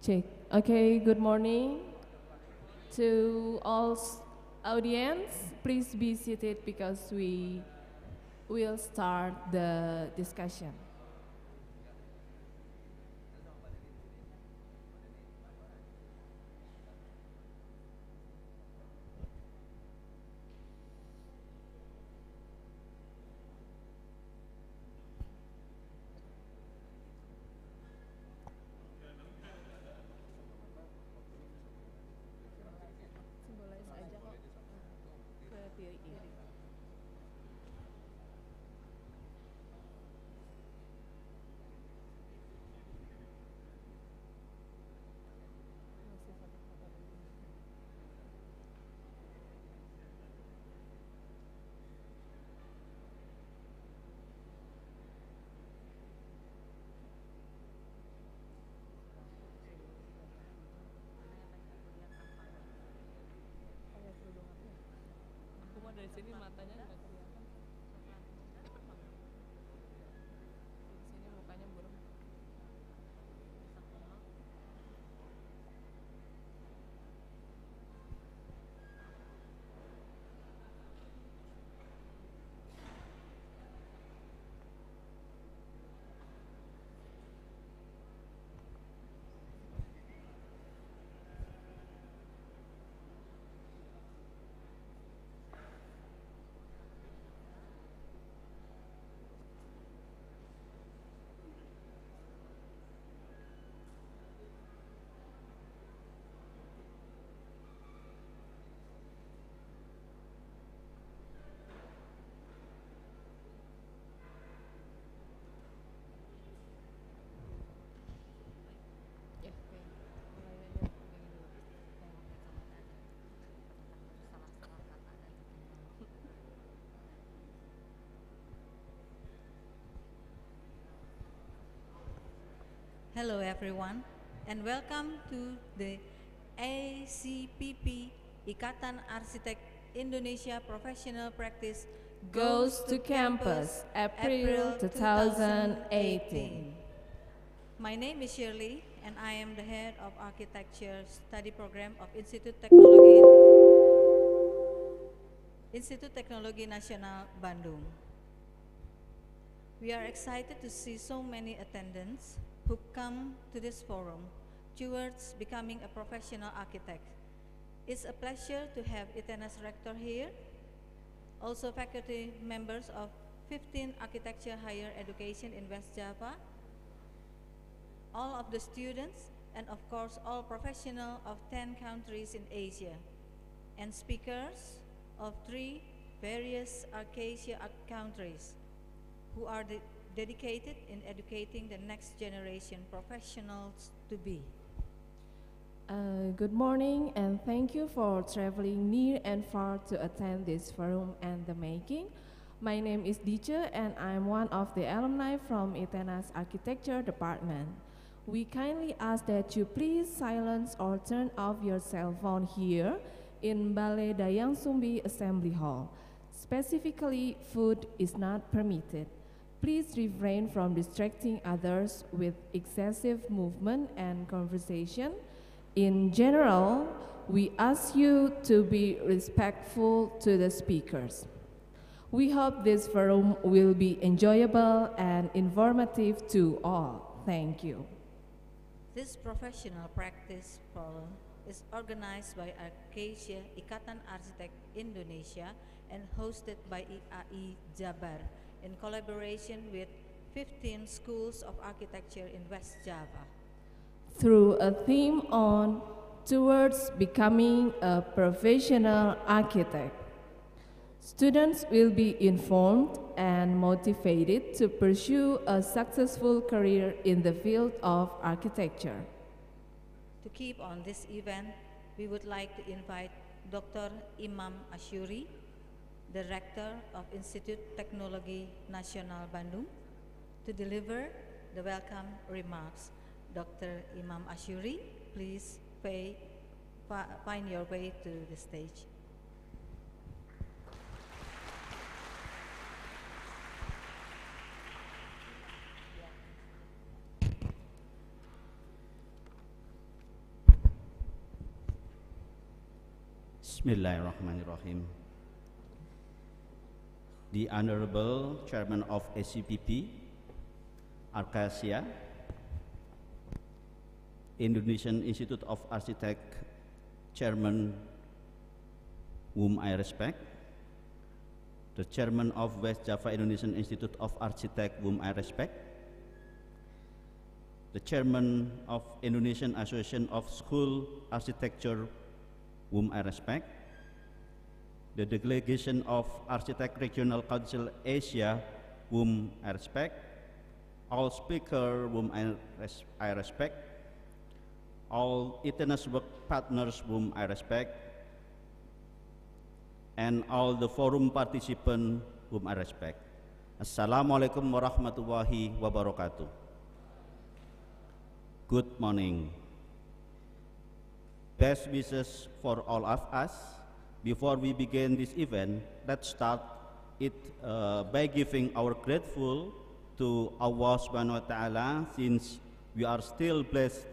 Check. Okay, good morning to all audience. Please be seated because we will start the discussion. Dari sini matanya nggak kelihatan. Di sini mukanya burem. Hello everyone and welcome to the ACPP Ikatan Arsitek Indonesia Professional Practice Goes to campus, April 2018. My name is Shirley and I am the head of Architecture Study Program of Institut Teknologi Nasional Bandung. We are excited to see so many attendants who come to this forum towards becoming a professional architect. It's a pleasure to have ITENA's rector here, also faculty members of 15 architecture higher education in West Java, all of the students, and of course all professionals of 10 countries in Asia, and speakers of 3 various Caucasia countries who are dedicated in educating the next generation professionals to be. Good morning and thank you for traveling near and far to attend this forum and the making. My name is Dice and I'm one of the alumni from ITENA's Architecture Department. We kindly ask that you please silence or turn off your cell phone here in Balai Dayang Sumbi Assembly Hall. Specifically, food is not permitted. Please refrain from distracting others with excessive movement and conversation. In general, we ask you to be respectful to the speakers. We hope this forum will be enjoyable and informative to all. Thank you. This professional practice forum is organized by Caucasia Ikatan Arsitek Indonesia and hosted by IAI Jabar in collaboration with 15 schools of architecture in West Java. Through a theme on towards becoming a professional architect, students will be informed and motivated to pursue a successful career in the field of architecture. To keep on this event, we would like to invite Dr. Imam Asyuri, the Rector of Institut Teknologi Nasional Bandung, to deliver the welcome remarks. Dr. Imam Asyuri, please find your way to the stage. Bismillahirrahmanirrahim. The Honorable Chairman of ACPP, Arkasia, Indonesian Institute of Architects Chairman, whom I respect, the Chairman of West Java Indonesian Institute of Architects, whom I respect, the Chairman of Indonesian Association of School Architecture, whom I respect, the delegation of Architect Regional Council Asia, whom I respect, all speakers whom I respect, all ITENAS work partners whom I respect, and all the forum participants whom I respect. Assalamualaikum warahmatullahi wabarakatuh. Good morning. Best wishes for all of us. Before we begin this event, let's start it by giving our grateful to Allah Subhanahu wa Ta'ala, since we are still blessed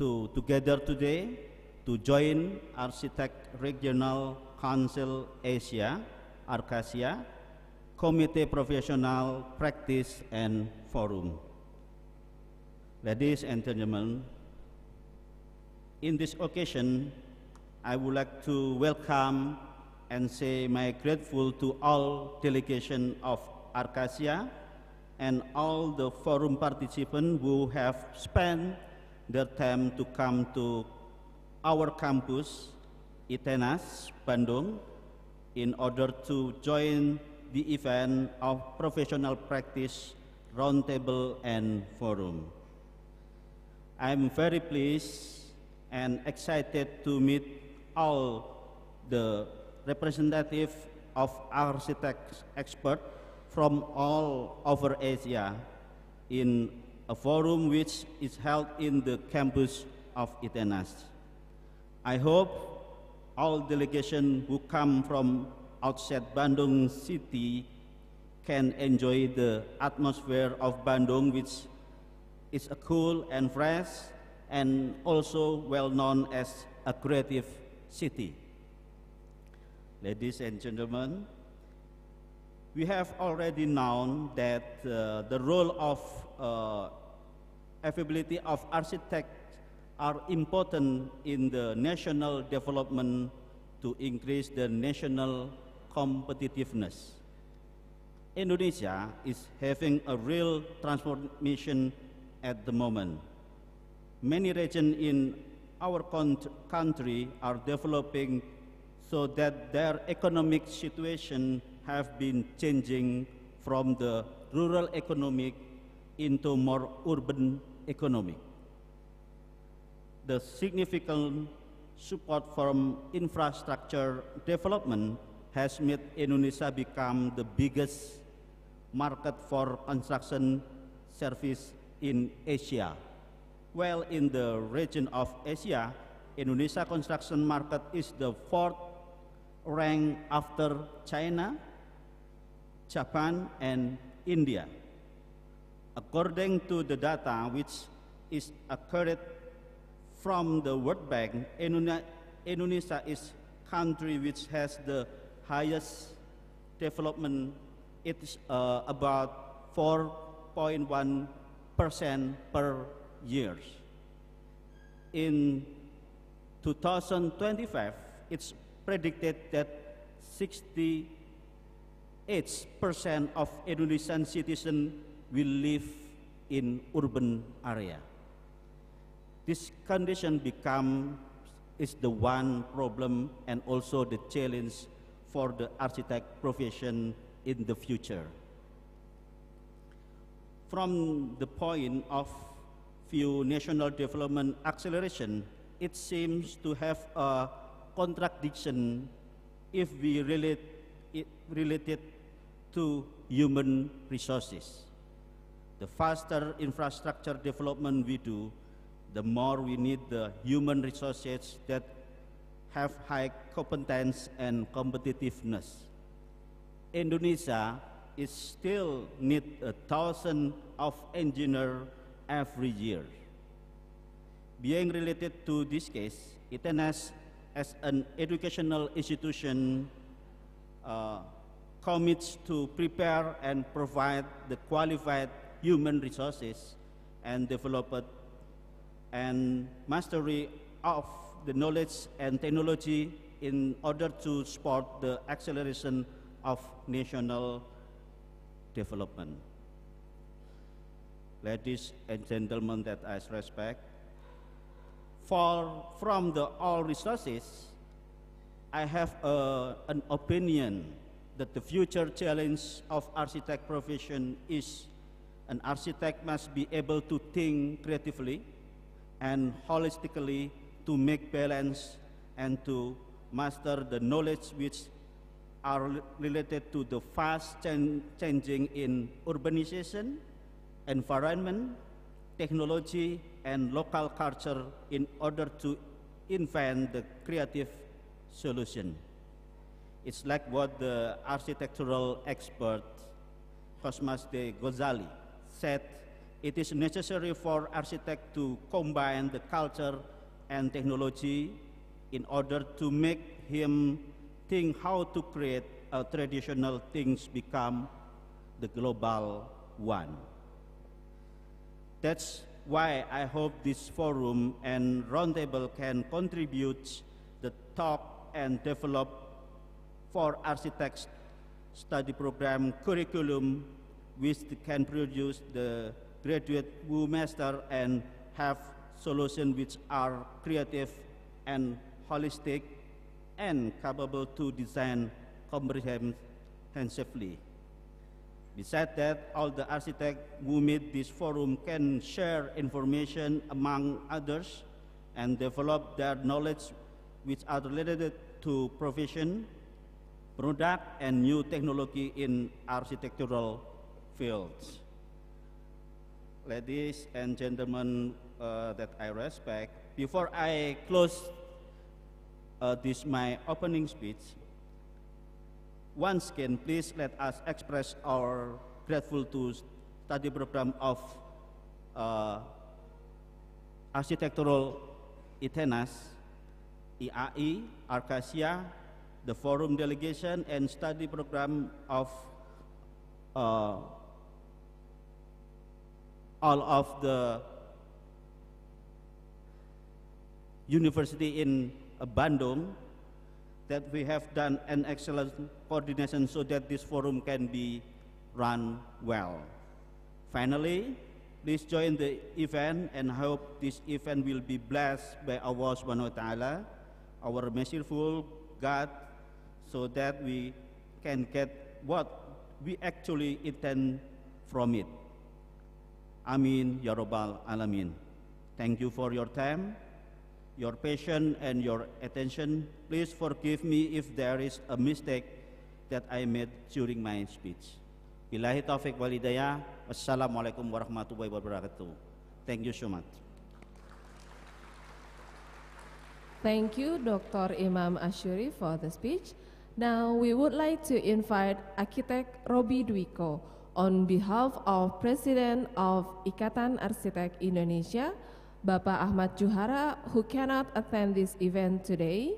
to together today to join Architect Regional Council Asia, Arkasia, Committee Professional Practice and Forum. Ladies and gentlemen, in this occasion, I would like to welcome and say my grateful to all delegation of Arkasia and all the forum participants who have spent their time to come to our campus, ITENAS, Bandung, in order to join the event of Professional Practice Roundtable and Forum. I am very pleased and excited to meet all the representatives of architects experts from all over Asia in a forum which is held in the campus of ITENAS. I hope all delegations who come from outside Bandung city can enjoy the atmosphere of Bandung, which is a cool and fresh and also well known as a creative city. Ladies and gentlemen, we have already known that the role of availability of architects are important in the national development to increase the national competitiveness. Indonesia is having a real transformation at the moment. Many regions in our country are developing so that their economic situation have been changing from the rural economic into more urban economic. The significant support from infrastructure development has made Indonesia become the biggest market for construction service in Asia. While in the region of Asia, Indonesia construction market is the fourth rank after China, Japan, and India. According to the data which is accurate from the World Bank, Indonesia is country which has the highest development. It's about 4.1% per year. In 2025, it's predicted that 68% of Indonesian citizens will live in urban area. This condition is the one problem and also the challenge for the architect profession in the future. From the point of view national development acceleration, it seems to have a contradiction if we relate it to human resources. The faster infrastructure development we do, the more we need the human resources that have high competence and competitiveness. Indonesia is still need 1,000 of engineers every year. Being related to this case, ITENAS as an educational institution, commits to prepare and provide the qualified human resources and develop and mastery of the knowledge and technology in order to support the acceleration of national development. Ladies and gentlemen that I respect, from the all resources, I have an opinion that the future challenge of architect profession is an architect must be able to think creatively and holistically to make balance and to master the knowledge which are related to the fast changing in urbanization, environment, technology, and local culture in order to invent the creative solution. It's like what the architectural expert Cosmas de Ghazali said, it is necessary for architect to combine the culture and technology in order to make him think how to create traditional things become the global one. That's why I hope this forum and roundtable can contribute the talk and develop for architects study program curriculum which can produce the graduate who master and have solutions which are creative and holistic and capable to design comprehensively. Besides that, all the architects who meet this forum can share information among others and develop their knowledge which are related to profession, product, and new technology in architectural fields. Ladies and gentlemen that I respect, before I close this my opening speech, once again, please let us express our grateful to study program of architectural ITENAS, IAI, Arcasia, the forum delegation, and study program of all of the university in Bandung, that we have done an excellent coordination so that this forum can be run well. Finally, please join the event and hope this event will be blessed by Allah Subhanahu wa Ta'ala, our merciful God, so that we can get what we actually intend from it. Amin Ya Rabbal Alamin. Thank you for your time, your patience, and your attention. Please forgive me if there is a mistake that I made during my speech. Billahi taufiq wal hidayah. Wassalamualaikum warahmatullahi wabarakatuh. Thank you so much. Thank you, Dr. Imam Ashuri, for the speech. Now we would like to invite Architect Robi Dwiko on behalf of President of Ikatan Arsitek Indonesia, Bapak Ahmad Juhara, who cannot attend this event today,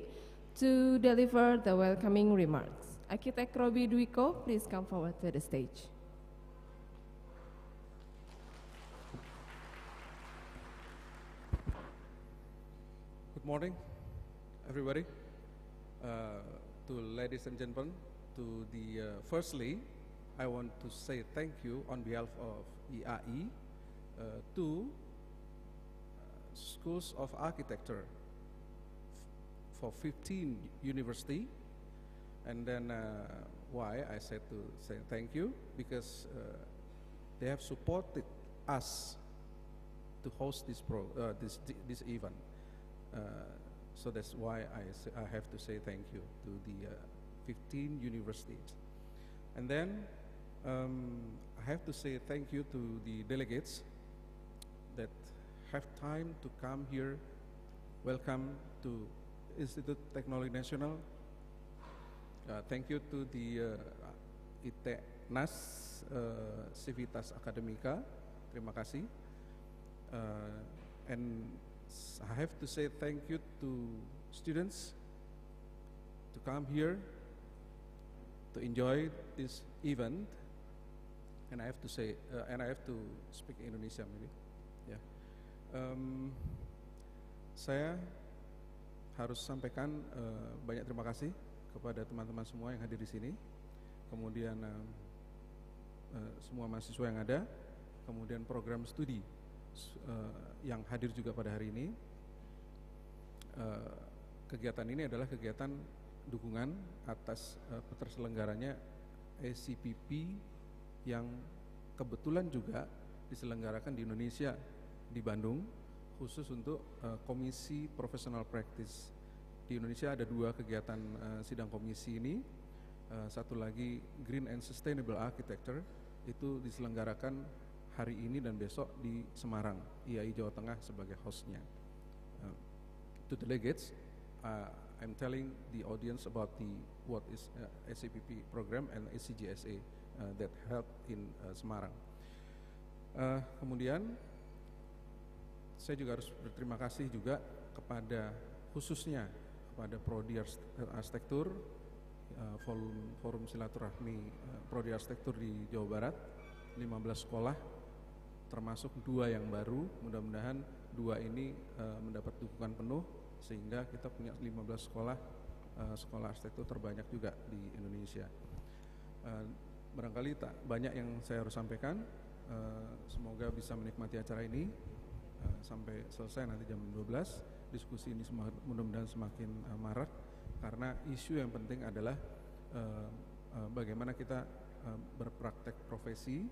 to deliver the welcoming remarks. Architect Robi Dwiko, please come forward to the stage. Good morning, everybody. To ladies and gentlemen, firstly, I want to say thank you on behalf of IAI to Schools of Architecture for 15 university. And then why I said to say thank you, because they have supported us to host this this event. So that's why I have to say thank you to the 15 universities. And then I have to say thank you to the delegates that have time to come here. Welcome to Institute Teknologi Nasional. Thank you to the ITENAS Civitas Academica. Terima kasih. And I have to say thank you to students to come here to enjoy this event. And I have to say, and I have to speak Indonesia maybe. Ya, saya harus sampaikan banyak terima kasih kepada teman-teman semua yang hadir di sini, kemudian semua mahasiswa yang ada, kemudian program studi yang hadir juga pada hari ini. Kegiatan ini adalah kegiatan dukungan atas terselenggaranya ACPP yang kebetulan juga diselenggarakan di Indonesia, di Bandung, khusus untuk Komisi Professional Practice. Di Indonesia ada 2 kegiatan sidang komisi ini, satu lagi Green and Sustainable Architecture, itu diselenggarakan hari ini dan besok di Semarang, IAI Jawa Tengah sebagai hostnya. To delegates, I'm telling the audience about what is ACPP program and ACGSA that held in Semarang. Kemudian saya juga harus berterima kasih juga kepada khususnya kepada Prodi Arsitektur, Forum Silaturahmi Prodi Arsitektur di Jawa Barat, 15 sekolah, termasuk 2 yang baru. Mudah-mudahan 2 ini mendapat dukungan penuh sehingga kita punya 15 sekolah sekolah arsitektur terbanyak juga di Indonesia. Barangkali tak banyak yang saya harus sampaikan. Semoga bisa menikmati acara ini sampai selesai nanti jam 12. Diskusi ini mudah-mudahan semakin marak, karena isu yang penting adalah bagaimana kita berpraktek profesi,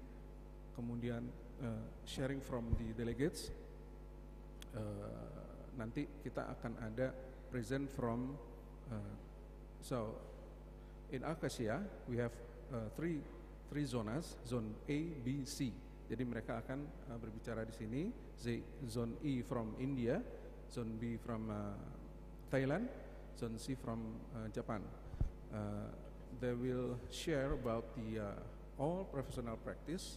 kemudian sharing from the delegates. Nanti kita akan ada present from so in Acacia we have three zonas, zone A, B, C. Jadi mereka akan berbicara di sini. Zone E from India, zone B from Thailand, zone C from Japan. They will share about the all professional practice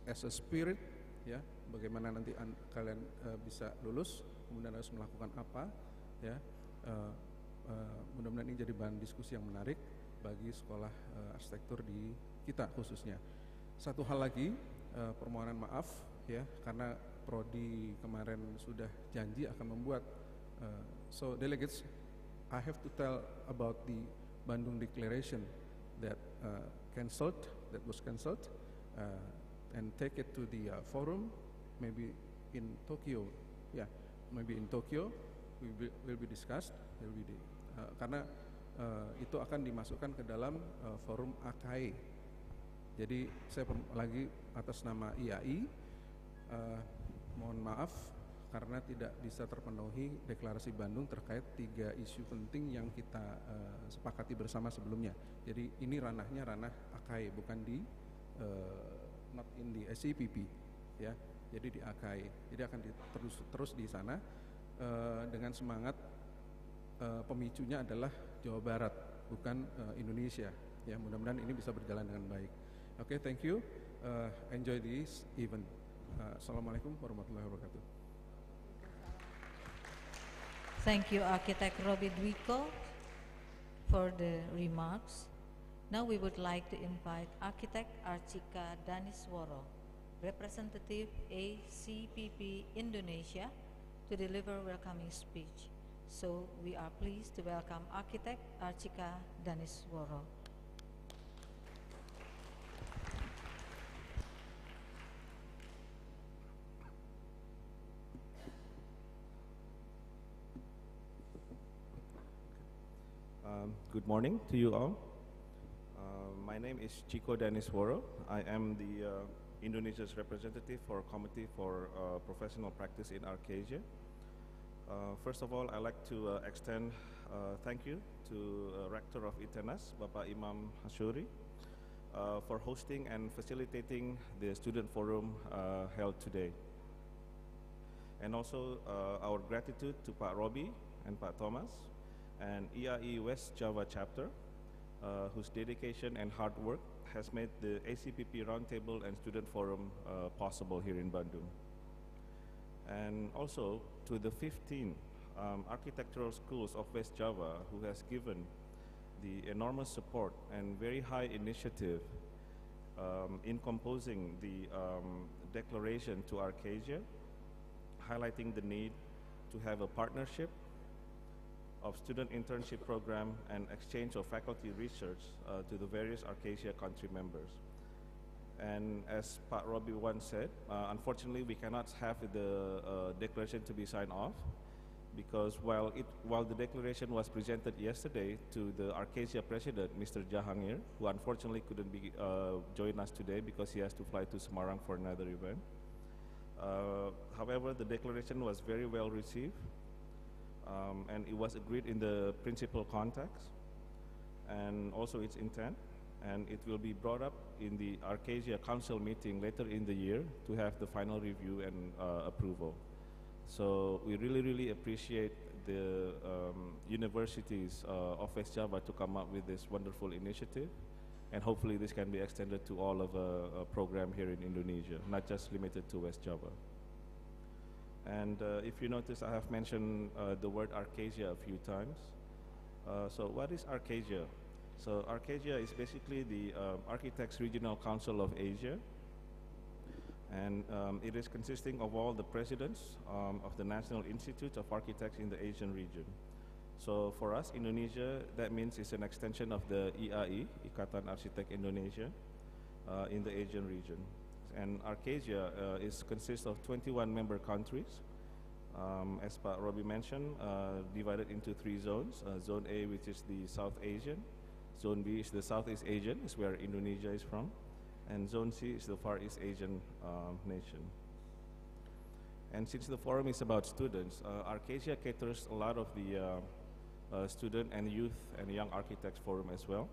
as a spirit, ya, bagaimana nanti kalian bisa lulus, kemudian harus melakukan apa, ya. Mudah-mudahan ini jadi bahan diskusi yang menarik bagi sekolah arsitektur di kita khususnya. Satu hal lagi, permohonan maaf, ya, karena prodi kemarin sudah janji akan membuat so delegates, I have to tell about the Bandung Declaration that was cancelled, and take it to the forum, maybe in Tokyo, yeah, maybe in Tokyo will be discussed, karena itu akan dimasukkan ke dalam forum AKI. Jadi saya lagi atas nama IAI mohon maaf karena tidak bisa terpenuhi deklarasi Bandung terkait 3 isu penting yang kita sepakati bersama sebelumnya. Jadi ini ranahnya ranah AKI, bukan di not in the ACPP, ya. Jadi di AKI. Jadi akan terus di sana dengan semangat pemicunya adalah Jawa Barat, bukan Indonesia. Ya, mudah-mudahan ini bisa berjalan dengan baik. Oke, thank you. Enjoy this event. Assalamualaikum warahmatullahi wabarakatuh. Thank you, Architect Robi Dwiko, for the remarks. Now we would like to invite Architect Archika Danisworo, representative ACPP Indonesia, to deliver welcoming speech. So we are pleased to welcome Architect Archika Danisworo. Good morning to you all. My name is Chico Danisworo. I am the Indonesia's representative for Committee for Professional Practice in Arcasia. First of all, I'd like to extend thank you to Rector of ITENAS, Bapak Imam Hashuri, for hosting and facilitating the student forum held today. And also our gratitude to Pak Robi and Pak Thomas, and IAI West Java chapter, whose dedication and hard work has made the ACPP Roundtable and Student Forum possible here in Bandung. And also to the 15 architectural schools of West Java who has given the enormous support and very high initiative in composing the declaration to Arcasia, highlighting the need to have a partnership of student internship program and exchange of faculty research to the various Arcasia country members. And as Pak Robbie once said, unfortunately we cannot have the declaration to be signed off, because while the declaration was presented yesterday to the Arcasia president, Mr. Jahangir, who unfortunately couldn't be join us today because he has to fly to Semarang for another event. However, the declaration was very well received, and it was agreed in the principal context and also its intent, and it will be brought up in the Arcasia Council meeting later in the year to have the final review and approval. So we really appreciate the universities of West Java to come up with this wonderful initiative, and hopefully this can be extended to all of a program here in Indonesia, not just limited to West Java. And if you notice, I have mentioned the word Arcasia a few times. So what is Arcasia? So Arcasia is basically the Architects Regional Council of Asia, and it is consisting of all the presidents of the National Institute of Architects in the Asian region. So for us, Indonesia, that means it's an extension of the IAI, Ikatan Arsitek Indonesia, in the Asian region. And Arcasia consists of 21 member countries, as Pak Robbie mentioned, divided into 3 zones. Zone A, which is the South Asian. Zone B is the Southeast Asian, is where Indonesia is from. And Zone C is the Far East Asian nation. And since the forum is about students, Arcasia caters a lot of the student and youth and young architects forum as well,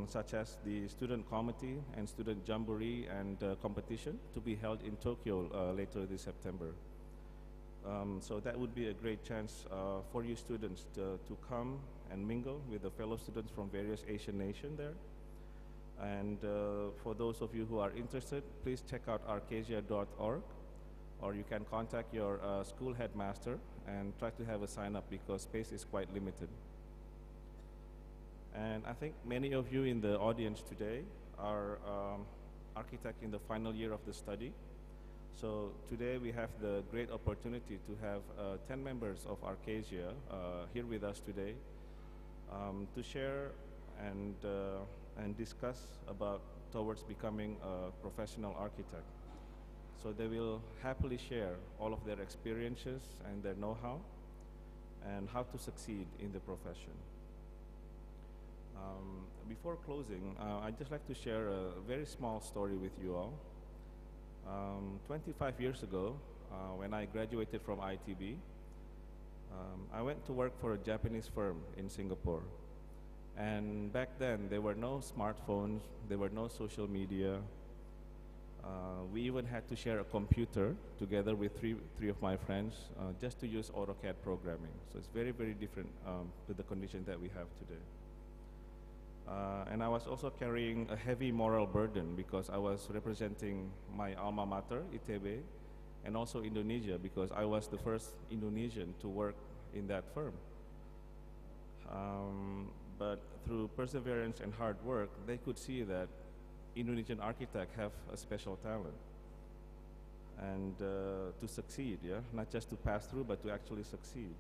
such as the student committee and student jamboree and competition to be held in Tokyo later this September. So that would be a great chance for you students to come and mingle with the fellow students from various Asian nations there. And for those of you who are interested, please check out arcasia.org, or you can contact your school headmaster and try to have a sign up, because space is quite limited. And I think many of you in the audience today are architects in the final year of the study. So today we have the great opportunity to have 10 members of Arcasia here with us today to share and discuss about towards becoming a professional architect. So they will happily share all of their experiences and their know-how and how to succeed in the profession. Before closing, I'd just like to share a very small story with you all. 25 years ago, when I graduated from ITB, I went to work for a Japanese firm in Singapore. And back then, there were no smartphones, there were no social media. We even had to share a computer together with three of my friends just to use AutoCAD programming. So it's very different to the condition that we have today. And I was also carrying a heavy moral burden because I was representing my alma mater, ITB, and also Indonesia, because I was the first Indonesian to work in that firm. But through perseverance and hard work, they could see that Indonesian architects have a special talent. And to succeed, yeah, not just to pass through, but to actually succeed.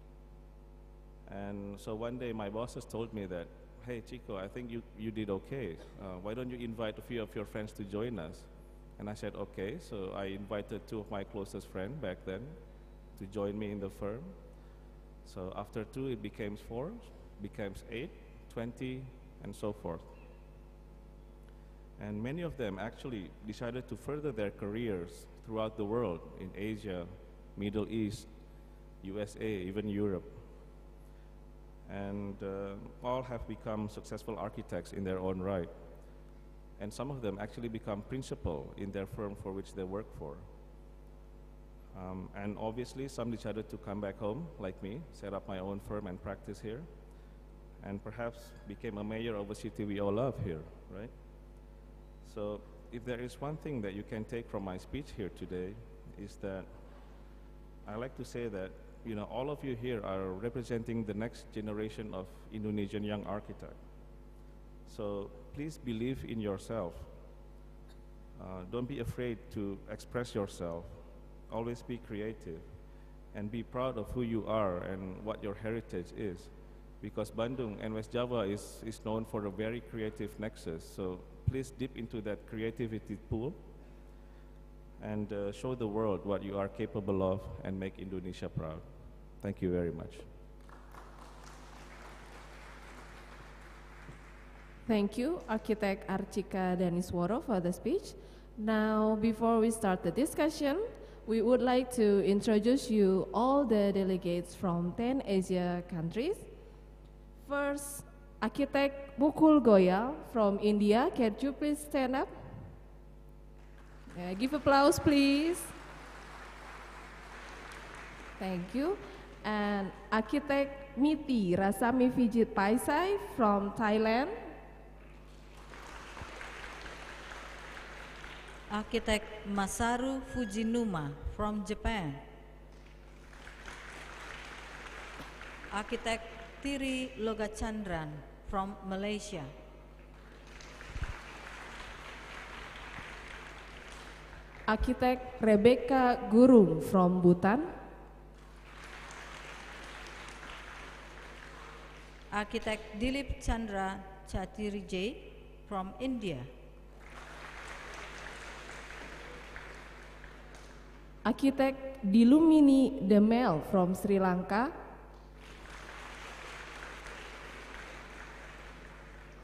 And so one day my bosses told me that, hey Chico, I think you did okay. Why don't you invite a few of your friends to join us? And I said, okay. So I invited 2 of my closest friends back then to join me in the firm. So after 2, it became 4, becomes 8, 20, and so forth. And many of them actually decided to further their careers throughout the world, in Asia, Middle East, USA, even Europe. And all have become successful architects in their own right. And some of them actually become principal in their firm for which they work for. And obviously, some decided to come back home, like me, set up my own firm and practice here, and perhaps became a mayor of a city we all love here, right? So if there is one thing that you can take from my speech here today, is that I like to say that all of you here are representing the next generation of Indonesian young architects. So please believe in yourself. Don't be afraid to express yourself. Always be creative and be proud of who you are and what your heritage is. Because Bandung and West Java is known for a very creative nexus. So please dip into that creativity pool and show the world what you are capable of and make Indonesia proud. Thank you very much. Thank you, Architect Archika Danisworo, for the speech. Now, before we start the discussion, we would like to introduce you all the delegates from 10 Asia countries. First, Architect Mukul Goyal from India. Can you please stand up? Give applause, please. Thank you. And Architect Miti Rasami Vijit Paisai from Thailand. Architect Masaru Fujinuma from Japan. Architect Tiri Logachandran from Malaysia. Architect Rebecca Gurung from Bhutan. Architect Dilip Chandra Chatirije from India. Architect Dilumini Demel from Sri Lanka.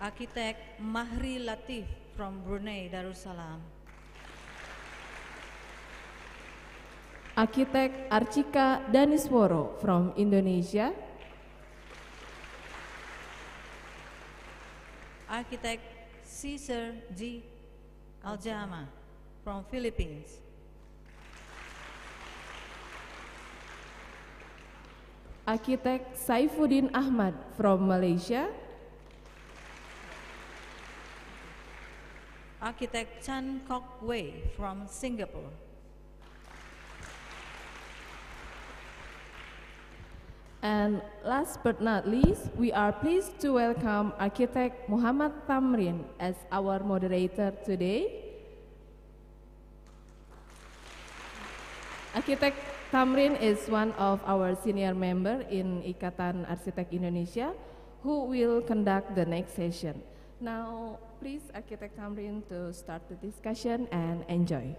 Architect Mahri Latif from Brunei Darussalam. Architect Archika Danisworo from Indonesia. Architect Caesar G. Aljama from Philippines. Architect Saifuddin Ahmad from Malaysia. Architect Chan Kok Wei from Singapore. And last but not least, we are pleased to welcome Architect Muhammad Tamrin as our moderator today. Architect Tamrin is one of our senior member in Ikatan Arsitek Indonesia who will conduct the next session. Now, please Architect Tamrin to start the discussion and enjoy.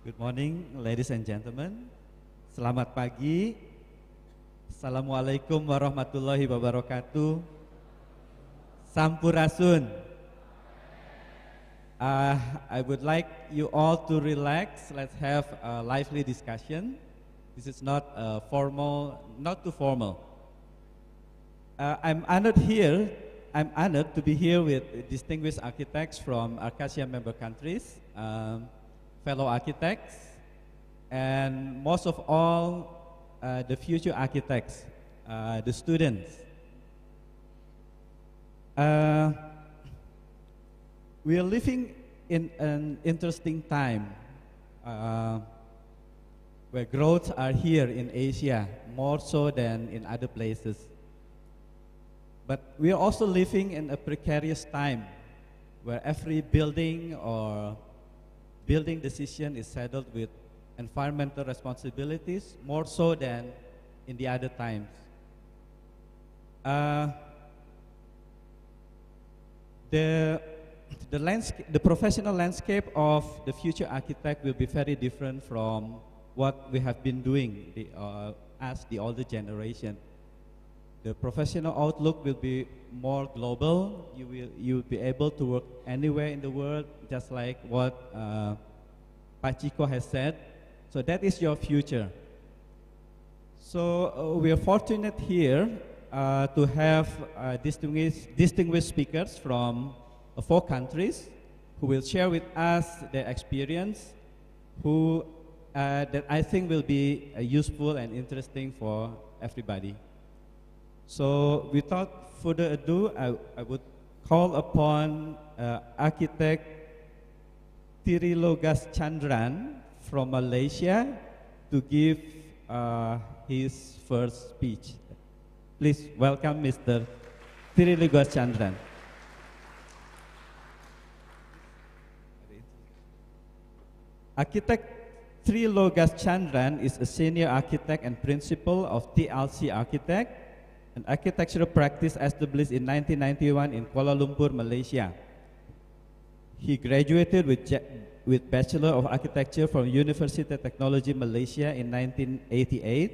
Good morning, ladies and gentlemen. Selamat pagi. Assalamualaikum warahmatullahi wabarakatuh. Sampurasun. I would like you all to relax. Let's have a lively discussion. This is not formal, not too formal. I'm honored to be here with distinguished architects from ACASIA member countries, fellow architects, and most of all, the future architects, the students. We are living in an interesting time where growths are here in Asia more so than in other places. But we are also living in a precarious time where every building or building decision is saddled with environmental responsibilities more so than in the other times. The professional landscape of the future architect will be very different from what we have been doing as the older generation. The professional outlook will be more global. You will be able to work anywhere in the world, just like what Pachiko has said. So that is your future. So we are fortunate here to have distinguished speakers from 4 countries who will share with us their experience, that I think will be useful and interesting for everybody. So without further ado, I would call upon Architect Tirilogas Chandran from Malaysia to give his first speech. Please welcome Mr. Tirilogas Chandran. Architect Tirilogas Chandran is a senior architect and principal of TLC Architect, an architectural practice established in 1991 in Kuala Lumpur, Malaysia. He graduated with Bachelor of Architecture from University of Technology Malaysia in 1988.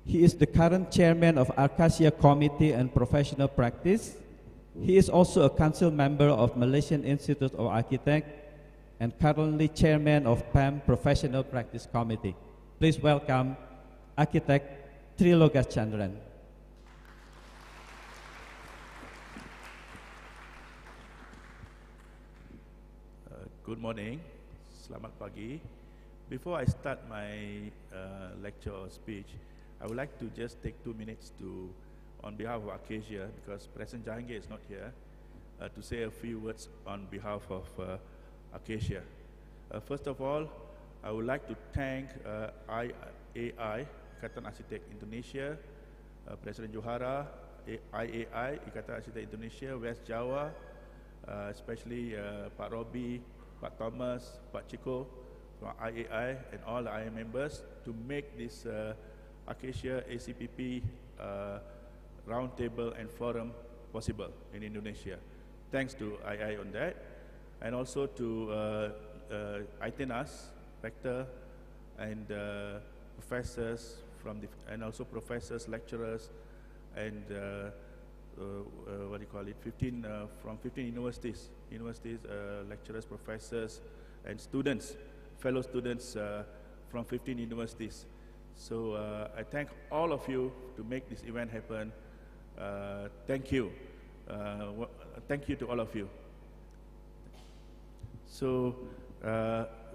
He is the current chairman of Arcasia Committee and Professional Practice. He is also a council member of Malaysian Institute of Architects and currently chairman of PAM Professional Practice Committee. Please welcome Architect Tirilogas Chandran. Good morning, selamat pagi. Before I start my lecture or speech, I would like to just take 2 minutes on behalf of Arcasia, because President Jahangir is not here, to say a few words on behalf of Arcasia. First of all, I would like to thank IAI, Ikatan Arsitek Indonesia, President Johara, IAI, Ikatan Arsitek Indonesia, West Java, especially Pak Robi, Pak Thomas, Pak Chico from IAI and all the IA members to make this Arcasia ACPP roundtable and forum possible in Indonesia. Thanks to IAI on that, and also to ITENAS, rector, and professors and also professors, lecturers, and what do you call it? 15 from 15 universities, lecturers, professors, and students, fellow students from 15 universities. So I thank all of you to make this event happen. Thank you. Thank you to all of you. So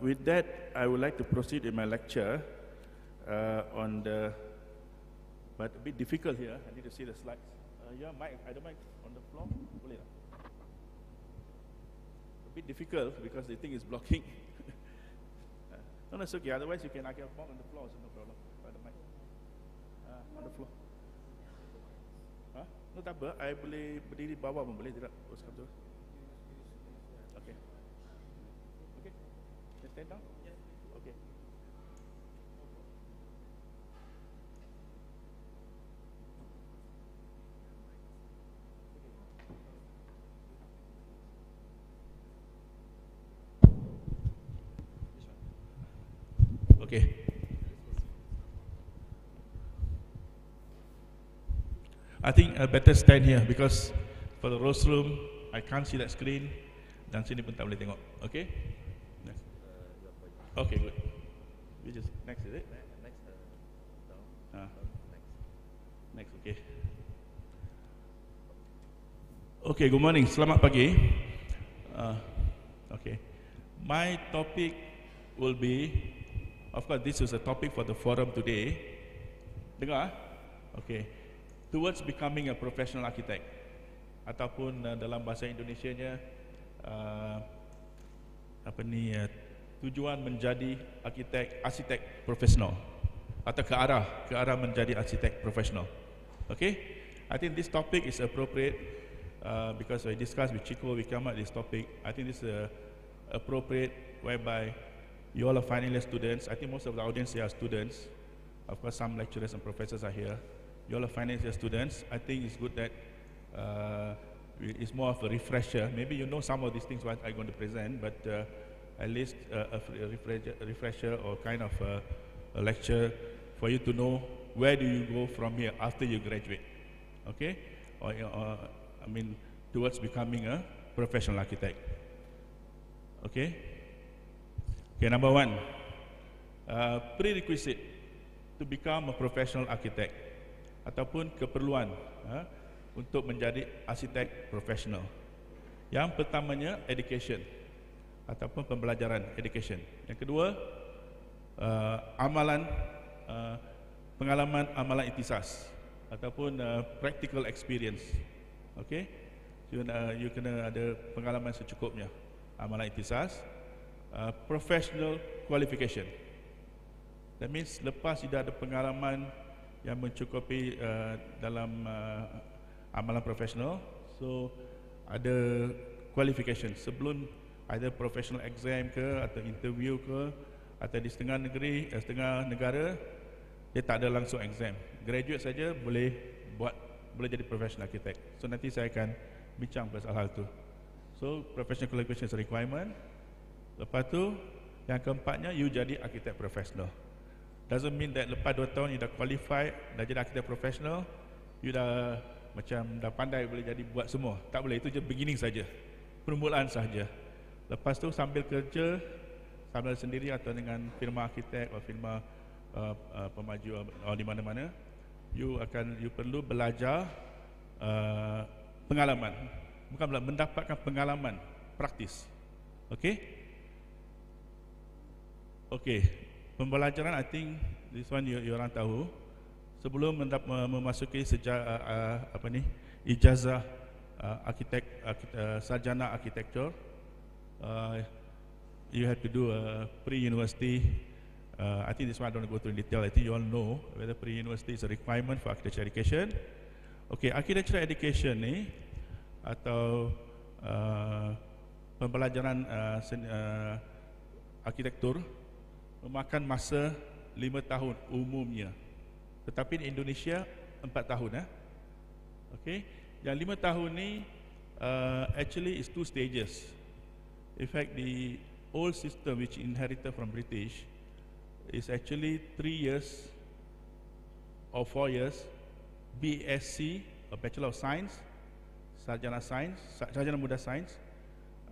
with that, I would like to proceed in my lecture on the, but a bit difficult here. I need to see the slides. Yeah, mic, I don't mind on the floor. Boleh tak? A bit difficult because the thing is blocking. No, it's okay. Otherwise, I can walk on the floor, so no problem. By the mic. On the floor. No, tak apa. I boleh berdiri bawah pun boleh tidak? Teruskan terus. Okay. Okay. Can stand down? Okay. Okay. I think I better stand here because for the rostrum, I can't see that screen. Dan sini pun tak boleh tengok. Okay? Next. Okay, good. We just next, is it? Next. Down. Next. Okay. Okay. Good morning. Selamat pagi. Okay. My topic will be, of course, this is a topic for the forum today. Dengar? Okay. Towards becoming a professional architect, ataupun dalam bahasa Indonesianya tujuan menjadi arsitek profesional, atau ke arah menjadi arsitek profesional. Okay? I think this topic is appropriate because I discussed with Chico, we come up with this topic. I think this is appropriate whereby you all are final year students. I think most of the audience here are students. Of course, some lecturers and professors are here. You all are final year students. I think it's good that it's more of a refresher. Maybe you know some of these things what I'm going to present, but at least a refresher or kind of a lecture for you to know where do you go from here after you graduate, okay? Or I mean, towards becoming a professional architect, okay? Okay, number one, prerequisite to become a professional architect ataupun keperluan untuk menjadi arsitek profesional. Yang pertamanya education ataupun pembelajaran education. Yang kedua pengalaman amalan ikhtisas ataupun practical experience. Okay, you kena ada pengalaman secukupnya amalan ikhtisas. professional qualification. That means lepas sudah ada pengalaman yang mencukupi dalam amalan profesional, so ada qualification sebelum ada professional exam ke atau interview ke, atau di setengah negara dia tak ada langsung exam, graduate saja boleh jadi professional architect. So nanti saya akan bincang pasal hal tu. So professional qualification is a requirement. Lepas tu yang keempatnya, you jadi architect professional. Doesn't mean that lepas 2 tahun you dah qualified, dah jadi architect professional, you dah macam dah pandai boleh jadi buat semua. Tak boleh, itu je beginning saja, permulaan sahaja. Lepas tu sambil kerja, sambil sendiri atau dengan firma arkitek atau firma pemaju di mana-mana, you perlu belajar pengalaman, bukan mendapatkan pengalaman praktis. Okay, pembelajaran, I think this one you orang tahu. Sebelum memasuki ijazah sarjana architecture, you have to do a pre-university. I think this one I don't go through in detail. I think you all know whether pre-university is a requirement for architecture education. Okay, architecture education ni atau pembelajaran arkitektur memakan masa 5 tahun umumnya. Tetapi di Indonesia 4 tahun. Okay, yang 5 tahun ni actually is 2 stages. In fact, the old system which inherited from British is actually 3 years or 4 years BSc, a Bachelor of Science, Sarjana Muda Sains,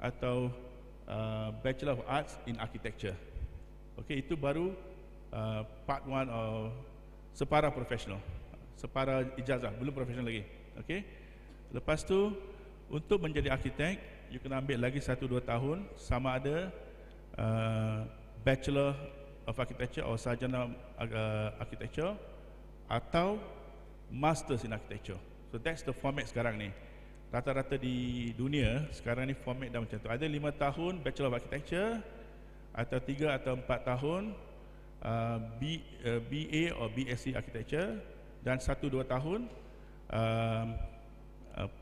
atau Bachelor of Arts in Architecture. Okay, itu baru part 1 of separa profesional, separa ijazah, belum profesional lagi. Okay, lepas tu untuk menjadi arkitek, you kena ambil lagi 1-2 tahun, sama ada Bachelor of Architecture atau Sarjana Architecture atau Masters in Architecture. So that's the format sekarang ni. Rata-rata di dunia sekarang ni format dah macam tu. Ada 5 tahun Bachelor of Architecture, atau 3 atau 4 tahun BA atau BSc Architecture, dan 1-2 tahun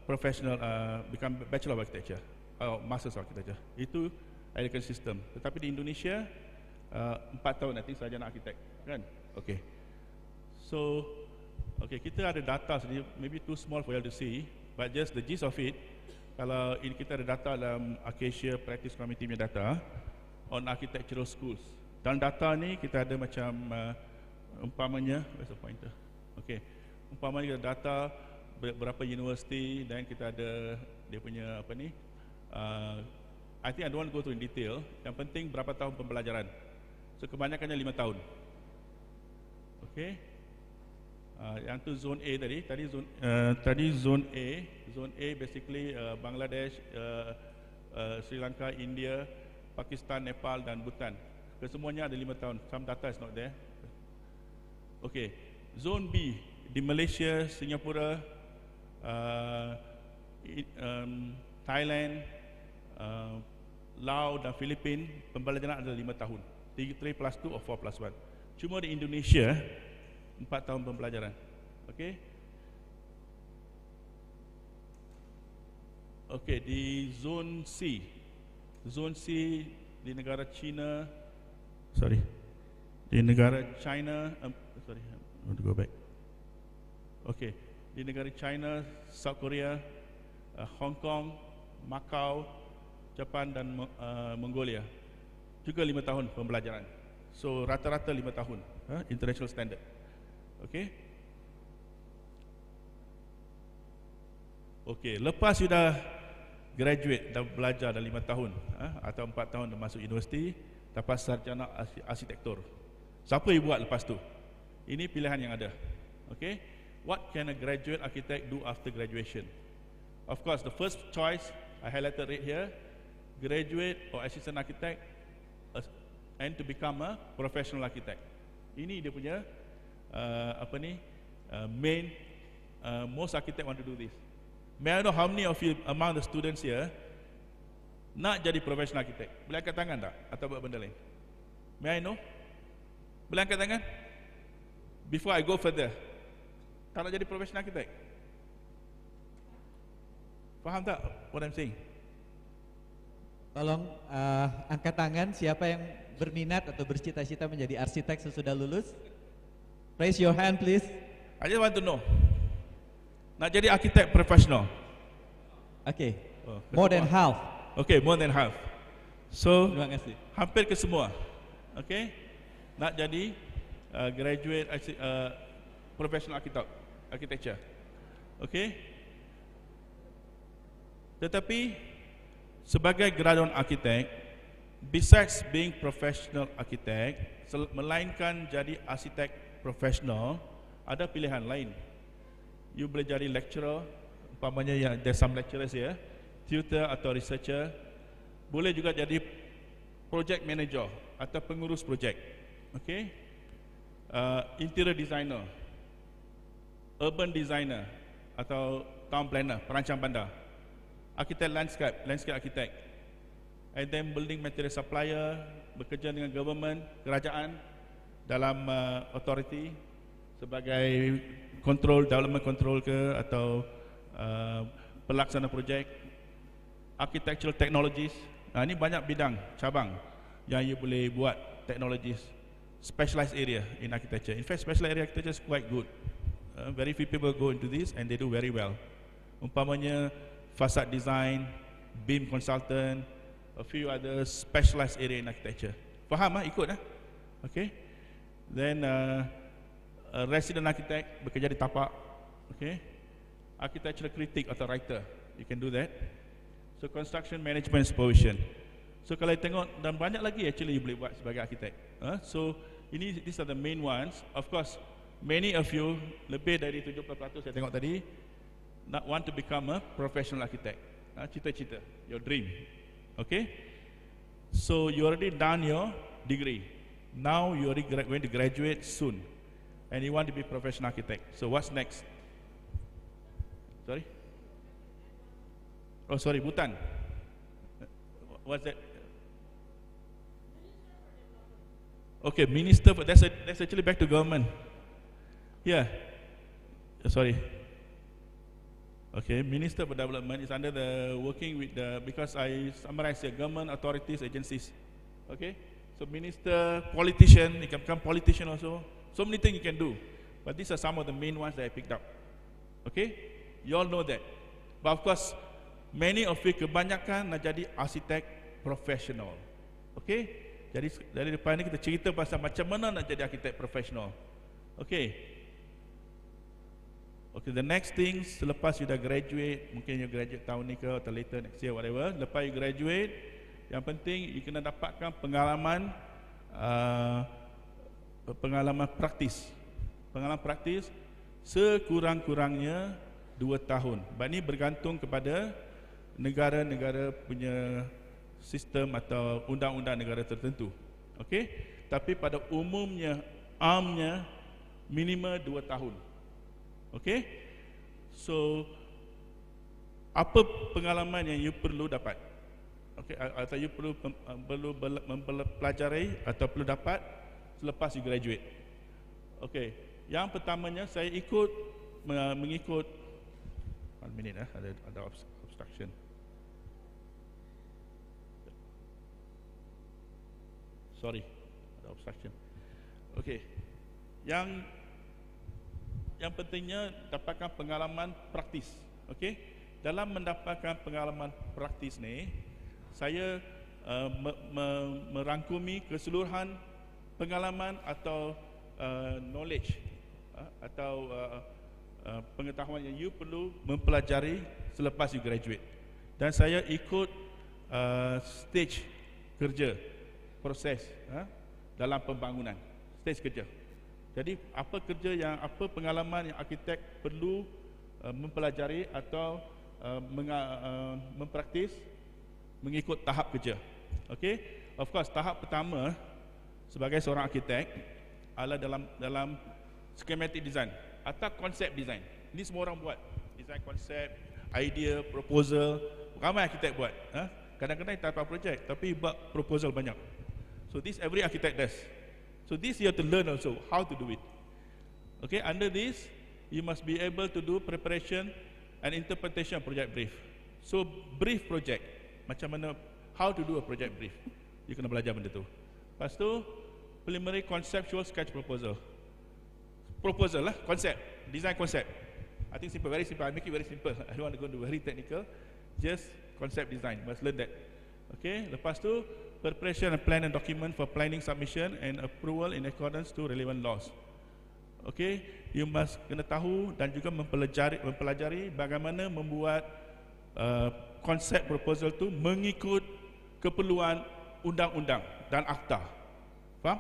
professional become Bachelor of Architecture atau Masters of Architecture. Itu education system. Tetapi di Indonesia 4 tahun nanti sarjana arkitek, kan? Okay. So, okay, kita ada data sendiri, maybe too small for you to see, but just the gist of it. Kalau ini kita ada data dalam Acacia Practice Committee punya data on architectural schools. Dalam data ni kita ada macam umpamanya, where's the pointer? Okay, umpamanya kita data berapa universiti, dan kita ada dia punya apa ni, I think I don't want to go through in detail. Yang penting berapa tahun pembelajaran. So kebanyakannya 5 tahun. Okay, yang tu zone A tadi zone A basically Bangladesh, Sri Lanka, India, Pakistan, Nepal dan Bhutan. Kesemuanya ada 5 tahun. Some data is not there. Okay, zone B di Malaysia, Singapura, Thailand, Laos dan Filipina, pembelajaran ada 5 tahun. 3+2 or 4+1. Cuma di Indonesia 4 tahun pembelajaran. Okay. Okay, di zone C di negara China, di negara China, I want to go back. Okay, di negara China, South Korea, Hong Kong, Macau, Jepun dan Mongolia juga 5 tahun pembelajaran. So rata-rata 5 tahun, international standard. Okay. Okay, lepas sudah graduate, dah belajar dah 5 tahun atau 4 tahun dah masuk universiti, dapat sarjana arsitektur. Siapa yang buat lepas tu? Ini pilihan yang ada. Okay, what can a graduate architect do after graduation? Of course, the first choice I highlighted right here, graduate or assistant architect, and to become a professional architect. Ini dia punya main. Most architect want to do this. May I know how many of you among the students here nak jadi professional arkitek, boleh angkat tangan tak? Atau buat benda lain? May I know? Boleh angkat tangan? Before I go further, tak nak jadi professional arkitek? Faham tak what I'm saying? Tolong angkat tangan siapa yang berminat atau bercita-cita menjadi arsitek sesudah lulus. Raise your hand please. I just want to know. Nak jadi arkitek professional? Okay, Oh, more than half. Okay, more than half. So, Terima kasih. hampir ke semua. Okay, nak jadi graduate professional architecture. Okay. Tetapi sebagai graduate arkitek, besides being professional architect, melainkan jadi arsitek profesional, ada pilihan lain. You boleh jadi lecturer, umpamanya yang there's some lecturers ya, tutor atau researcher. Boleh juga jadi project manager atau pengurus projek. Okay. Interior designer, urban designer atau town planner, perancang bandar, arkitek landscape arkitek, and then building material supplier, bekerja dengan government, kerajaan dalam authority sebagai development control ke atau pelaksana projek, architectural technologies. Ini banyak bidang cabang yang you boleh buat technologies, specialized area in architecture. In fact, specialized area architecture is quite good. Very few people go into this and they do very well. Umpamanya facade design, beam consultant, a few other specialized area in architecture. Faham ikut okay. Then resident architect, bekerja di tapak. Okay. Architectural critic atau writer, you can do that. So construction management supervision. So kalau tengok, dan banyak lagi actually you boleh buat sebagai arkitek. So these are the main ones. Of course, many of you, lebih dari 70% saya tengok tadi, not want to become a professional architect. Cita-cita, your dream. Okay. So you already done your degree. Now you already going to graduate soon, and you want to be professional architect. So what's next? Sorry? Oh, sorry, Bhutan. What's that? Okay, minister. That's actually back to government. Yeah. Sorry. Okay, Minister for Development is under the working with the, because I summarize here, government, authorities, agencies. Okay, so minister, politician, you can become politician also. So many things you can do, but these are some of the main ones that I picked up. Okay, you all know that. But of course, many of you kebanyakan nak jadi arsitek profesional. Okay, jadi dari depan ni kita cerita pasal macam mana nak jadi arsitek profesional. Okay. Okay, the next thing, selepas you dah graduate, mungkin you graduate tahun ni ke atau later next year, whatever. Lepas you graduate, yang penting you kena dapatkan pengalaman praktis. Pengalaman praktis sekurang-kurangnya 2 tahun. Ini bergantung kepada negara-negara punya sistem atau undang-undang negara tertentu. Okay? Tapi pada umumnya, amnya minimal 2 tahun. Okay, so apa pengalaman yang you perlu dapat? Okay, atau you perlu mempelajari atau perlu dapat selepas you graduate? Okay, yang pertamanya saya mengikut 1 minit ada obstruction. Sorry, ada obstruction. Okay, yang pentingnya dapatkan pengalaman praktis. Okey, dalam mendapatkan pengalaman praktis ni, saya merangkumi keseluruhan pengalaman atau knowledge atau pengetahuan yang you perlu mempelajari selepas you graduate. Dan saya ikut stage kerja, proses dalam pembangunan, stage kerja. Jadi apa pengalaman yang arkitek perlu mempelajari atau mempraktis mengikut tahap kerja. Okay, of course tahap pertama sebagai seorang arkitek adalah dalam schematic design atau konsep design. Ini semua orang buat, design konsep, idea, proposal, ramai arkitek buat. Kadang-kadang tak dapat projek, tapi buat proposal banyak. So this every architect does. So this you have to learn also how to do it. Okay, under this, you must be able to do preparation and interpretation of project brief. So brief project, macam mana, how to do a project brief. You kena belajar benda tu. Lepas tu, preliminary conceptual sketch proposal. Proposal lah, konsep, design concept. I think simple, very simple. I make it very simple. I don't want to go into very technical. Just concept design, must learn that. Okay, lepas tu, preparation and plan and document for planning submission and approval in accordance to relevant laws. Okay, you must kena tahu dan juga mempelajari bagaimana membuat konsep proposal tu mengikut keperluan undang-undang dan akta. Faham?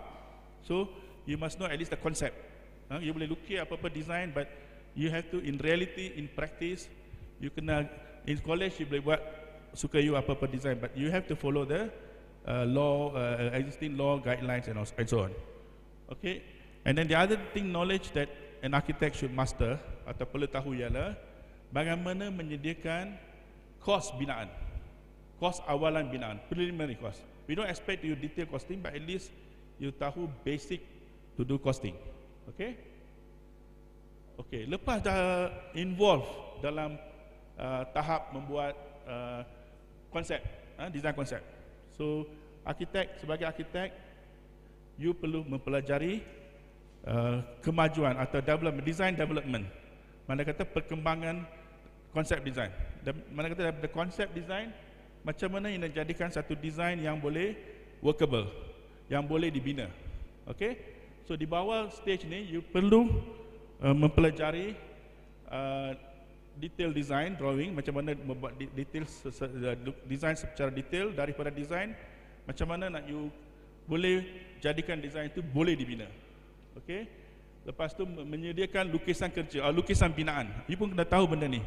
So, you must know at least the concept. You boleh lukis apa-apa design, but you have to, in reality, in practice, you kena, in college you boleh buat suka you apa-apa design, but you have to follow the law, existing law, guidelines and so on. Okay, and then the other thing, knowledge that an architect should master atau perlu tahu ialah bagaimana menyediakan kos binaan, kos awalan binaan, preliminary cost. We don't expect you detail costing, but at least you tahu basic to do costing. Okay? Okay, lepas dah involve dalam tahap membuat konsep, design konsep. So, arkitek, sebagai arkitek, you perlu mempelajari kemajuan atau development, design development. Mana kata perkembangan konsep design. Mana kata daripada konsep design, macam mana yang menjadikan satu design yang boleh workable, yang boleh dibina. Okay? So di bawah stage ni, you perlu mempelajari detail design, drawing, macam mana membuat detail design secara detail. Daripada design, macam mana nak you boleh jadikan design itu boleh dibina. Okay? Lepas tu menyediakan lukisan kerja, lukisan binaan. You pun kena tahu benda ni.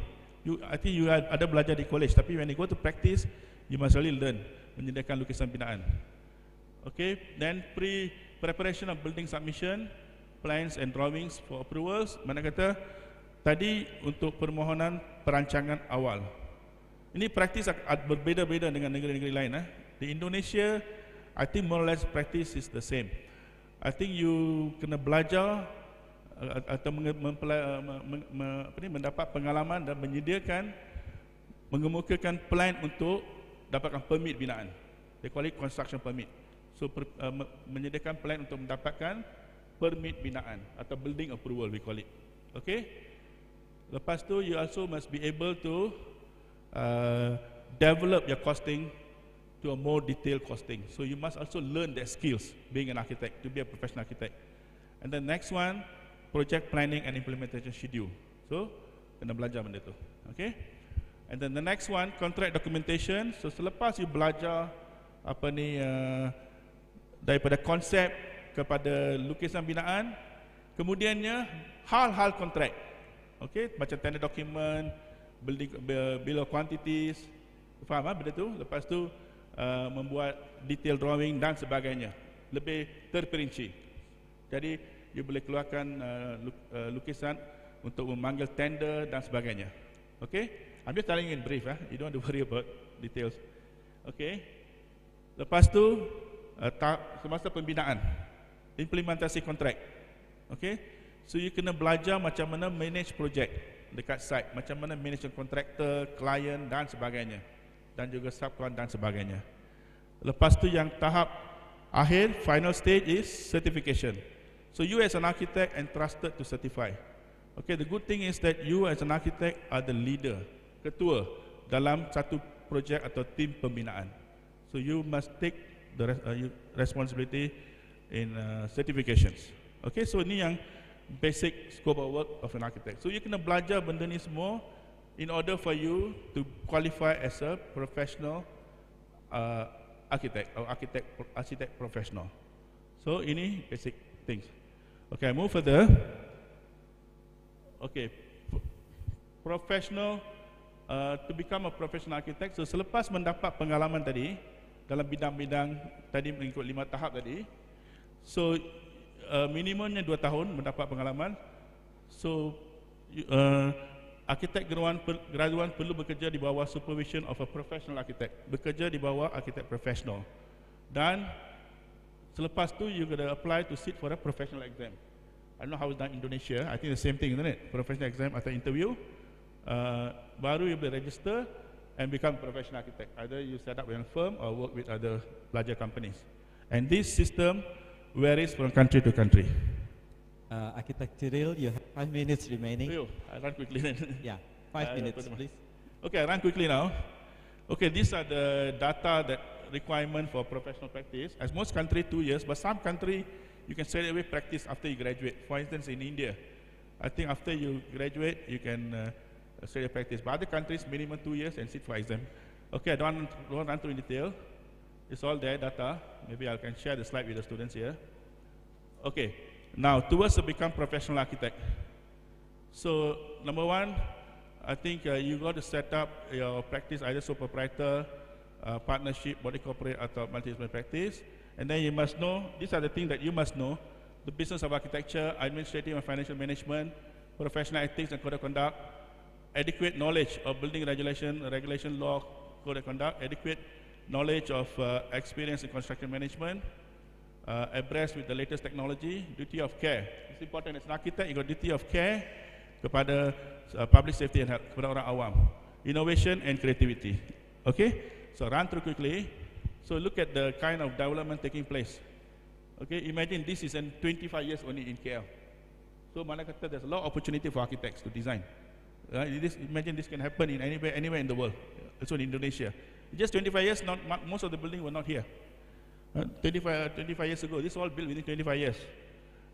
I think you ada belajar di college, tapi when you go to practice, you must really learn menyediakan lukisan binaan. Okay, then preparation of building submission, plans and drawings for approvals. Mana kata tadi untuk permohonan perancangan awal. Ini praktis berbeza-beza dengan negeri-negeri lain. Di Indonesia, I think more or less practice is the same. I think you kena belajar atau mendapat pengalaman dan menyediakan, mengemukakan plan untuk dapatkan permit binaan. They call it construction permit. So menyediakan plan untuk mendapatkan permit binaan atau building approval, we call it. Okay. Lepas tu you also must be able to develop your costing to a more detailed costing. So you must also learn that skills being an architect, to be a professional architect. And the next one, project planning and implementation schedule. So kena belajar benda tu. Okay. And then the next one, contract documentation. So selepas you belajar apa ni daripada konsep kepada lukisan binaan, kemudiannya hal-hal kontrak. Okay, macam tender document, building bill of quantities. Faham benda tu? Lepas tu membuat detail drawing dan sebagainya, lebih terperinci. Jadi you boleh keluarkan lukisan untuk memanggil tender dan sebagainya. Okay, I'm just telling you in brief. You don't have to worry about details. Okay. Lepas tu semasa pembinaan, implementasi kontrak. Okay, so you kena belajar macam mana manage project dekat site, macam mana manage kontraktor, klien dan sebagainya, dan juga subkon dan sebagainya. Lepas tu yang tahap akhir, final stage is certification. So you as an architect entrusted to certify. Okay, the good thing is that you as an architect are the leader, ketua dalam satu projek atau tim pembinaan. So you must take the responsibility in certifications. Okay, so ini yang basic scope of work of an architect. So you kena belajar benda ni semua in order for you to qualify as a professional architect or architect professional. So ini basic things. Okay, I move further. Okay, professional to become a professional architect. So selepas mendapat pengalaman tadi dalam bidang-bidang tadi mengikut 5 tahap tadi, so minimumnya 2 tahun mendapat pengalaman. So arkitek graduan perlu bekerja di bawah supervision of a professional architect, bekerja di bawah arkitek profesional. Dan selepas tu you gonna apply to sit for a professional exam. I don't know how it's done in Indonesia. I think the same thing, isn't it? Professional exam after interview, baru you will register and become a professional architect. Either you set up your own firm or work with other larger companies. And this system varies from country to country. Architect Cyril, you have 5 minutes remaining. I run quickly then. Yeah, 5 minutes, please. Okay, I run quickly now. Okay, these are the data that requirement for professional practice. As most country 2 years, but some country you can straight away practice after you graduate. For instance, in India, I think after you graduate, you can straight away practice. But other countries, minimum 2 years and sit for exam. Okay, I don't run through in detail. It's all there, data. Maybe I can share the slide with the students here. Okay. Now, towards to become professional architect. So, number one, I think you got to set up your practice either sole proprietor, partnership, body corporate, or multi-disciplinary practice. And then you must know, these are the things that you must know: the business of architecture, administrative and financial management, professional ethics and code of conduct, adequate knowledge of building regulation law, code of conduct, adequate knowledge of experience in construction management, abreast with the latest technology, duty of care. It's important as an architect, you got duty of care kepada public safety and health, kepada orang awam. Innovation and creativity. Okay, so run through quickly. So look at the kind of development taking place. Okay, imagine this is in 25 years only in KL. So mana kata there's a lot of opportunity for architects to design. Imagine this can happen in anywhere in the world, also in Indonesia. Just 25 years, most of the buildings were not here. 25 years ago, this all built within 25 years.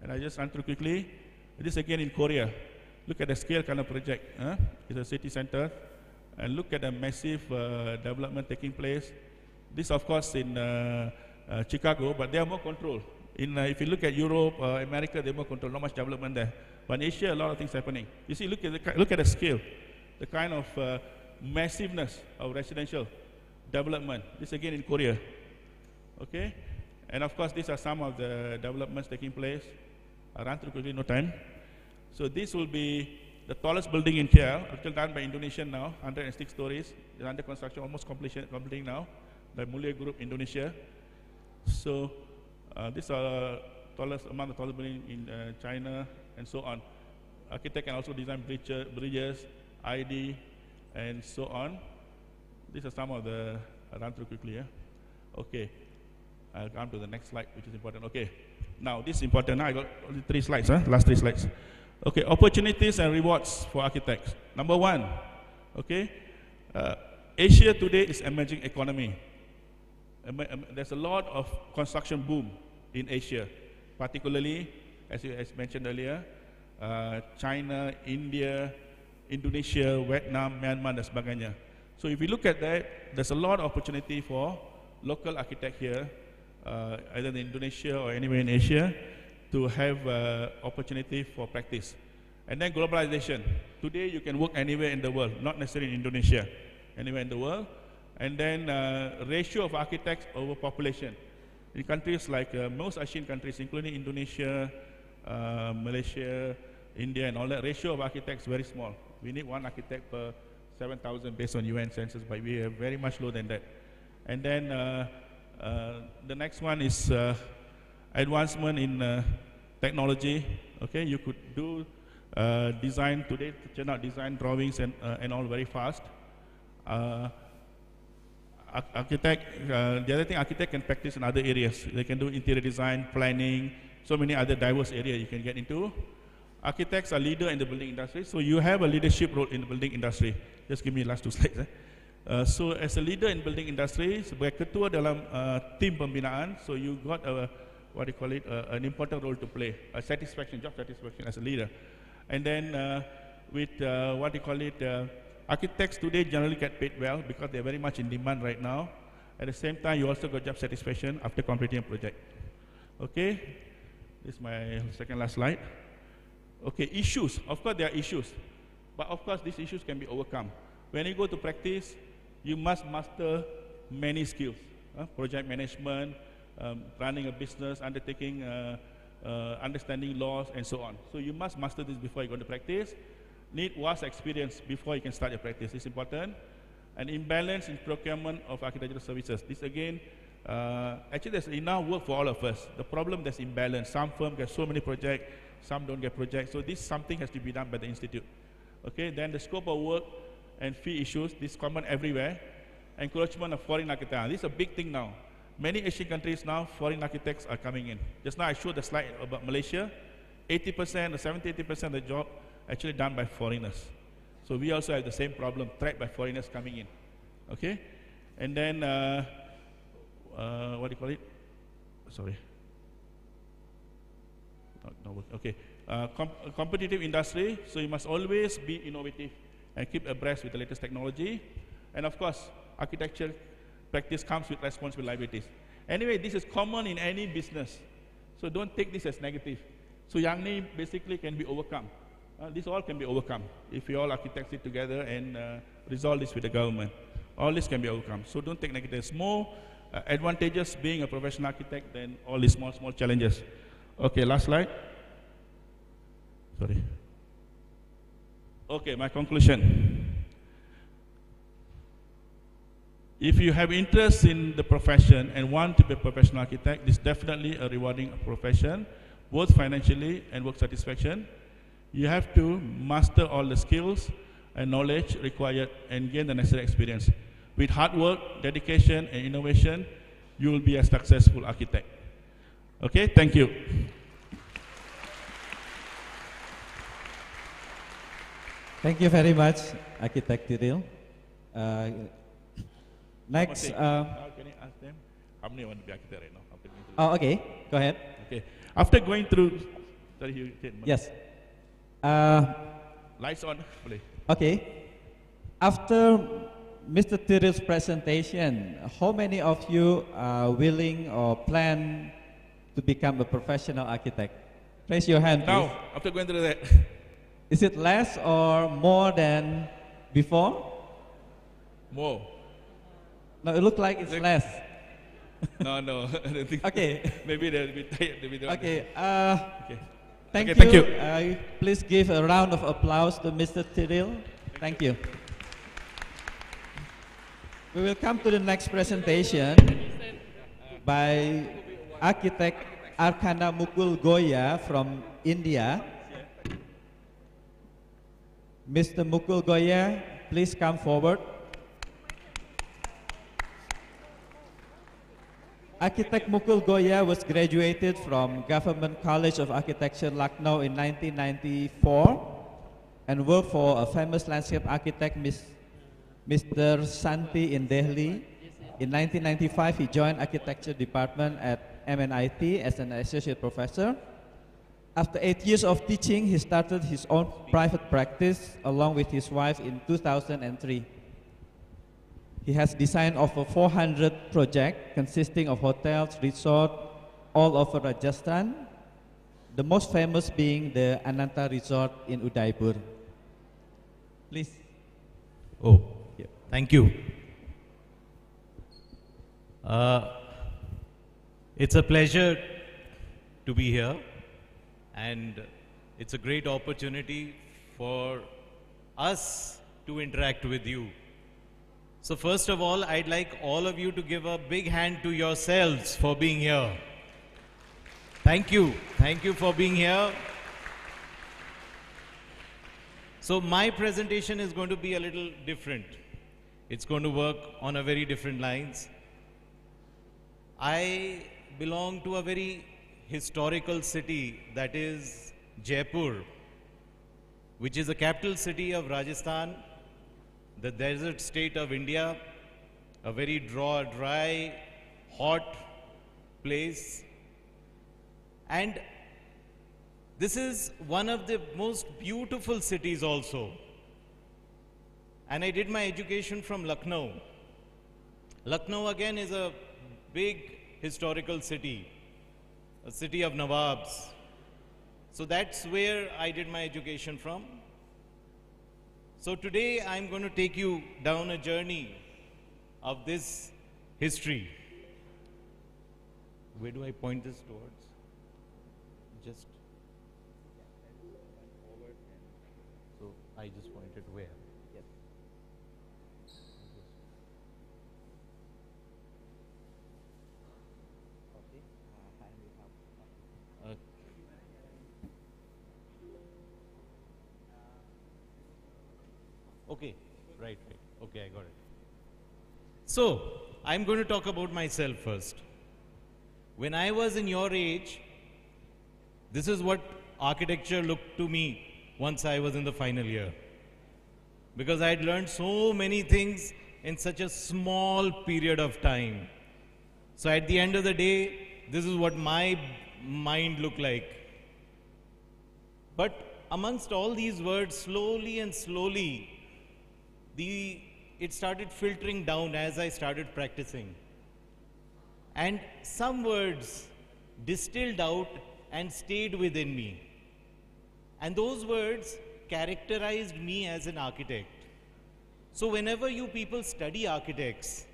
And I just run through quickly. This again in Korea. Look at the scale kind of project. It's a city center. And look at the massive development taking place. This of course in Chicago, but they are more controlled. If you look at Europe, America, they are more controlled, not much development there. But in Asia, a lot of things happening. You see, look at the scale, the kind of massiveness of residential development. This again in Korea. Okay, and of course these are some of the developments taking place. I run through quickly, no time. So this will be the tallest building in KL, actually done by Indonesia now, 106 stories. It's under construction, almost completing now, by Mulia Group Indonesia. So these are among the tallest buildings in China and so on. Architect can also design bridges, ID, and so on. These are some of the, I'll run through quickly. Okay. I'll come to the next slide, which is important. Okay, now this is important. Now I got only 3 slides, last 3 slides. Okay, opportunities and rewards for architects. Number one, okay, Asia today is emerging economy. There's a lot of construction boom in Asia, particularly, as mentioned earlier, China, India, Indonesia, Vietnam, Myanmar, dan sebagainya. So if you look at that, there's a lot of opportunity for local architect here, either in Indonesia or anywhere in Asia, to have opportunity for practice. And then globalization. Today you can work anywhere in the world, not necessarily in Indonesia, anywhere in the world. And then ratio of architects over population. In countries like most Asian countries, including Indonesia, Malaysia, India and all that, ratio of architects very small. We need 1 architect per 7,000 based on UN census, but we are very much lower than that. And then the next one is advancement in technology. Okay, you could do design today, churn out design drawings and all very fast. Architect, the other thing, architect can practice in other areas. They can do interior design, planning, so many other diverse areas you can get into. Architects are leader in the building industry, so you have a leadership role in the building industry. Just give me last 2 slides. So as a leader in building industry, sebagai ketua dalam tim pembinaan, so you got a, what do you call it, an important role to play, a satisfaction, job satisfaction as a leader. And then with what do you call it, architects today generally get paid well because they're very much in demand right now. At the same time, you also got job satisfaction after completing a project. Okay, this is my second last slide. Okay, issues. Of course, there are issues, but of course, these issues can be overcome. When you go to practice, you must master many skills: project management, running a business, undertaking, understanding laws, and so on. So you must master this before you go to practice. need vast experience before you can start your practice. It's important. And imbalance in procurement of architectural services. This again, actually there's enough work for all of us. The problem, there's imbalance. Some firms get so many projects, some don't get projects. So this something has to be done by the institute. Okay, then the scope of work and fee issues, this is common everywhere. Encouragement of foreign architects. This is a big thing now. Many Asian countries now, foreign architects are coming in. Just now I showed the slide about Malaysia. 80% or 70-80% of the job actually done by foreigners. So we also have the same problem, threat by foreigners coming in. Okay? And then, what do you call it? Sorry. No, okay. Competitive industry, so you must always be innovative and keep abreast with the latest technology. And of course, architecture practice comes with responsible liabilities. Anyway, this is common in any business. So don't take this as negative. So Yang basically can be overcome. This all can be overcome if you all architects sit together and resolve this with the government. All this can be overcome. So don't take negative. There's more advantages being a professional architect than all these small challenges. Okay, last slide. Sorry. Okay, my conclusion. If you have interest in the profession and want to be a professional architect, this is definitely a rewarding profession, both financially and work satisfaction. You have to master all the skills and knowledge required and gain the necessary experience. With hard work, dedication, and innovation, you will be a successful architect. Okay, thank you. Thank you very much, Architect Tiril. Next. Can I ask them how many want to be architect right now? Oh, okay. Go ahead. Okay. After going through, sorry, you said. Yes. Lights on, please. Okay. After Mr. Tiril's presentation, how many of you are willing or plan to become a professional architect? Raise your hand, please. Now, after going through that. Is it less or more than before? More. No, it looks like it's less. No, I don't think. Okay. Maybe they'll be tired. Okay. Okay. Thank Okay, you. thank you. Please give a round of applause to Mr. Tiril. Thank you. We will come to the next presentation by architect Arkana Mukul Goya from India. Mr. Mukul Goya, please come forward. Architect Mukul Goya was graduated from Government College of Architecture, Lucknow in 1994 and worked for a famous landscape architect, Mr. Santi in Delhi. In 1995, he joined architecture department at MNIT as an associate professor. After 8 years of teaching, he started his own private practice along with his wife in 2003. He has designed over 400 projects consisting of hotels, resorts all over Rajasthan, the most famous being the Ananta Resort in Udaipur. Please. Oh, yeah. Thank you. It's a pleasure to be here, and it's a great opportunity for us to interact with you. So first of all, I'd like all of you to give a big hand to yourselves for being here. Thank you. Thank you for being here. So my presentation is going to be a little different. It's going to work on a very different lines. I belong to a very historical city, that is Jaipur, which is the capital city of Rajasthan, the desert state of India, a very dry, hot place. And this is one of the most beautiful cities also. And I did my education from Lucknow. Lucknow again is a big historical city, a city of Nawabs. So that's where I did my education from. So today I'm going to take you down a journey of this history. Where do I point this towards? Just forward. So I I just pointed where. Yes. Uh, okay, right. Okay, I got it. So, I'm going to talk about myself first. When I was in your age, this is what architecture looked to me once I was in the final year. Because I had learned so many things in such a small period of time. So at the end of the day, this is what my mind looked like. But amongst all these words, slowly and slowly, it started filtering down as I started practicing. And some words distilled out and stayed within me. And those words characterized me as an architect. So whenever you people study architects,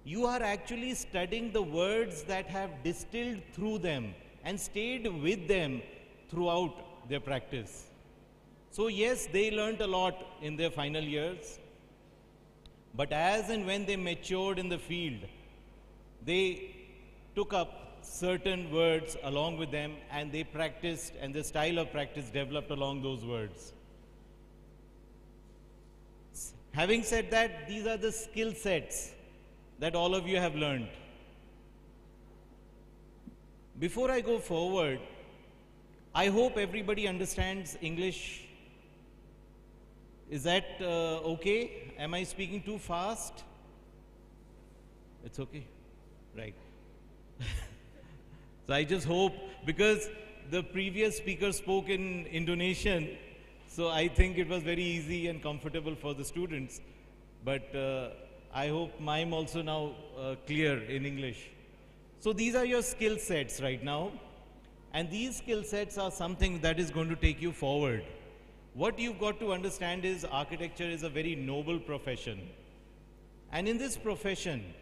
you are actually studying the words that have distilled through them and stayed with them throughout their practice. So yes, they learned a lot in their final years, but as and when they matured in the field, they took up certain words along with them and they practiced, and the style of practice developed along those words. Having said that, these are the skill sets that all of you have learned. Before I go forward, I hope everybody understands English. Is that okay? Am I speaking too fast? It's okay, right? So I just hope, because the previous speaker spoke in Indonesian, so I think it was very easy and comfortable for the students. But I hope I'm also now clear in English. So these are your skill sets right now. And these skill sets are something that is going to take you forward. What you've got to understand is architecture is a very noble profession. And in this profession,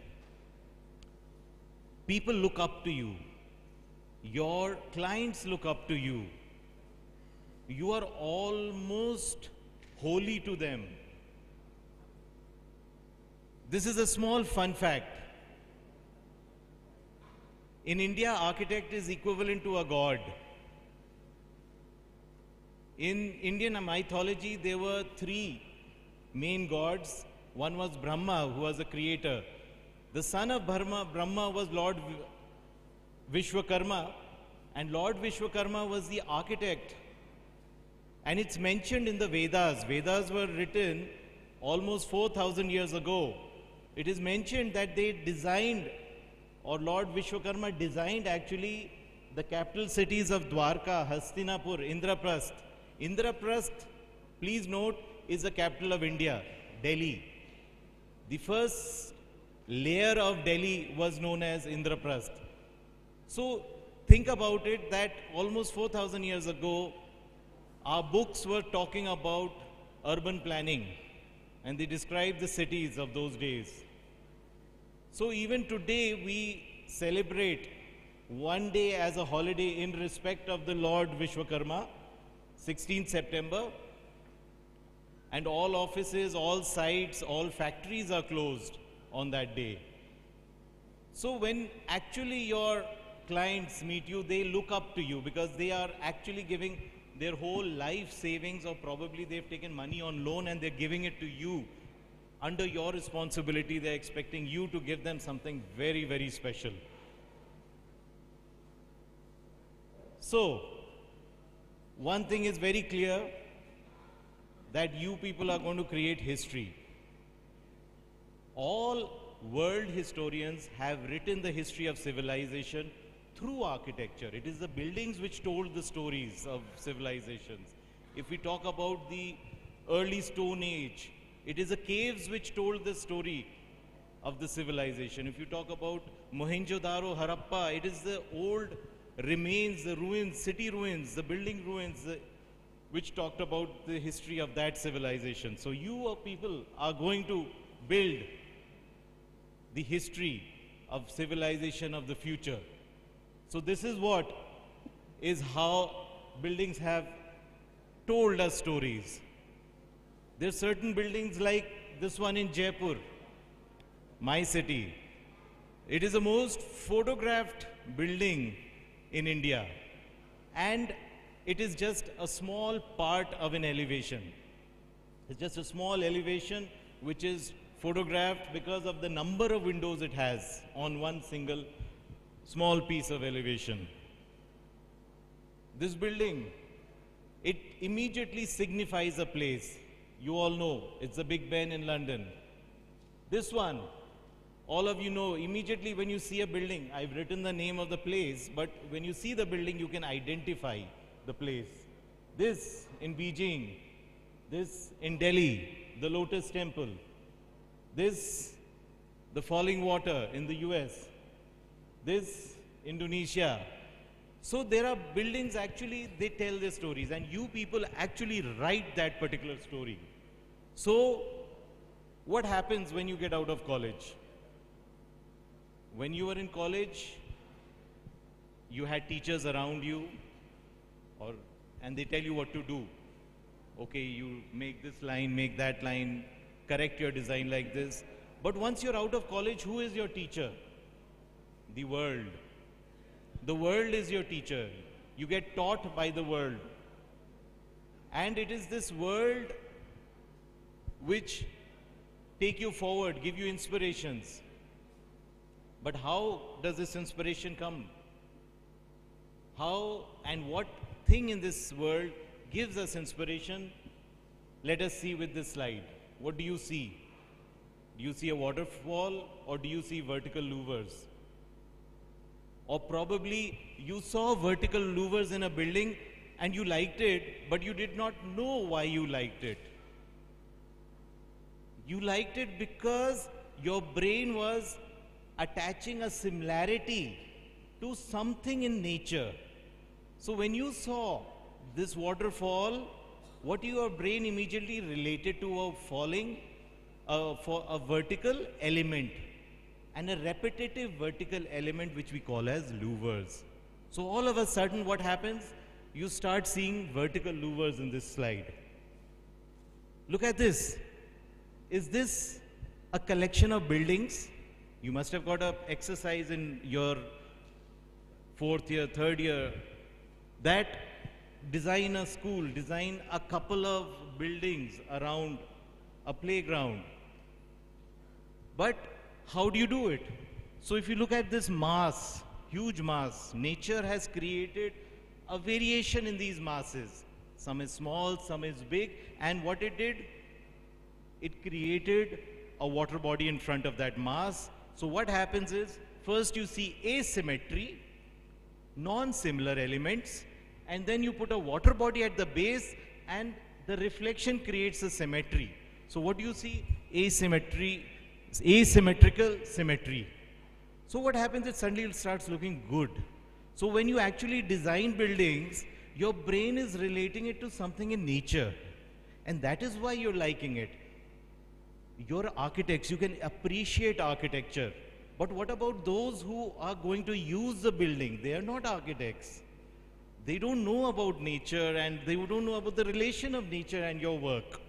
people look up to you. Your clients look up to you. You are almost holy to them. This is a small fun fact. In India, architect is equivalent to a god. In Indian mythology, there were three main gods. One was Brahma, who was a creator. The son of Brahma was Lord Vishwakarma, and Lord Vishwakarma was the architect. And it's mentioned in the Vedas. Vedas were written almost 4,000 years ago. It is mentioned that they designed, or Lord Vishwakarma designed actually, the capital cities of Dwarka, Hastinapur, Indraprasth. Indraprasth, please note, is the capital of India, Delhi. The first layer of Delhi was known as Indraprasth. So think about it that almost 4,000 years ago, our books were talking about urban planning, and they described the cities of those days. So even today, we celebrate one day as a holiday in respect of the Lord Vishwakarma, 16th September, and all offices, all sites, all factories are closed on that day. So when actually your clients meet you, they look up to you because they are actually giving their whole life savings, or probably they've taken money on loan and they're giving it to you. Under your responsibility, they're expecting you to give them something very, very special. So, one thing is very clear, that you people are going to create history. All world historians have written the history of civilization through architecture. It is the buildings which told the stories of civilizations. If we talk about the early Stone Age, it is the caves which told the story of the civilization. If you talk about Mohenjo-daro, Harappa, it is the old remains, the ruins, city ruins, the building ruins, which talked about the history of that civilization. So you people are going to build the history of civilization of the future. So this is what is how buildings have told us stories. There are certain buildings like this one in Jaipur, my city. It is the most photographed building in India. And it is just a small part of an elevation. It's just a small elevation which is photographed because of the number of windows it has on one single small piece of elevation. This building, it immediately signifies a place. You all know, it's the Big Ben in London. This one, all of you know, immediately when you see a building, I've written the name of the place, but when you see the building, you can identify the place. This in Beijing, this in Delhi, the Lotus Temple, this, the falling water in the US, this, Indonesia. So there are buildings actually, they tell their stories, and you people actually write that particular story. So what happens when you get out of college? When you were in college, you had teachers around you, and they tell you what to do. Okay, you make this line, make that line, correct your design like this. But once you're out of college, who is your teacher? The world. The world is your teacher. You get taught by the world. And it is this world which take you forward, give you inspirations. But how does this inspiration come? How and what thing in this world gives us inspiration? Let us see with this slide. What do you see? Do you see a waterfall or do you see vertical louvers? Or probably you saw vertical louvers in a building and you liked it, but you did not know why you liked it. You liked it because your brain was attaching a similarity to something in nature. So when you saw this waterfall, what your brain immediately related to a falling, for a vertical element and a repetitive vertical element which we call as louvers. So all of a sudden what happens? You start seeing vertical louvers in this slide. Look at this. Is this a collection of buildings? You must have got an exercise in your 4th year, 3rd year, that design a school, design a couple of buildings around a playground. But how do you do it? So if you look at this mass, huge mass, nature has created a variation in these masses. Some is small, some is big, and what it did, it created a water body in front of that mass. So what happens is, first you see asymmetry, non-similar elements, and then you put a water body at the base and the reflection creates a symmetry. So what do you see? Asymmetry, asymmetrical symmetry. So what happens is suddenly it starts looking good. So when you actually design buildings, your brain is relating it to something in nature. And that is why you're liking it. You're architects, you can appreciate architecture. But what about those who are going to use the building? They are not architects. They don't know about nature and they don't know about the relation of nature and your work.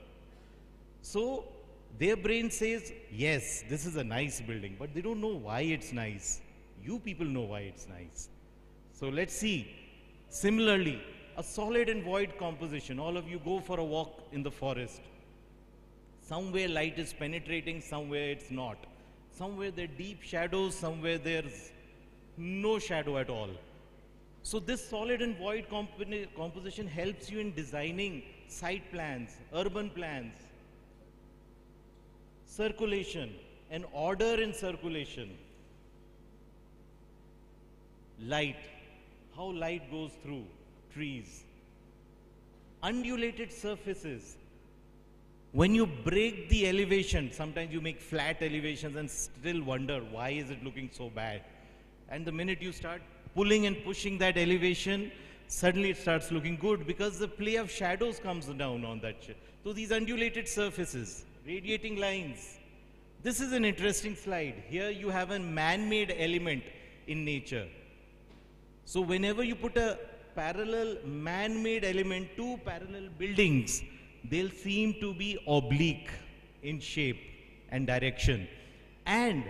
So their brain says, yes, this is a nice building, but they don't know why it's nice. You people know why it's nice. So let's see. Similarly, a solid and void composition. All of you go for a walk in the forest. Somewhere light is penetrating, somewhere it's not. Somewhere there are deep shadows, somewhere there's no shadow at all. So this solid and void composition helps you in designing site plans, urban plans, circulation, and order in circulation. Light, how light goes through trees. Undulated surfaces. When you break the elevation, sometimes you make flat elevations and still wonder why is it looking so bad. And the minute you start pulling and pushing that elevation, suddenly it starts looking good because the play of shadows comes down on that. So these undulated surfaces, radiating lines. This is an interesting slide. Here you have a man-made element in nature. So whenever you put a parallel man-made element to parallel buildings, they'll seem to be oblique in shape and direction. And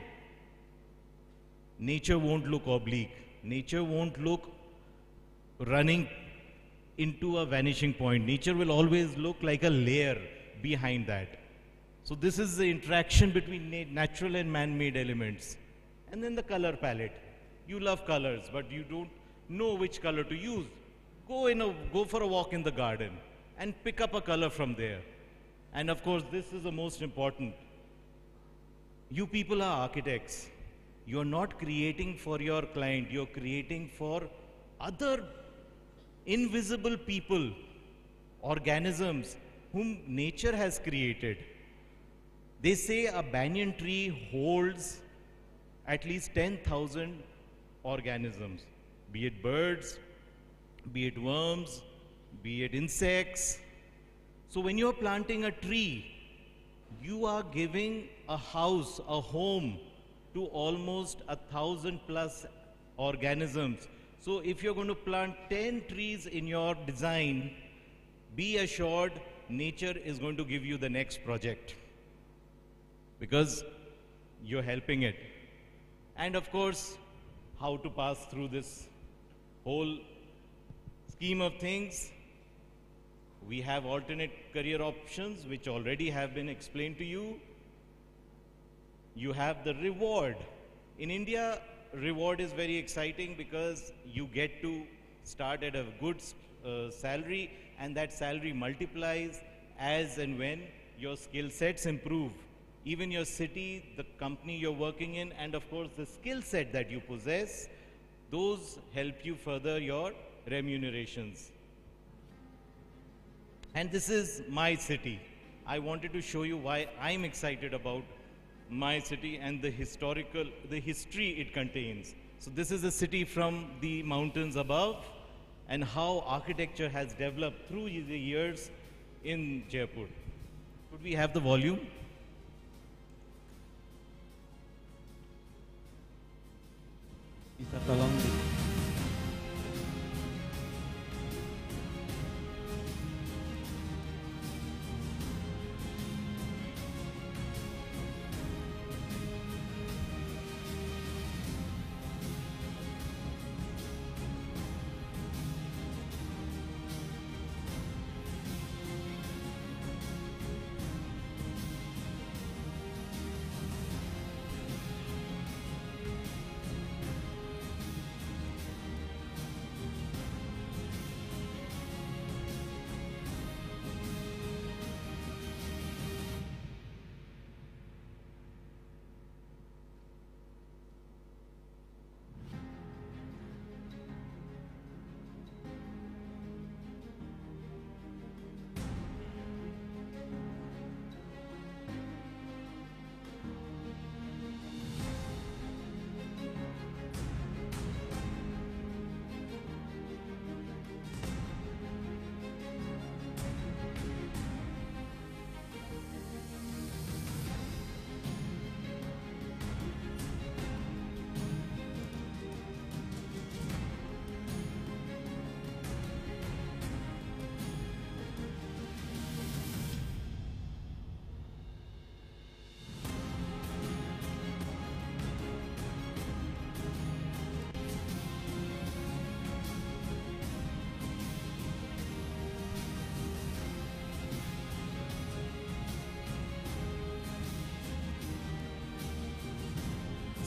nature won't look oblique. Nature won't look running into a vanishing point. Nature will always look like a layer behind that. So this is the interaction between natural and man-made elements. And then the color palette. You love colors, but you don't know which color to use. Go for a walk in the garden and pick up a color from there. And of course, this is the most important. You people are architects. You're not creating for your client, you're creating for other invisible people, organisms whom nature has created. They say a banyan tree holds at least 10,000 organisms, be it birds, be it worms, be it insects. So when you're planting a tree, you are giving a house, a home to almost 1,000+ organisms. So if you're going to plant 10 trees in your design, be assured nature is going to give you the next project because you're helping it. And of course, how to pass through this whole scheme of things. We have alternate career options which already have been explained to you. You have the reward. In India, reward is very exciting because you get to start at a good salary, and that salary multiplies as and when your skill sets improve. Even your city, the company you're working in, and of course the skill set that you possess, those help you further your remunerations. And this is my city. I wanted to show you why I'm excited about my city and the history it contains. So this is a city from the mountains above and how architecture has developed through the years in Jaipur. Could we have the volume? Bisa tolong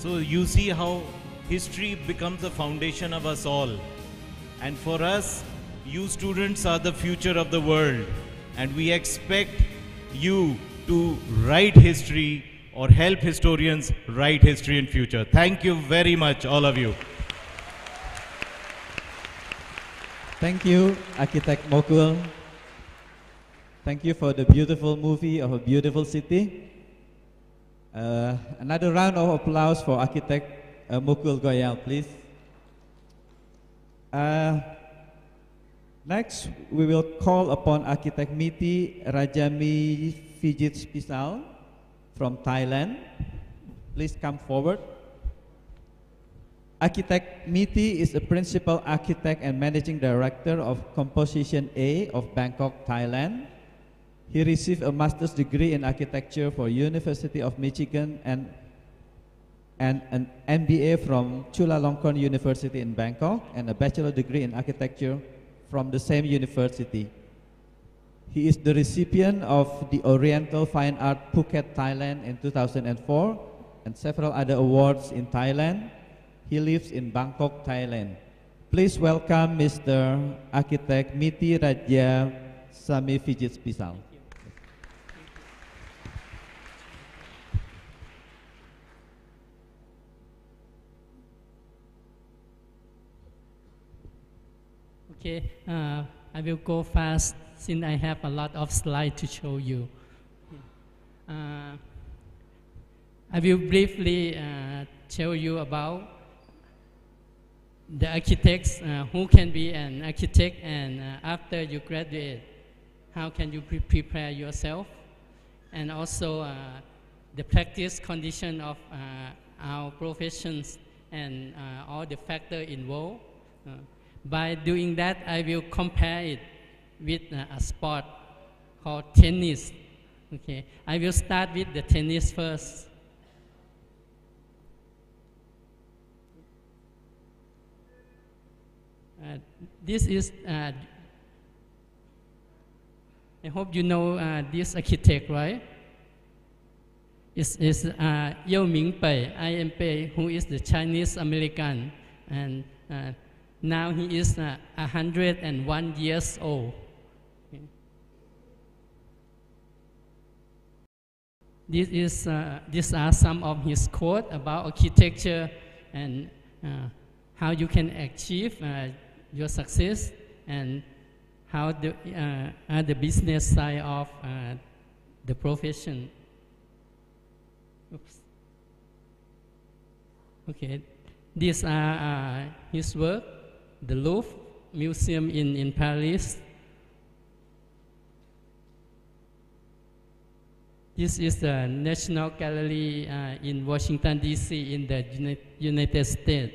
So you see how history becomes the foundation of us all. And for us, you students are the future of the world. And we expect you to write history or help historians write history in future. Thank you very much, all of you. Thank you, Architect Mokul. Thank you for the beautiful movie of a beautiful city. Another round of applause for Architect Mokul Goyal, please. Next, we will call upon Architect Miti Rajami Fijit Pisal from Thailand. Please come forward. Architect Miti is a principal architect and managing director of Composition A of Bangkok, Thailand. He received a master's degree in architecture from University of Michigan and an MBA from Chulalongkorn University in Bangkok and a bachelor degree in architecture from the same university. He is the recipient of the Oriental Fine Art Phuket, Thailand in 2004 and several other awards in Thailand. He lives in Bangkok, Thailand. Please welcome Mr. Architect Miti Raja Sami Fijit Pisal. Okay, I will go fast since I have a lot of slides to show you. I will briefly tell you about the architects, who can be an architect, and after you graduate, how can you prepare yourself, and also the practice condition of our professions and all the factors involved. By doing that, I will compare it with a sport called tennis. Okay, I will start with the tennis first. This is, I hope you know this architect, right? It's Yao Mingpei, IMP, who is the Chinese American, and now he is 101 years old. Okay. These are some of his quotes about architecture and how you can achieve your success and how the business side of the profession. Oops. Okay, these are his work. The Louvre Museum in Paris. This is the National Gallery in Washington, D.C. in the United States.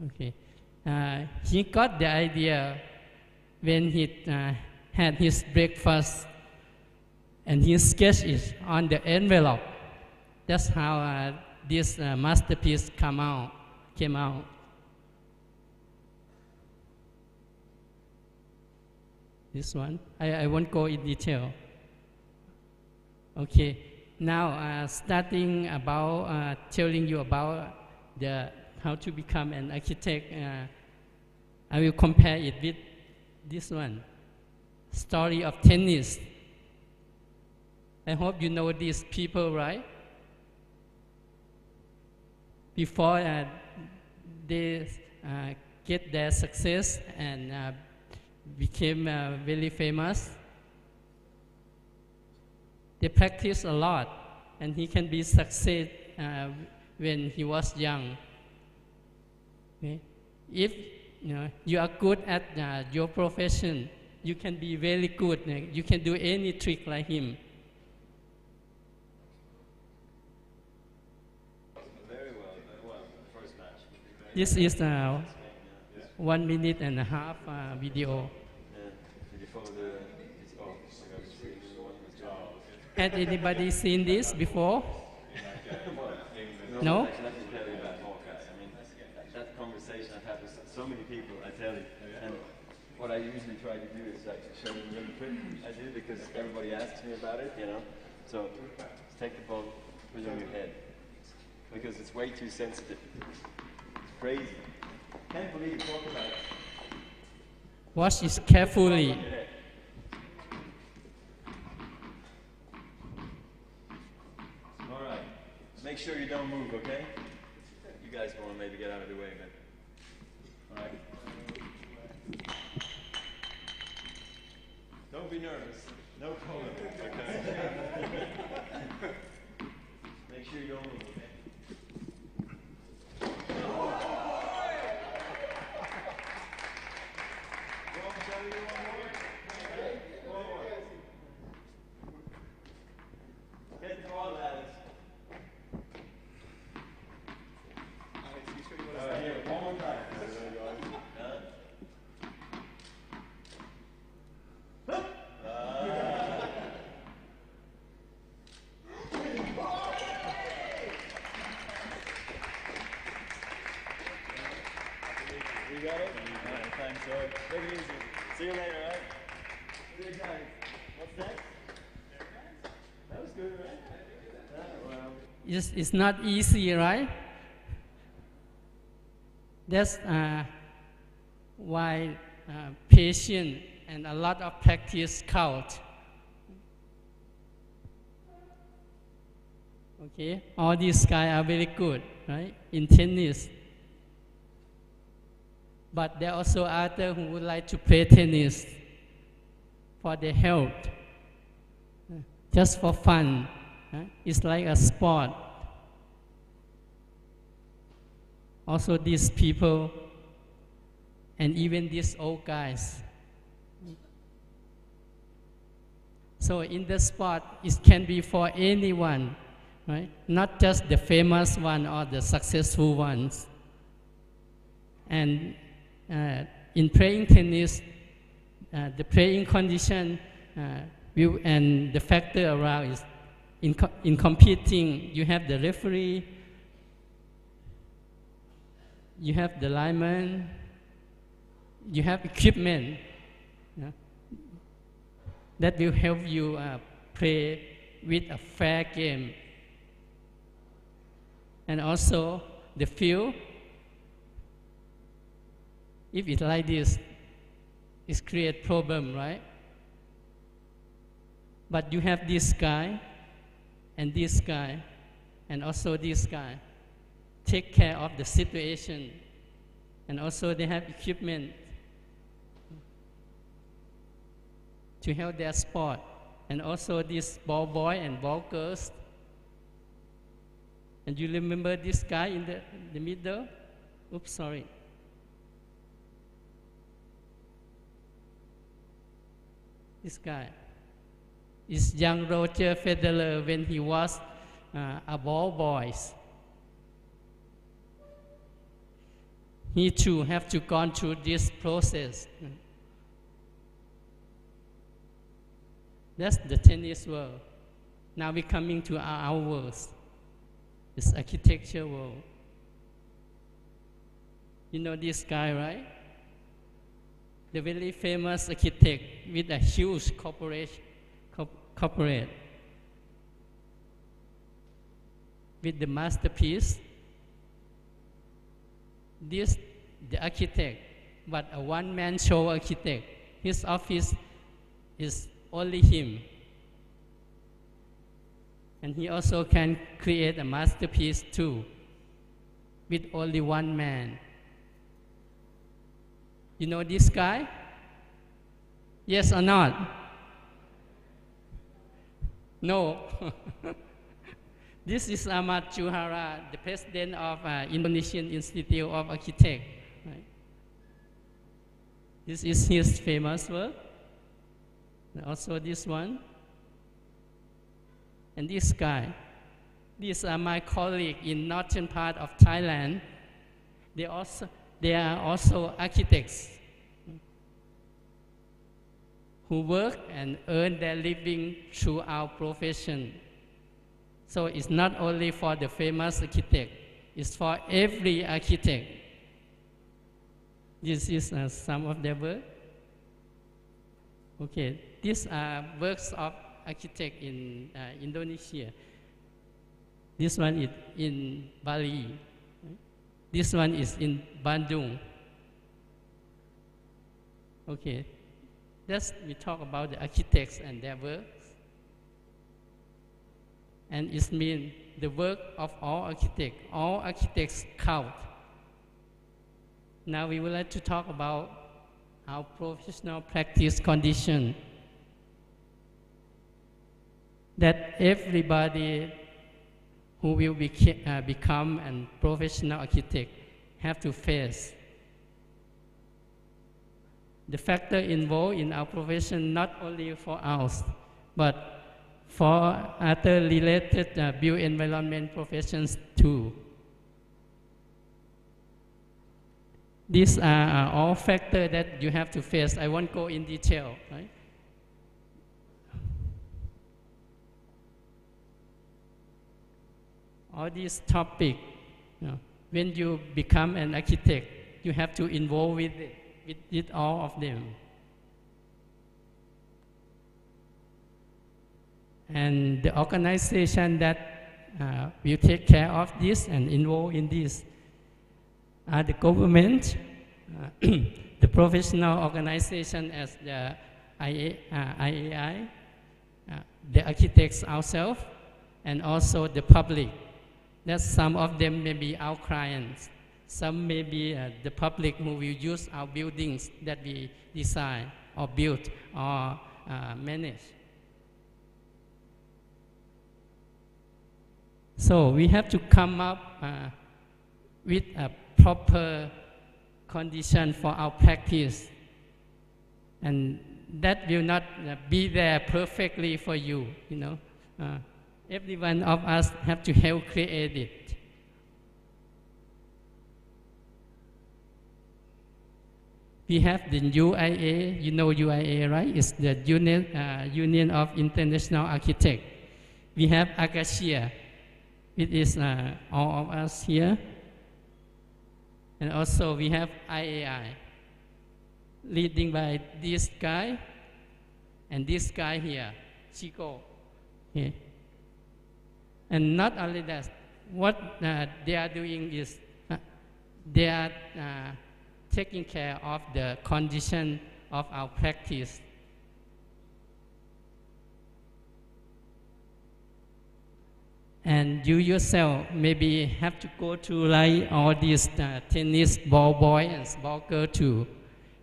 Okay. He got the idea when he had his breakfast and he sketched it on the envelope. That's how this masterpiece came out. This one, I won't go in detail. Okay, now starting about telling you about how to become an architect, I will compare it with this one, story of tennis. I hope you know these people, right? Before they get their success and became very famous, they practice a lot, and he can be success when he was young. Okay? If you are good at your profession, you can be very good. You can do any trick like him. Very well. First match. This is 1 minute and a half video. Did you follow the? Had anybody seen this before? No? Let me tell you about Hawkeye. I mean, that conversation I've had with so many people, I tell you. And what I usually try to do is like show them really quick. I do because everybody asks me about it, So take the ball, put it on your head. Because it's way too sensitive. It's crazy. Can't believe you talk about it. Watch this carefully. All right. Make sure you don't move, okay? You guys want to maybe get out of the way, but... All right. Don't be nervous. No problem, okay? Make sure you don't move, okay? Get the ball, lads. All right, here, one more time. Huh? Good guys. What's next? That was good, right? Wow. It's not easy, right? That's why patience and a lot of practice count. Okay, all these guys are very good, right, in tennis. But there are also others who would like to play tennis for their health, just for fun. It's like a sport. Also these people, and even these old guys. So in the sport, it can be for anyone, right? Not just the famous one or the successful ones. And in playing tennis, the playing condition and the factor around is in competing, you have the referee, you have the lineman, you have equipment that will help you play with a fair game. And also the field, if it's like this, it creates problem, right? But you have this guy, and this guy, and also this guy, take care of the situation. And also they have equipment to help their sport. And also this ball boy and ball girls. And you remember this guy in the middle? Oops, sorry. This guy is young Roger Federer when he was a ball boy. He too have to gone through this process. That's the tennis world. Now we're coming to our world. It's architecture world. You know this guy, right? The very famous architect with a huge corporate with the masterpiece. This, the architect, but a one-man show architect. His office is only him. And he also can create a masterpiece too, with only one man. You know this guy? Yes or not? No. This is Ahmad Juhara, the president of Indonesian Institute of Architects. Right? This is his famous work. And also this one. And this guy. These are my colleagues in northern part of Thailand. They are also architects who work and earn their living through our profession. So it's not only for the famous architect, it's for every architect. This is some of their work. Okay, these are works of architect in Indonesia. This one is in Bali. This one is in Bandung. Okay, we talk about the architects and their works. And it means the work of all architects count. Now we would like to talk about our professional practice condition. That everybody who will become a professional architect have to face. The factor involved in our profession, not only for us, but for other related built environment professions too. These are all factors that you have to face. I won't go in detail, right? All these topics, when you become an architect, you have to involve with all of them. And the organization that will take care of this and involved in this are the government, the professional organization as the IAI, the architects ourselves, and also the public. That some of them may be our clients. Some may be the public who will use our buildings that we design or build or manage. So we have to come up with a proper condition for our practice. And that will not be there perfectly for you, you know. Every one of us have to help create it. We have the UIA, you know UIA, right? It's the Union of International Architects. We have Acacia, it is all of us here. And also we have IAI, leading by this guy and this guy here, Chico. Okay. And not only that, what they are doing is they are taking care of the condition of our practice. And you yourself maybe have to go to like all these tennis ball boy and ball girl too.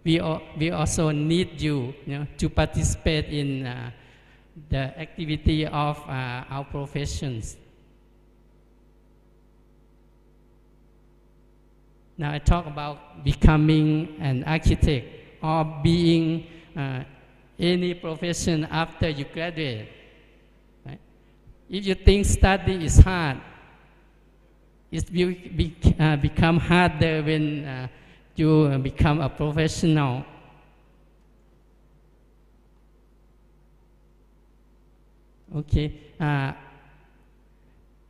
We also need you, you know, to participate in the activity of our professions. Now I talk about becoming an architect or being any profession after you graduate. Right? If you think study is hard, it will become harder when you become a professional. Okay.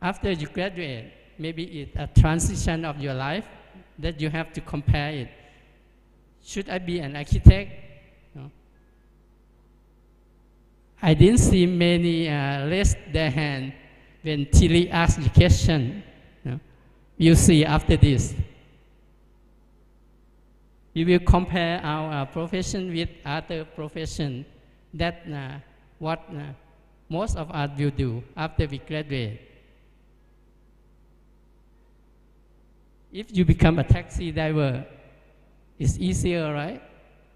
After you graduate, maybe it's a transition of your life that you have to compare it. Should I be an architect? No. I didn't see many raise their hand when Tilly asked the question. No. You see after this. We will compare our profession with other profession. That what most of us will do after we graduate. If you become a taxi driver, it's easier, right?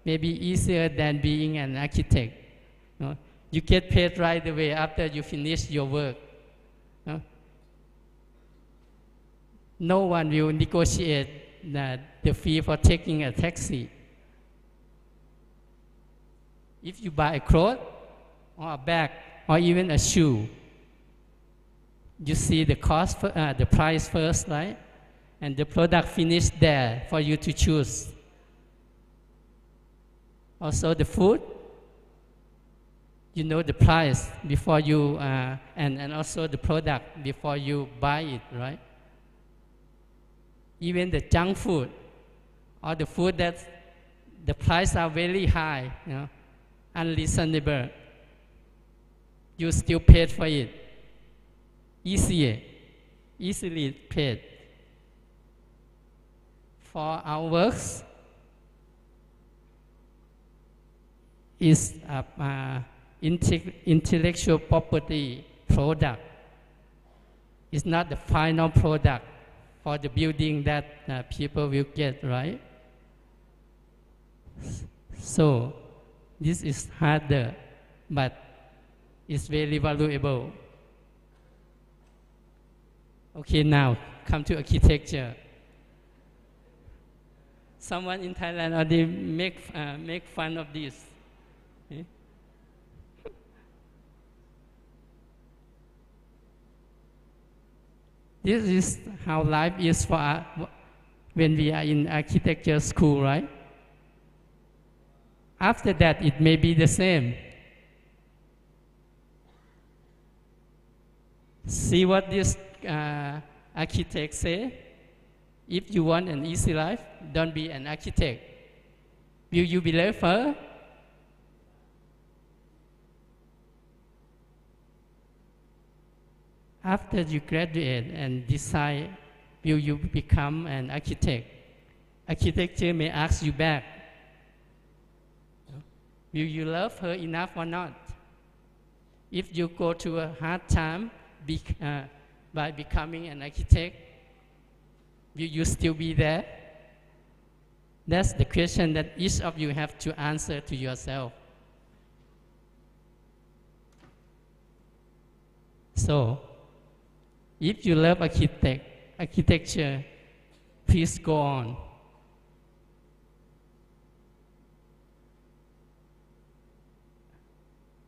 Maybe easier than being an architect. No? You get paid right away after you finish your work. No, no one will negotiate the fee for taking a taxi. If you buy a cloth or a bag or even a shoe, you see the cost, the price first, right? And the product finished there for you to choose. Also the food, you know the price before you, and also the product before you buy it, right? Even the junk food or the food that the price are very high, you know, unreasonable, you still paid for it. Easily paid. For our works is intellectual property product. It's not the final product for the building that people will get, right? So this is harder, but it's very valuable. Okay, now come to architecture. Someone in Thailand already make fun of this. Okay? This is how life is for us when we are in architecture school, right? After that, it may be the same. See what this architect say? If you want an easy life, don't be an architect. Will you be left? after you graduate and decide, will you become an architect? Architecture may ask you back, will you love her enough or not? If you go to a hard time by becoming an architect, will you still be there? That's the question that each of you have to answer to yourself. So, if you love architecture, please go on.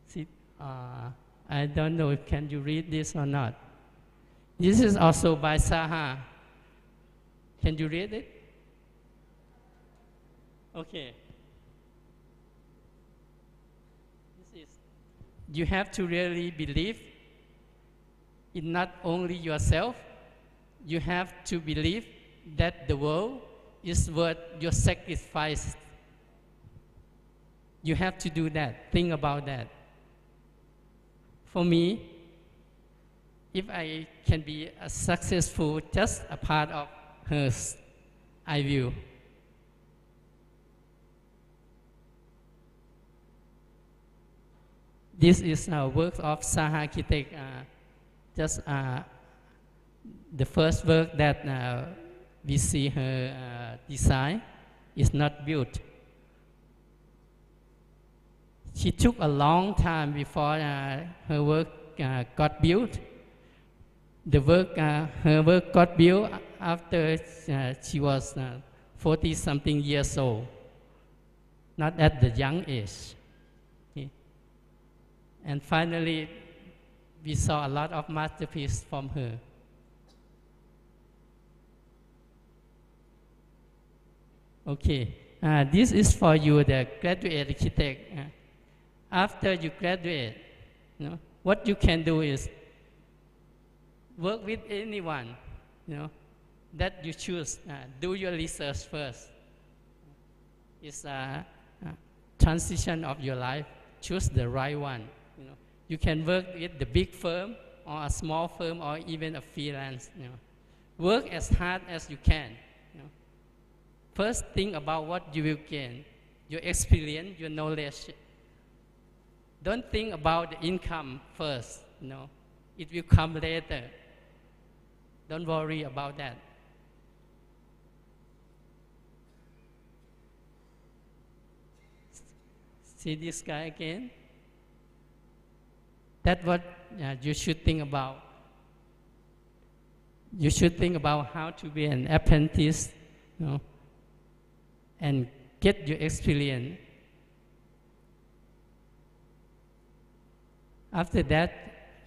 See, I don't know, can you read this or not? This is also by Saha. Can you read it? Okay. You have to really believe in not only yourself, you have to believe that the world is worth your sacrifice. You have to do that, think about that. For me, if I can be a successful, just a part of hers, I will. This is a work of Saha Architect, just the first work that we see her design is not built. She took a long time before her work got built. Her work got built after she was 40-something years old, not at the young age. Okay. And finally, we saw a lot of masterpieces from her. Okay, this is for you, the graduate architect. After you graduate, what you can do is work with anyone, that you choose. Do your research first. It's a transition of your life. Choose the right one. You can work with the big firm or a small firm or even a freelance. Work as hard as you can. First, think about what you will gain, your experience, your knowledge. Don't think about the income first. It will come later. Don't worry about that. See this guy again? That's what you should think about. You should think about how to be an apprentice, and get your experience. After that,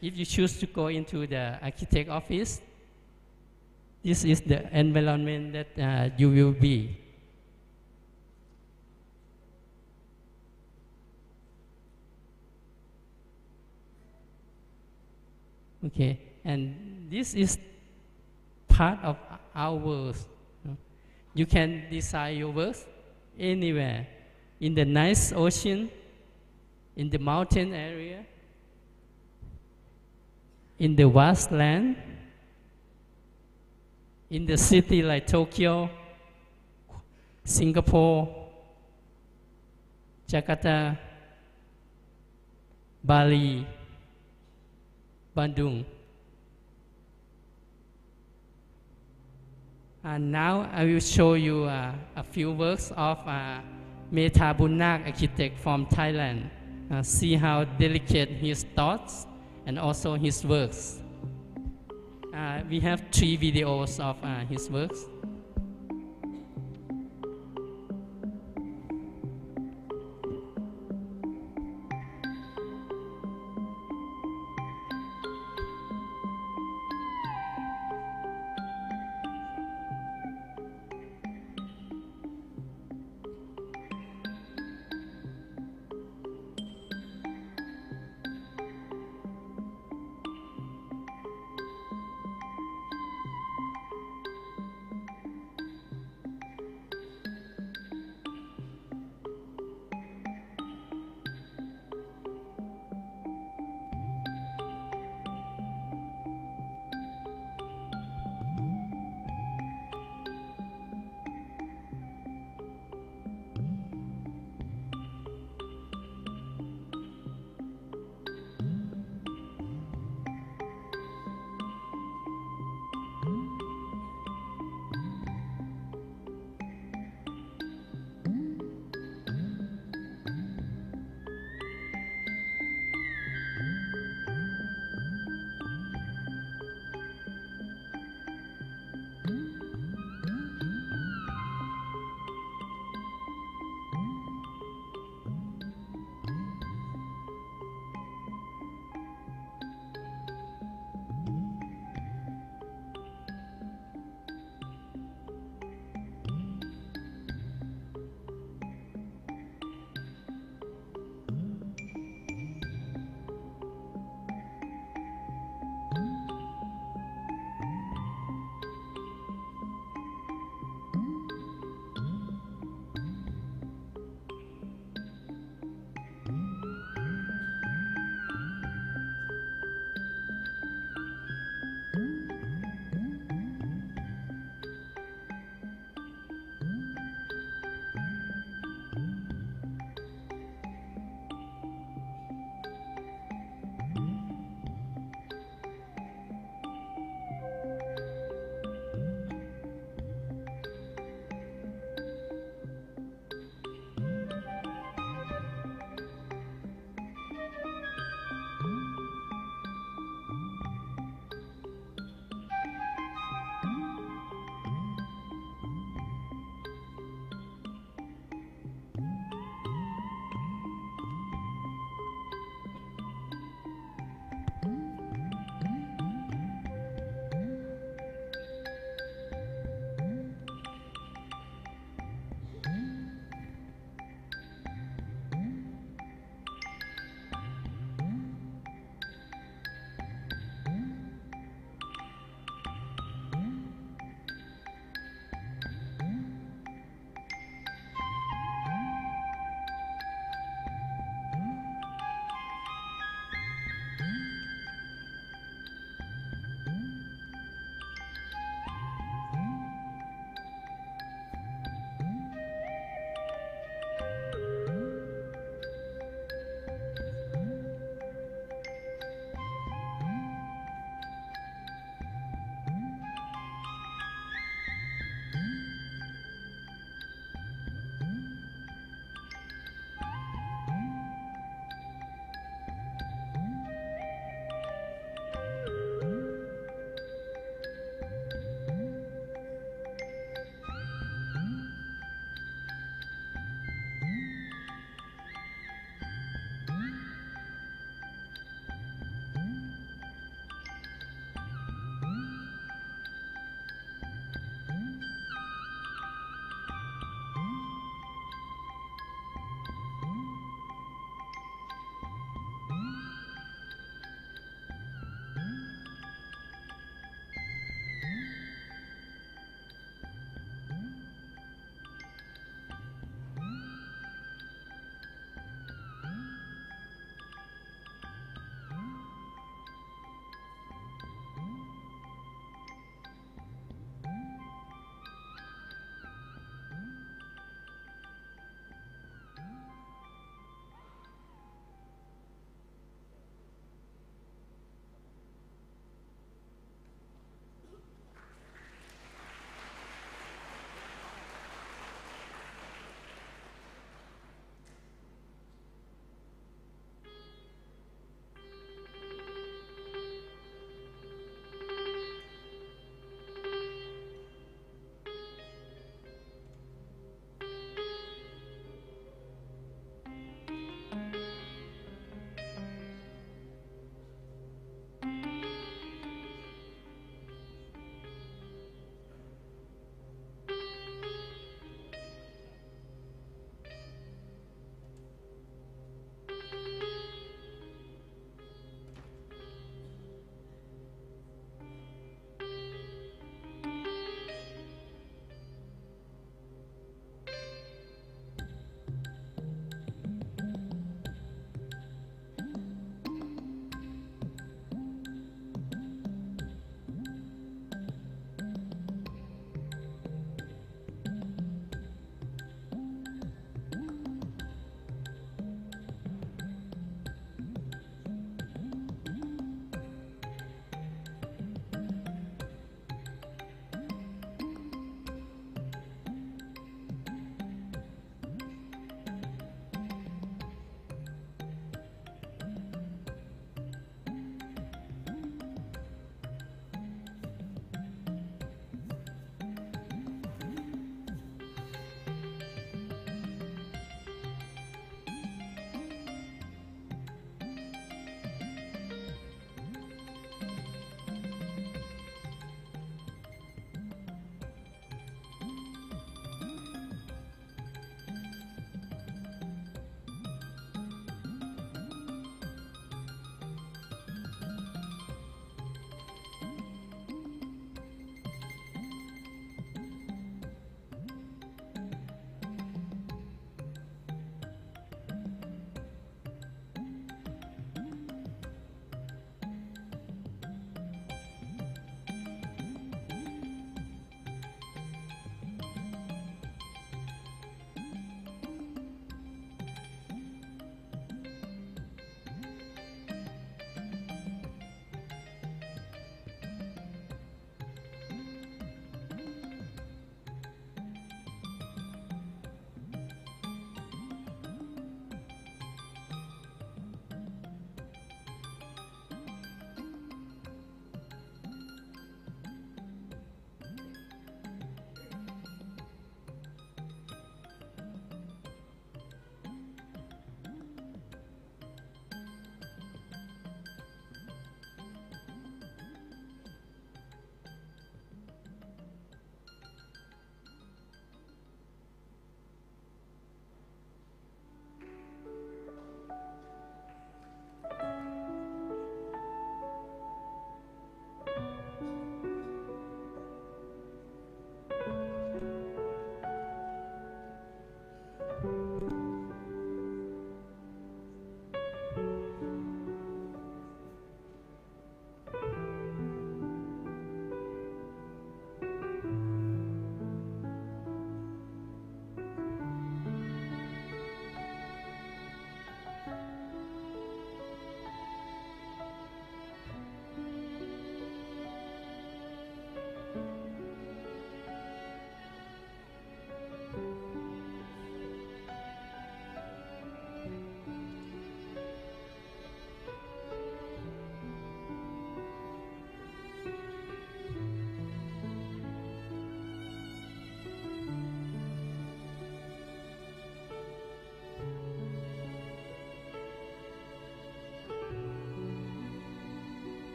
if you choose to go into the architect office, this is the environment that you will be. Okay, and this is part of our world. You can design your work anywhere, in the nice ocean, in the mountain area, in the vast land, in the city like Tokyo, Singapore, Jakarta, Bali, Bandung. And now I will show you a few works of Meta Bunnak architect from Thailand. See how delicate his thoughts and also his works. We have 3 videos of his works.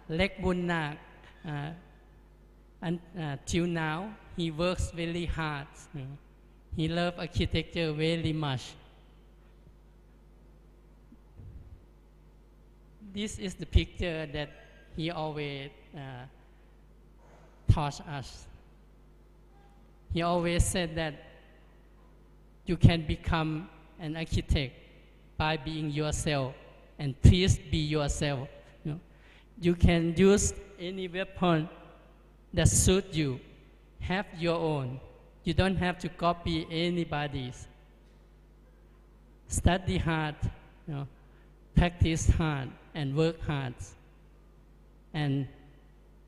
Lek Bun Nak, until now, he works very hard. He loves architecture very much. This is the picture that he always taught us. He always said that you can become an architect by being yourself, and please be yourself. You can use any weapon that suits you. Have your own. You don't have to copy anybody's. Study hard, practice hard, and work hard. And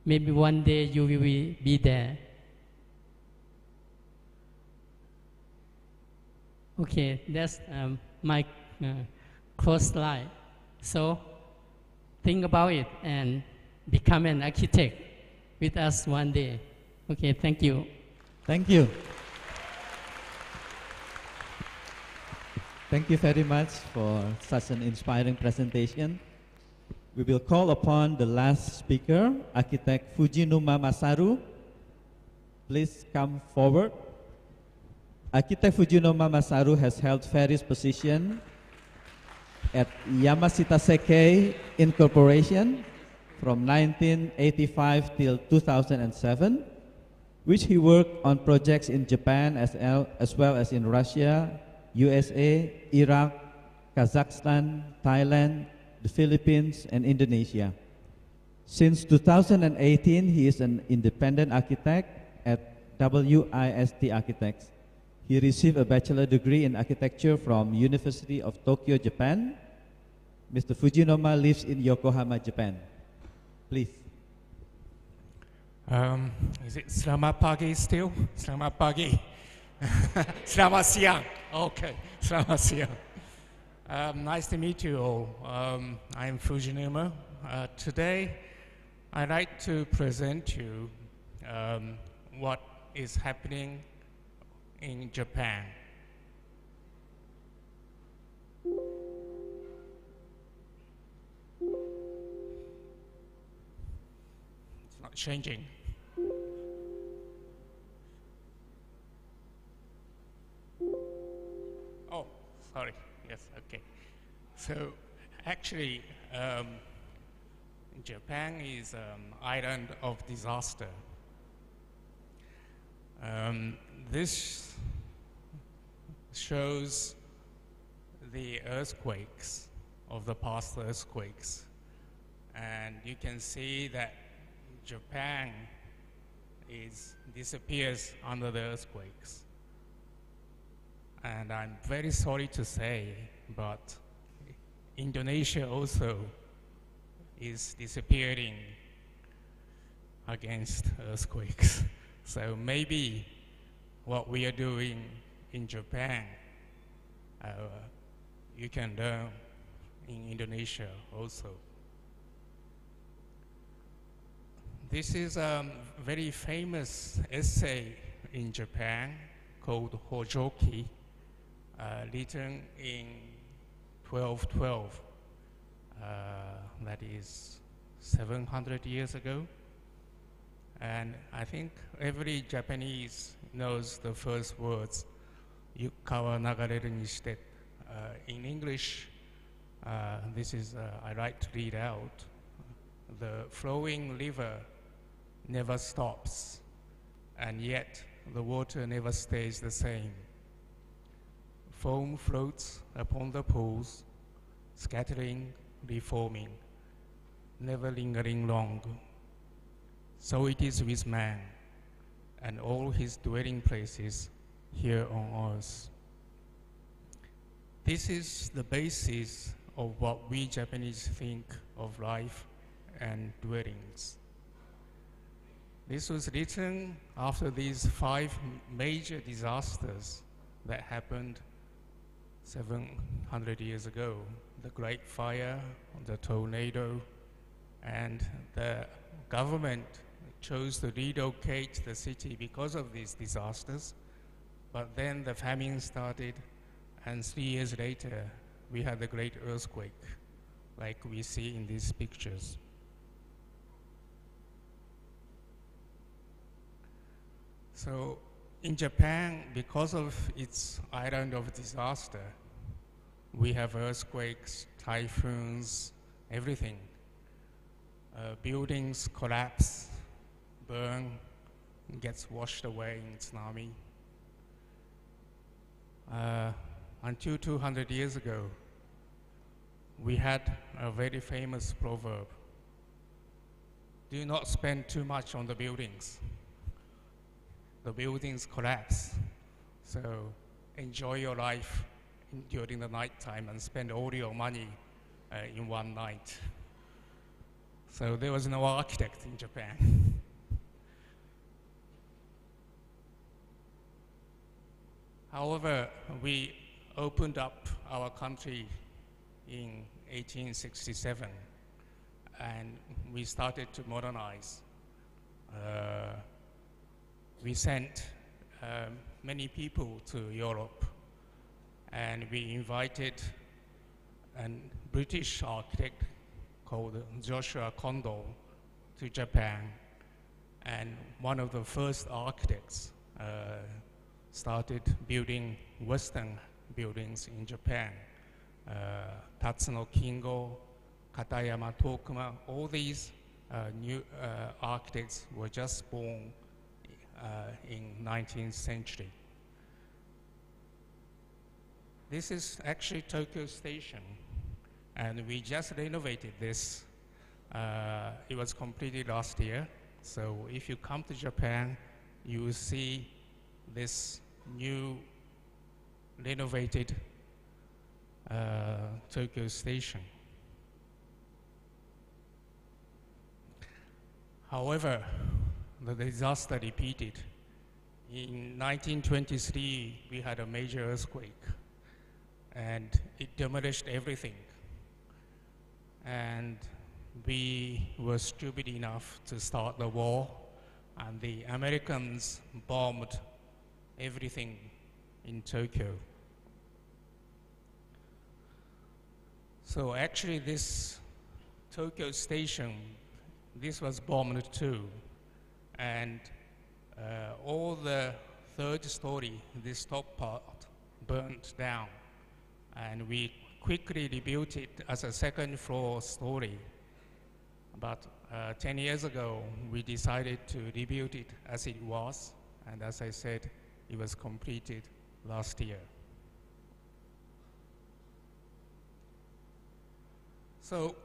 maybe one day you will be there. Okay, that's my close slide. So think about it and become an architect with us one day. Okay, thank you. Thank you. Thank you very much for such an inspiring presentation. We will call upon the last speaker, architect Fujinuma Masaru. Please come forward. Architect Fujinuma Masaru has held various positions at Yamashita Seikei Incorporation from 1985 till 2007, which he worked on projects in Japan as well as in Russia, USA, Iraq, Kazakhstan, Thailand, the Philippines, and Indonesia. Since 2018, he is an independent architect at WIST Architects. He received a bachelor degree in architecture from University of Tokyo, Japan. Mr. Fujinoma lives in Yokohama, Japan. Please. Is it selamat pagi still? Selamat pagi. Selamat siang. Okay, selamat siang. Nice to meet you all. I'm Fujinuma. Today, I'd like to present you what is happening in Japan. It's not changing. Oh, sorry. Yes, okay. So actually, Japan is an island of disaster. This shows the earthquakes of the past earthquakes. And you can see that Japan disappears under the earthquakes. And I'm very sorry to say, but Indonesia also is disappearing against earthquakes. So maybe what we are doing in Japan, you can learn in Indonesia also. This is a very famous essay in Japan called Hojoki, written in 1212, that is 700 years ago. And I think every Japanese knows the first words, Yukawa nagareru ni shite. In English, this is, I like to read out, the flowing river never stops, and yet the water never stays the same. Foam floats upon the pools, scattering, reforming, never lingering long. So it is with man and all his dwelling places here on earth. This is the basis of what we Japanese think of life and dwellings. This was written after these 5 major disasters that happened 700 years ago. The Great Fire, the tornado, and the government chose to relocate the city because of these disasters. But then the famine started, and 3 years later, we had the great earthquake, like we see in these pictures. So in Japan, because of its island of disaster, we have earthquakes, typhoons, everything. Buildings collapse, burn, gets washed away in tsunami. Until 200 years ago, we had a very famous proverb: do not spend too much on the buildings. The buildings collapse, so enjoy your life during the night time and spend all your money in one night. So there was no architect in Japan. However, we opened up our country in 1867 and we started to modernize. We sent many people to Europe, and we invited a British architect called Joshua Kondo to Japan, and one of the first architects started building Western buildings in Japan. Tatsuno Kingo, Katayama Tokuma, all these new architects were just born in 19th century. This is actually Tokyo Station, and we just renovated this. It was completed last year, so if you come to Japan, you will see this new renovated Tokyo Station. However, the disaster repeated. In 1923, we had a major earthquake, and it demolished everything. And we were stupid enough to start the war, and the Americans bombed everything in Tokyo. So actually this Tokyo Station, this was bombed too. And all the third story, this top part, burnt down. And we quickly rebuilt it as a second floor story. But 10 years ago, we decided to rebuild it as it was. And as I said, it was completed last year. So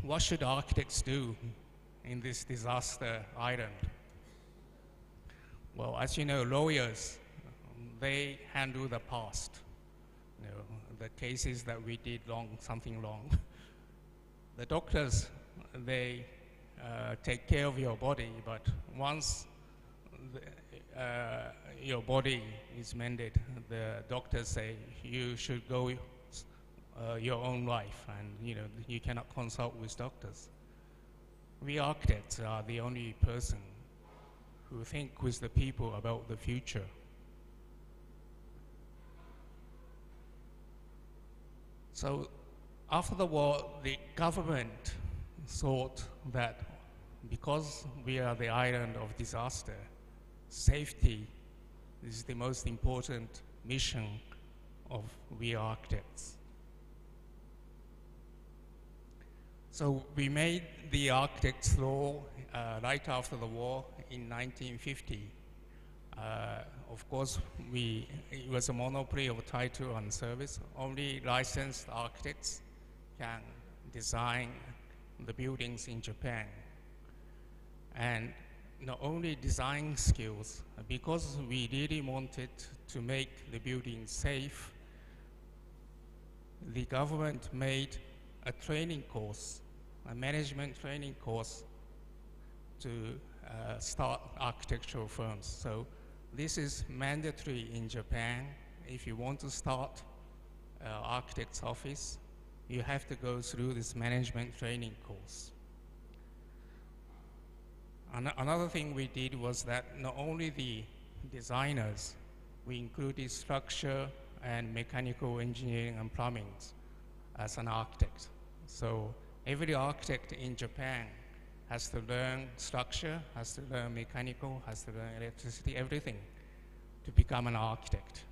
what should architects do in this disaster island? Well, as you know, lawyers, they handle the past. You know, the cases that we did something wrong. The doctors, they take care of your body, but once your body is mended, the doctors say you should go your own life, and you cannot consult with doctors. We architects are the only person who think with the people about the future. So after the war, the government thought that because we are the island of disaster, safety is the most important mission of we architects. So we made the architects law right after the war in 1950. Of course, it was a monopoly of title and service. Only licensed architects can design the buildings in Japan. And not only design skills, because we really wanted to make the building safe, the government made a training course, a management training course to start architectural firms. So this is mandatory in Japan. If you want to start architect's office, you have to go through this management training course. Another thing we did was that not only the designers, we included structure and mechanical engineering and plumbing as an architect. So every architect in Japan has to learn structure, has to learn mechanical, has to learn electricity, everything to become an architect.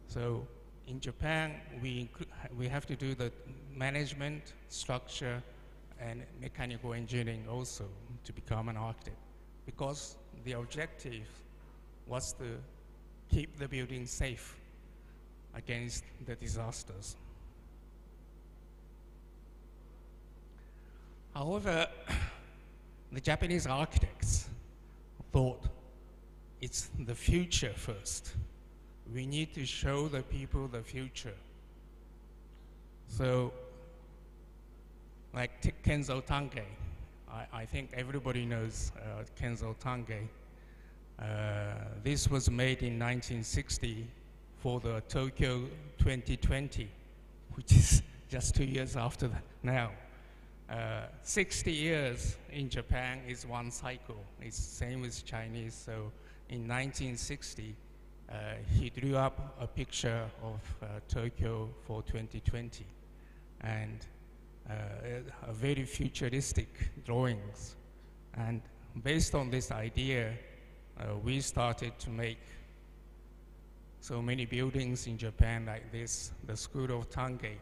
So in Japan, we have to do the management, structure, and mechanical engineering also to become an architect, because the objective was to keep the building safe against the disasters. However, the Japanese architects thought it's the future first. We need to show the people the future. So, like Kenzo Tange, I think everybody knows Kenzo Tange. This was made in 1960 for the Tokyo 2020, which is just 2 years after that now. 60 years in Japan is one cycle. It's the same as Chinese. So in 1960, he drew up a picture of Tokyo for 2020, and a very futuristic drawings. And based on this idea, we started to make so many buildings in Japan like this, the School of Tange.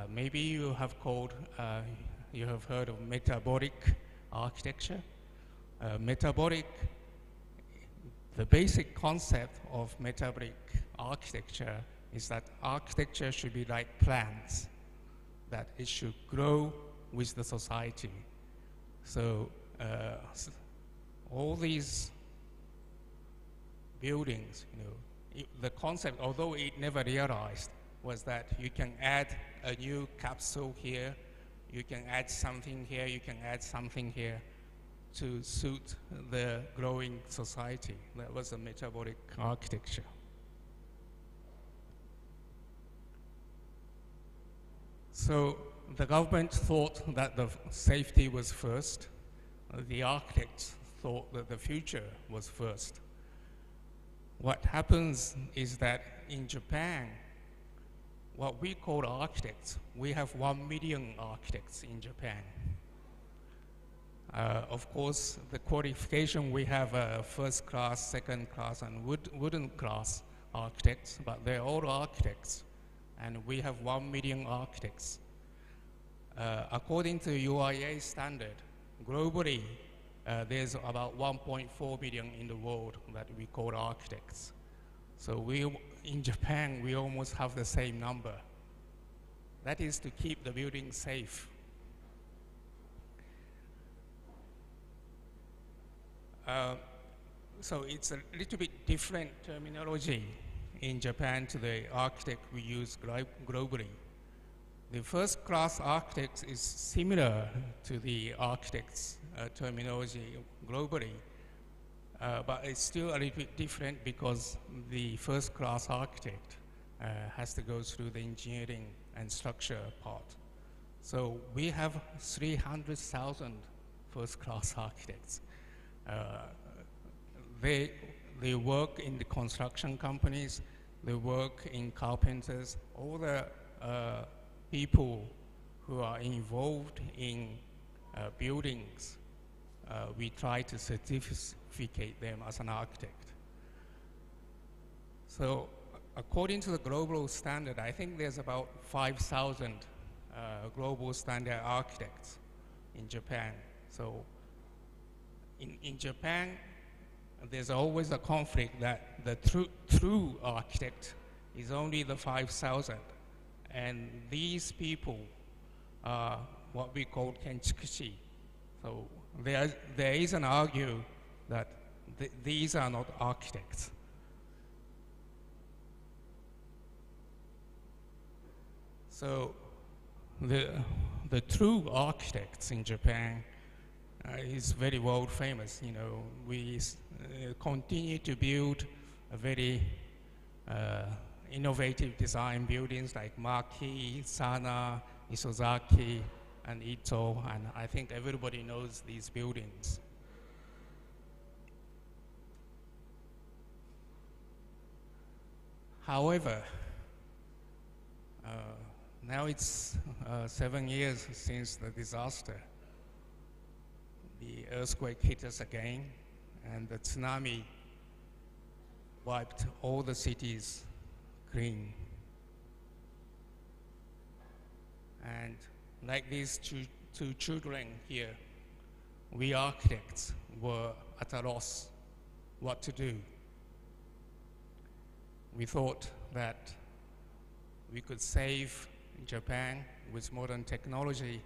Maybe you have heard of metabolic architecture. Metabolic, the basic concept of metabolic architecture is that architecture should be like plants, that it should grow with the society. So all these buildings, the concept, although it never realized, was that you can add a new capsule here, you can add something here, you can add something here to suit the growing society. That was a metabolic architecture. So the government thought that the safety was first. The architects thought that the future was first. What happens is that in Japan, what we call architects, we have 1 million architects in Japan. Of course, the qualification, we have first class, second class, and wooden class architects, but they're all architects, and we have 1 million architects. According to IAI standard, globally, there's about 1.4 billion in the world that we call architects. So in Japan, we almost have the same number. That is to keep the building safe. So it's a little bit different terminology in Japan to the architect we use globally. The first class architects is similar to the architects terminology globally, but it's still a little bit different because the first class architect has to go through the engineering and structure part. So we have 300,000 first class architects. They work in the construction companies, they work in carpenters, all the people who are involved in buildings, we try to certificate them as an architect. So according to the global standard, I think there's about 5,000 global standard architects in Japan. So in Japan, there's always a conflict that the true architect is only the 5,000. And these people are what we call kenchikushi. So there is an argument that these are not architects. So the true architects in Japan is very world famous. We continue to build a very innovative design buildings like Maki, Sana, Isozaki, and Ito, and I think everybody knows these buildings. However, now it's 7 years since the disaster, the earthquake hit us again, and the tsunami wiped all the cities clean. And like these two children here, we architects were at a loss what to do. We thought that we could save Japan with modern technology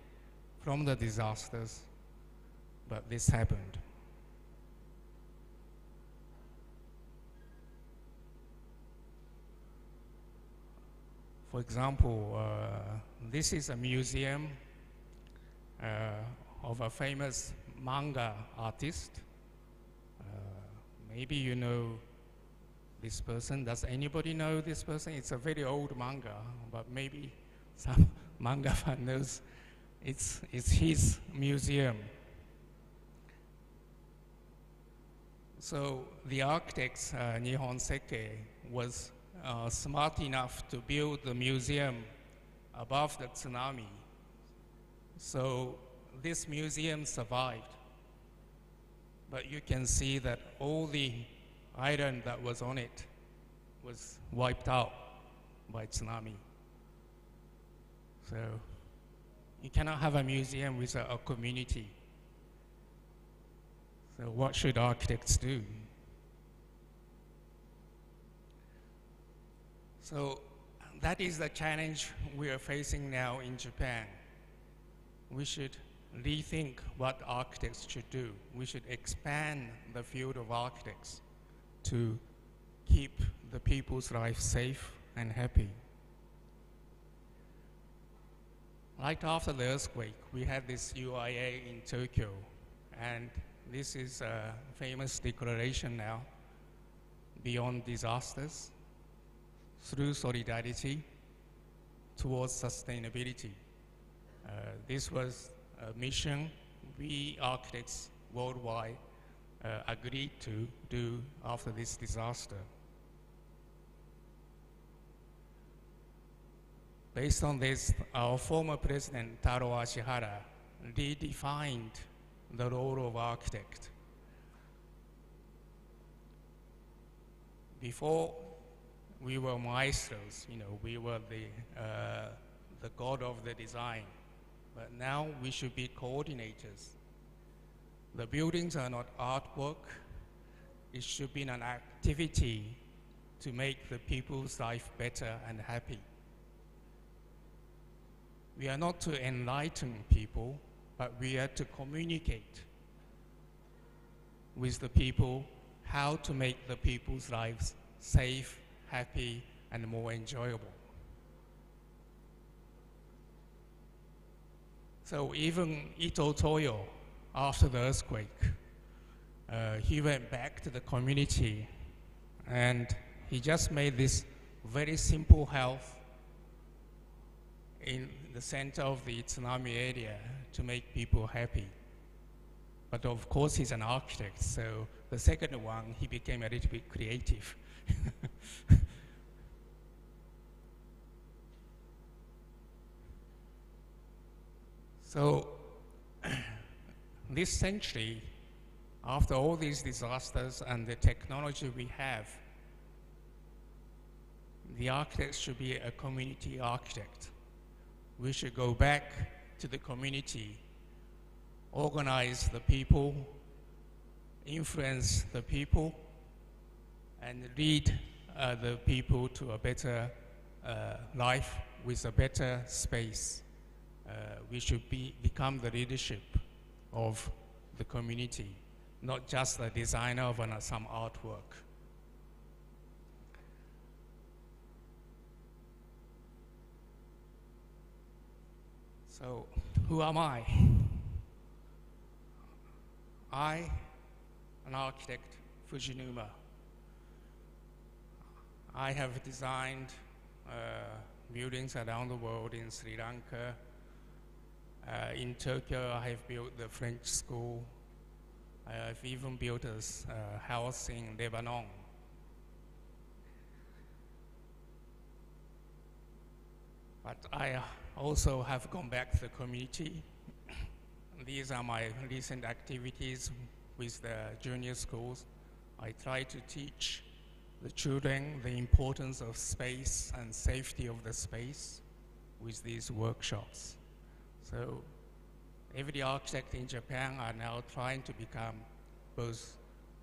from the disasters, but this happened. For example, this is a museum of a famous manga artist. Maybe you know this person. Does anybody know this person? It's a very old manga, but maybe some manga fan knows. It's his museum. So the architect, Nihon Sekkei, was smart enough to build the museum above the tsunami. So this museum survived. But you can see that all the iron that was on it was wiped out by tsunami. So you cannot have a museum without a community. So what should architects do? So that is the challenge we are facing now in Japan. We should rethink what architects should do. We should expand the field of architects to keep the people's lives safe and happy. Right after the earthquake, we had this IAI in Tokyo, and this is a famous declaration now: beyond disasters, through solidarity, towards sustainability. This was a mission we architects worldwide agreed to do after this disaster. Based on this, our former president, Taro Ashihara, redefined the role of architect. Before, we were maestros, we were the god of the design. But now we should be coordinators. The buildings are not artwork. It should be an activity to make the people's life better and happy. We are not to enlighten people, but we are to communicate with the people how to make the people's lives safe, happy, and more enjoyable. So even Ito Toyo, after the earthquake, he went back to the community and he just made this very simple house in the center of the tsunami area to make people happy. But of course he's an architect, so the second one, he became a little bit creative. So this century, after all these disasters and the technology we have, the architect should be a community architect. We should go back to the community, organize the people, influence the people, and lead the people to a better life with a better space. We should become the leadership of the community, not just the designer of some artwork. So, who am I? An architect, Fujinuma. I have designed buildings around the world in Sri Lanka. In Tokyo, I have built the French school. I've even built a house in Lebanon. But I also have gone back to the community. these are my recent activities with the junior schools. I try to teach the children the importance of space and safety of the space with these workshops. So every architect in Japan are now trying to become both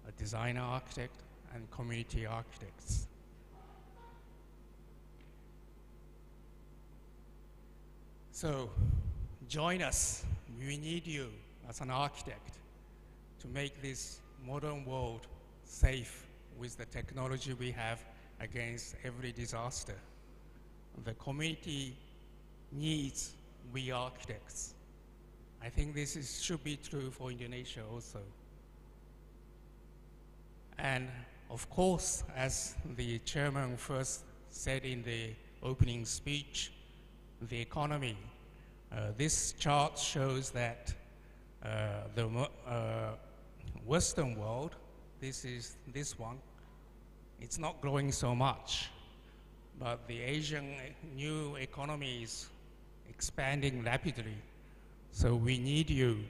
a designer architect and community architects. So join us. We need you as an architect to make this modern world safe with the technology we have against every disaster. The community needs we architects. I think this should be true for Indonesia also. And of course, as the chairman first said in the opening speech, the economy. This chart shows that the Western world, this one, it's not growing so much, but the Asian new economy is expanding rapidly. So we need you.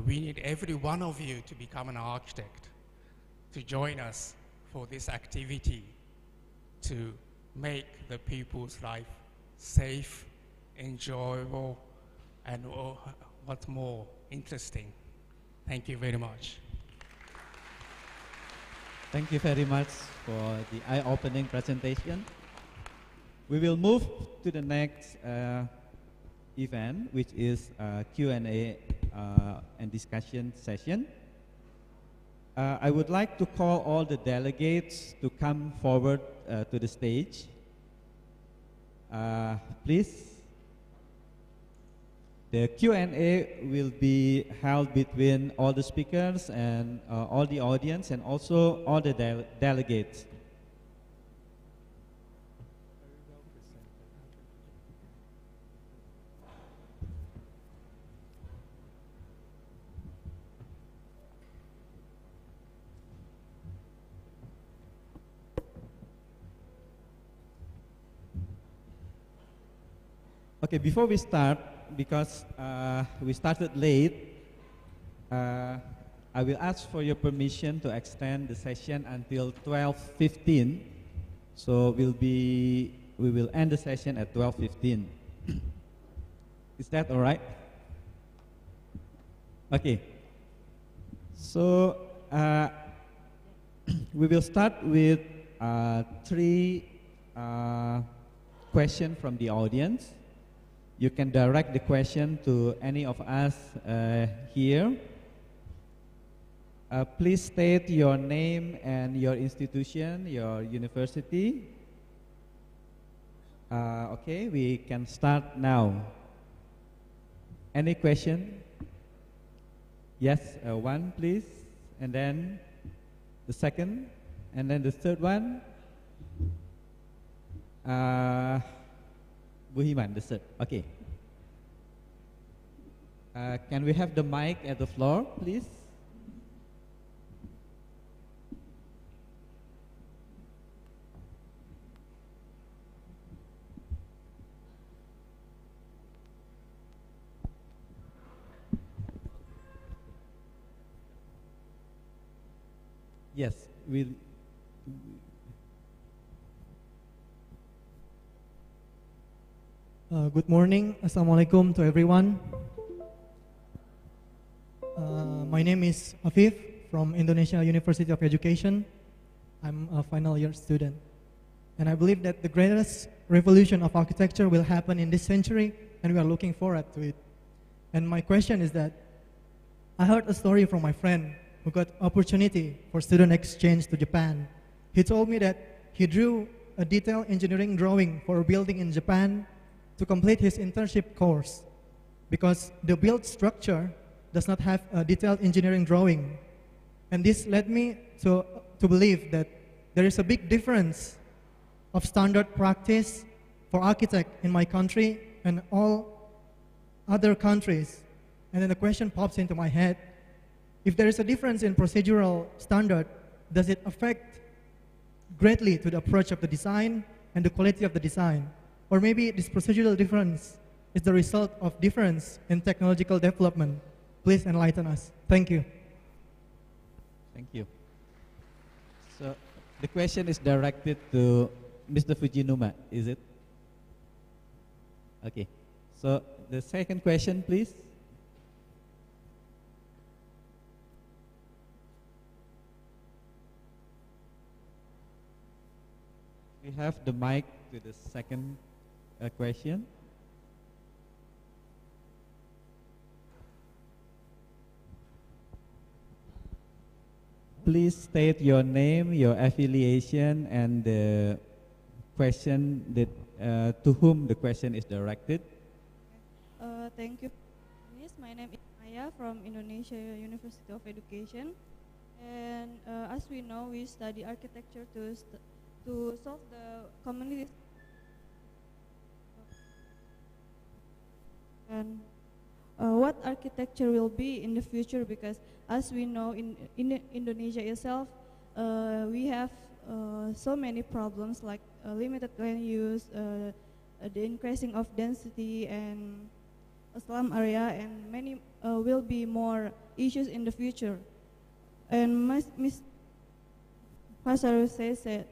We need every one of you to become an architect, to join us for this activity, to make the people's life safe, enjoyable, and what's more, interesting. Thank you very much. Thank you very much for the eye-opening presentation. We will move to the next event, which is Q&A and discussion session. I would like to call all the delegates to come forward to the stage. Please. The Q&A will be held between all the speakers and all the audience and also all the delegates. Okay, before we start, because we started late, I will ask for your permission to extend the session until 12:15. So we will end the session at 12:15. Is that all right? Okay. So we will start with 3 questions from the audience. You can direct the question to any of us here. Please state your name and your institution, your university. Okay, we can start now. Any question? Yes, one please, and then the second, and then the third one. Buhiman, the third. Okay. Can we have the mic at the floor, please? Yes, we'll. Good morning, Assalamualaikum to everyone. My name is Afif from Indonesia University of Education. I'm a final year student. And I believe that the greatest revolution of architecture will happen in this century, and we are looking forward to it. And my question is that I heard a story from my friend who got opportunity for student exchange to Japan. He told me that he drew a detailed engineering drawing for a building in Japan to complete his internship course because the built structure does not have a detailed engineering drawing. And this led me to believe that there is a big difference of standard practice for architect in my country and all other countries. And then the question pops into my head, if there is a difference in procedural standard, does it affect greatly to the approach of the design and the quality of the design? Or maybe this procedural difference is the result of difference in technological development? Please enlighten us. Thank you. Thank you. So the question is directed to Mr. Fujinuma, is it? Okay. So the second question, please. We have the mic to the second question. Please state your name, your affiliation, and the question that to whom the question is directed. Thank you. Yes, my name is Maya from Indonesia University of Education, and as we know, we study architecture to solve the community. And what architecture will be in the future, because as we know in Indonesia itself, we have so many problems like limited land use, the increasing of density and a slum area, and many will be more issues in the future. And Ms. Pasaru says that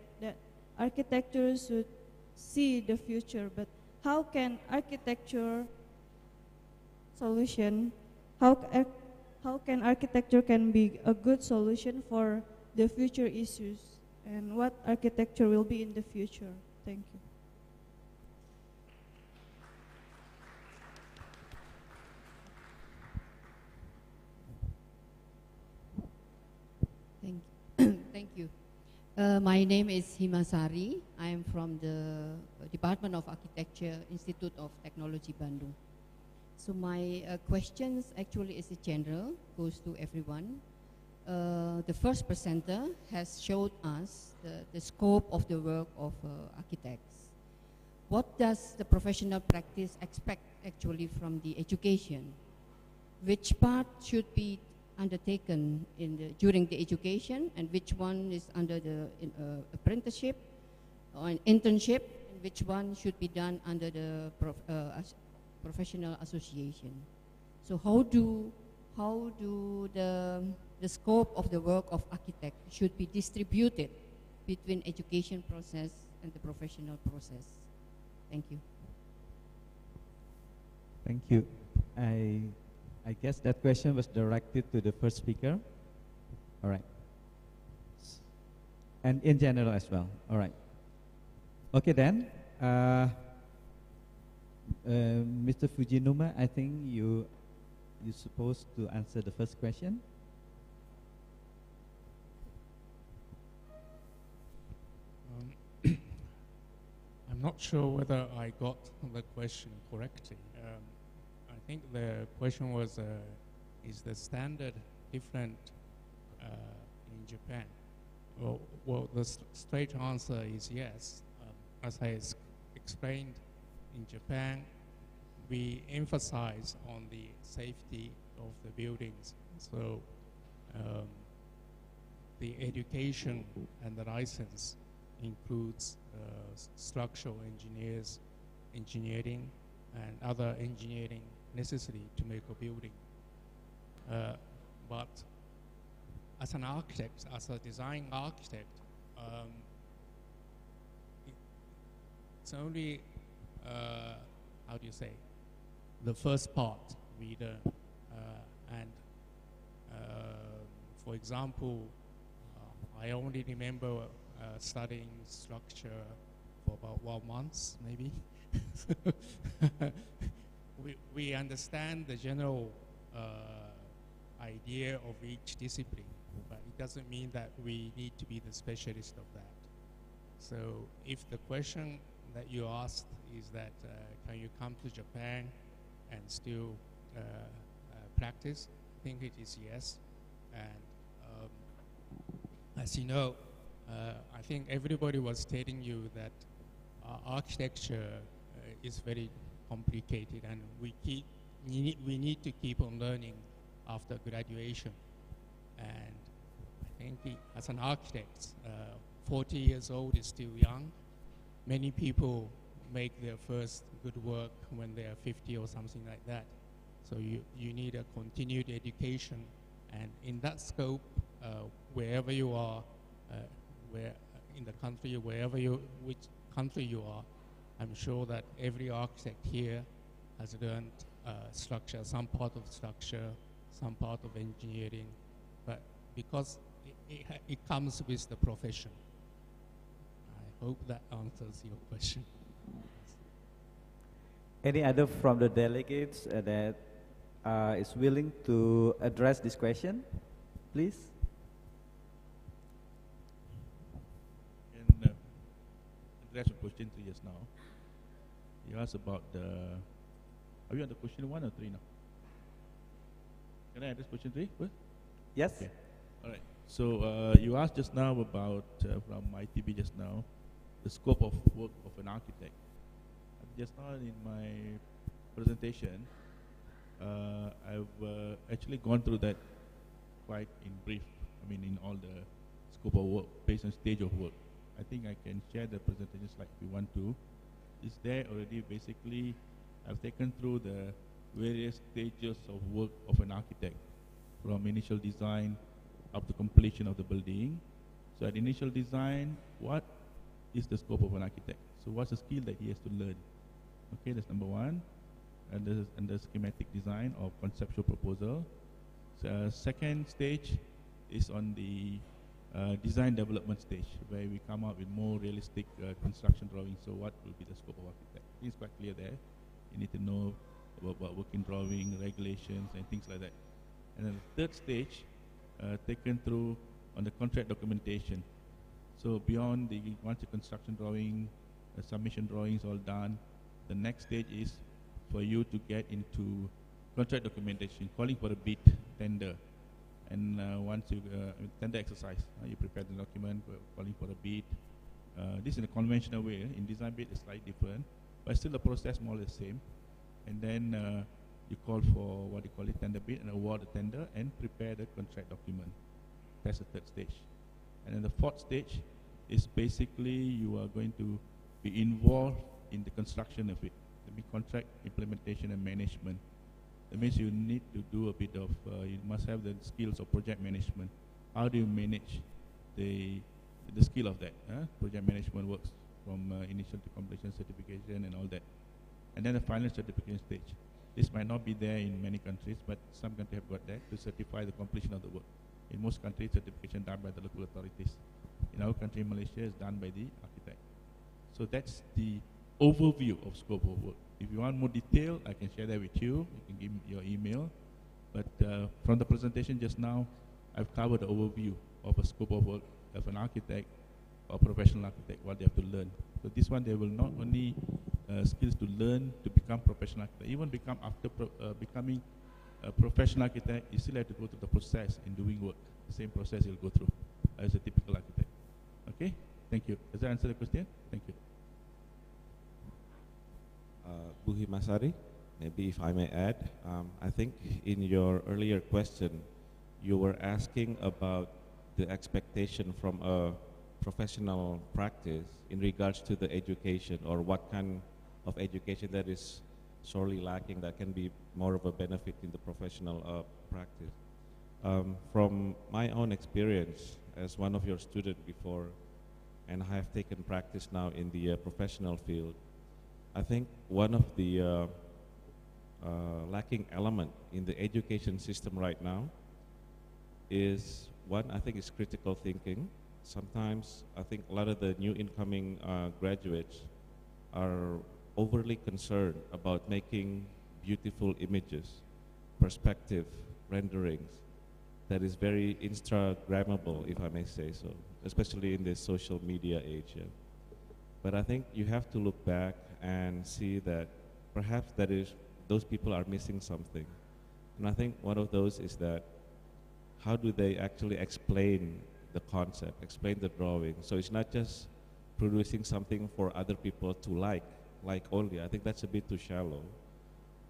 architecture should see the future, but how can architecture solution, how can architecture can be a good solution for the future issues, and what architecture will be in the future? Thank you. Thank you. My name is Himasari. I am from the Department of Architecture, Institute of Technology, Bandung. So my questions actually is a general, goes to everyone. The first presenter has showed us the scope of the work of architects. What does the professional practice expect actually from the education? Which part should be undertaken during the education, and which one is under the apprenticeship or an internship, and which one should be done under the professional association? So how do the scope of the work of architect should be distributed between education process and the professional process? Thank you. Thank you. I guess that question was directed to the first speaker. All right. And in general as well. All right. Okay then. Mr. Fujinuma, I think you're supposed to answer the first question. I'm not sure whether I got the question correctly. I think the question was, is the standard different in Japan? Well, the straight answer is yes. As I explained, in Japan, we emphasize on the safety of the buildings. So the education and the license includes structural engineering, and other engineering necessary to make a building. But as an architect, as a design architect, it's only, how do you say, the first part we learn. And for example, I only remember studying structure for about 1 month, maybe. We understand the general idea of each discipline, but it doesn't mean that we need to be the specialist of that. So if the question that you asked is that can you come to Japan and still practice, I think it is yes. And as you know, I think everybody was telling you that architecture is very complicated, and we need to keep on learning after graduation. And I think as an architect, 40 years old is still young. Many people make their first good work when they are 50 or something like that. So you need a continued education, and in that scope, wherever you are, where in the country, which country you are, I'm sure that every architect here has learned structure, some part of structure, some part of engineering, but because it comes with the profession. I hope that answers your question. Any other from the delegates that is willing to address this question, please? And address the question 3 just now. You asked about the. Are you on the question 1 or 3 now? Can I address question 3 first? Yes. Okay. All right. So you asked just now about from ITB just now the scope of work of an architect. Just now in my presentation, I've actually gone through that quite in brief. I mean, in all the scope of work, based on stage of work. I think I can share the presentation slide if you want to. It's there already. Basically, I've taken through the various stages of work of an architect, from initial design up to completion of the building. So at initial design, what is the scope of an architect? So what's the skill that he has to learn? Okay, that's number 1. And the schematic design or conceptual proposal. So, second stage is on the design development stage, where we come up with more realistic construction drawings. So what will be the scope of architect? It's quite clear there. You need to know about working drawing, regulations, and things like that. And then the third stage, taken through on the contract documentation. So beyond once the construction drawing, submission drawings all done, the next stage is for you to get into contract documentation, calling for a bid, tender. And once you tender exercise, you prepare the document, calling for a bid. This in a conventional way. In design bid, it's slightly different, but still the process more or less the same. And then you call for what you call it, tender bid, and award the tender and prepare the contract document. That's the third stage. And then the fourth stage is basically you are going to be involved in the construction of it. That means contract implementation and management. That means you need to do a bit of, you must have the skills of project management. How do you manage the skill of that? Project management works from initial to completion, certification and all that. And then the final certification stage. This might not be there in many countries, but some countries have got that to certify the completion of the work. In most countries, certification done by the local authorities. In our country, Malaysia, is done by the architect. So that's the overview of scope of work. If you want more detail, I can share that with you. You can give me your email. But from the presentation just now, I've covered the overview of a scope of work of an architect or professional architect, what they have to learn. So this one, they will not only skills to learn to become professional architect, even become after becoming a professional architect, you still have to go through the process in doing work. The same process you'll go through as a typical architect. Okay? Thank you. Does that answer the question? Thank you. Buhi Masari, maybe if I may add, I think in your earlier question, you were asking about the expectation from a professional practice in regards to the education, or what kind of education that is sorely lacking that can be more of a benefit in the professional practice. From my own experience as one of your students before, and I have taken practice now in the professional field, I think one of the lacking element in the education system right now is, one, I think, is critical thinking. Sometimes I think a lot of the new incoming graduates are overly concerned about making beautiful images, perspective renderings that is very Instagrammable, if I may say so, especially in this social media age. Yeah. But I think you have to look back and see that perhaps those people are missing something. And I think one of those is that how do they actually explain the concept, explain the drawing? So it's not just producing something for other people to like only. I think that's a bit too shallow.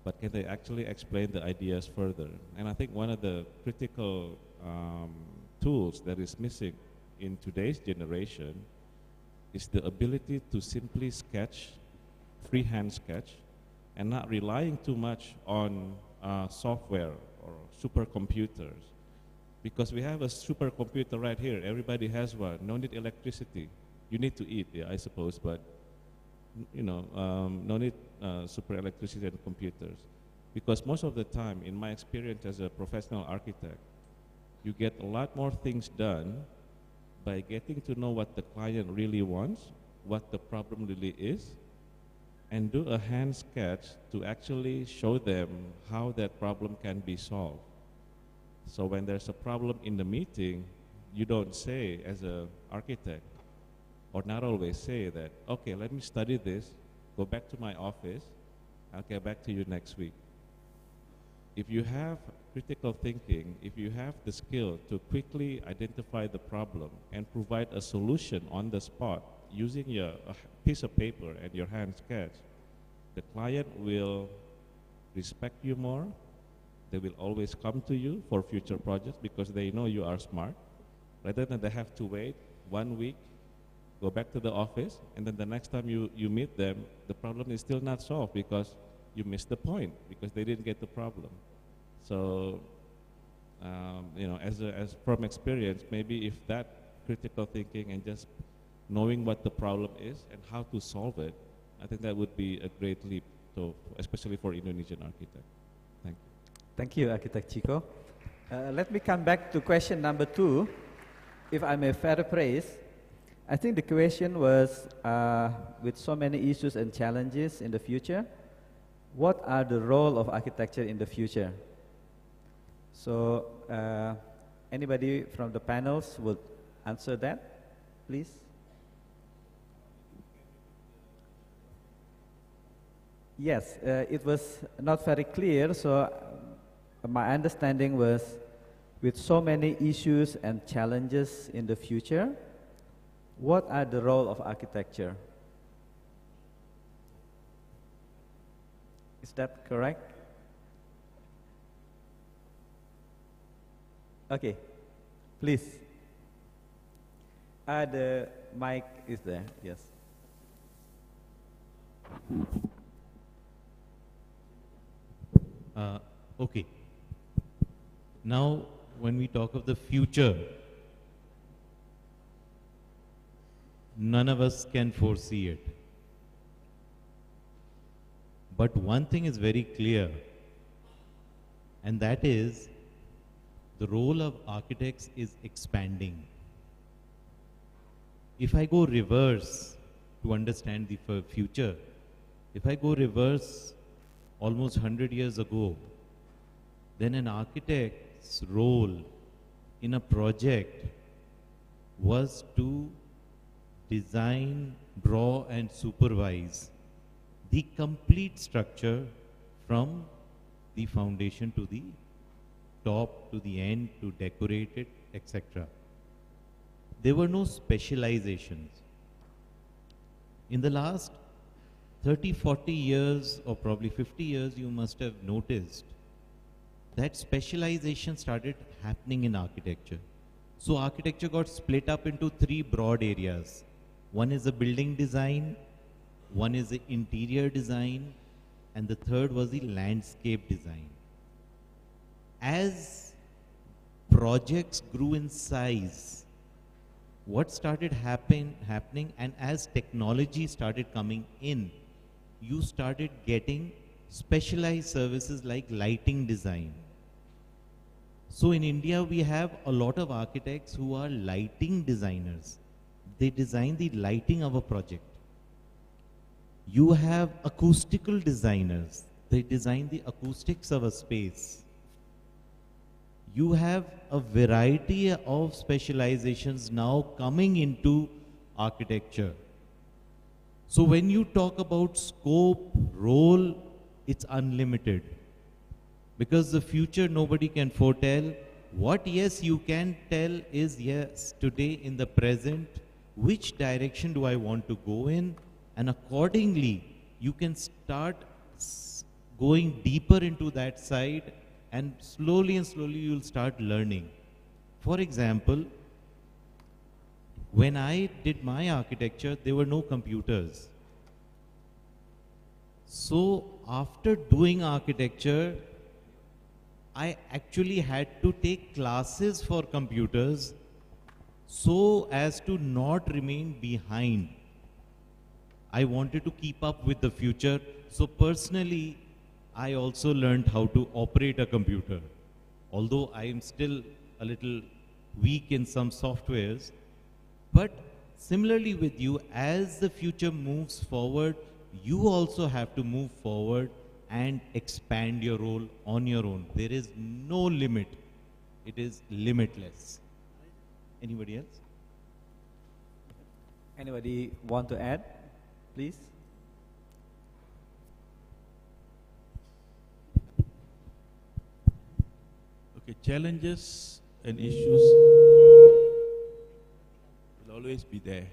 But can they actually explain the ideas further? And I think one of the critical tools that is missing in today's generation is the ability to simply sketch freehand sketch and not relying too much on software or supercomputers. Because we have a supercomputer right here. Everybody has one. No need electricity. You need to eat, yeah, I suppose, but no need super electricity and computers. Because most of the time, in my experience as a professional architect, you get a lot more things done by getting to know what the client really wants, what the problem really is, and do a hand sketch to actually show them how that problem can be solved. So when there's a problem in the meeting, you don't say as an architect, or not always say that, okay, let me study this, go back to my office, I'll get back to you next week. If you have critical thinking, if you have the skill to quickly identify the problem and provide a solution on the spot using a piece of paper and your hand sketch, the client will respect you more. They will always come to you for future projects because they know you are smart, rather than they have to wait 1 week, go back to the office, and then the next time you meet them, the problem is still not solved because you missed the point, because they didn't get the problem. So, as from experience, maybe if that critical thinking and just knowing what the problem is and how to solve it, I think that would be a great leap, especially for Indonesian architects. Thank you. Thank you, Architect Chico. Let me come back to question number 2. If I may paraphrase, I think the question was, with so many issues and challenges in the future, what are the role of architecture in the future? So, anybody from the panels would answer that, please? Yes, it was not very clear, so my understanding was, with so many issues and challenges in the future, what are the role of architecture? Is that correct? Okay, please. The mic is there, yes. Okay. Now, when we talk of the future, none of us can foresee it. But one thing is very clear, and that is the role of architects is expanding. If I go reverse to understand the future, if I go reverse almost 100 years ago, then an architect's role in a project was to design, draw, and supervise the complete structure from the foundation to the top, to the end, to decorate it, etc. There were no specializations. In the last 30, 40 years, or probably 50 years, you must have noticed that specialization started happening in architecture. So architecture got split up into 3 broad areas. One is the building design, one is the interior design, and the third was the landscape design. As projects grew in size, what started happening, and as technology started coming in, you started getting specialized services like lighting design. So in India, we have a lot of architects who are lighting designers. They design the lighting of a project. You have acoustical designers. They design the acoustics of a space. You have a variety of specializations now coming into architecture. So when you talk about scope, role, it's unlimited. Because the future nobody can foretell. What yes you can tell is, yes, today in the present, which direction do I want to go in? And accordingly, you can start going deeper into that side, and slowly you'll start learning. For example, when I did my architecture, there were no computers. So after doing architecture, I actually had to take classes for computers so as to not remain behind. I wanted to keep up with the future. So personally, I also learned how to operate a computer. Although I am still a little weak in some softwares, but similarly with you, as the future moves forward, you also have to move forward and expand your role on your own. There is no limit. It is limitless. Anybody else? Anybody want to add, please? Okay, challenges and issues will always be there.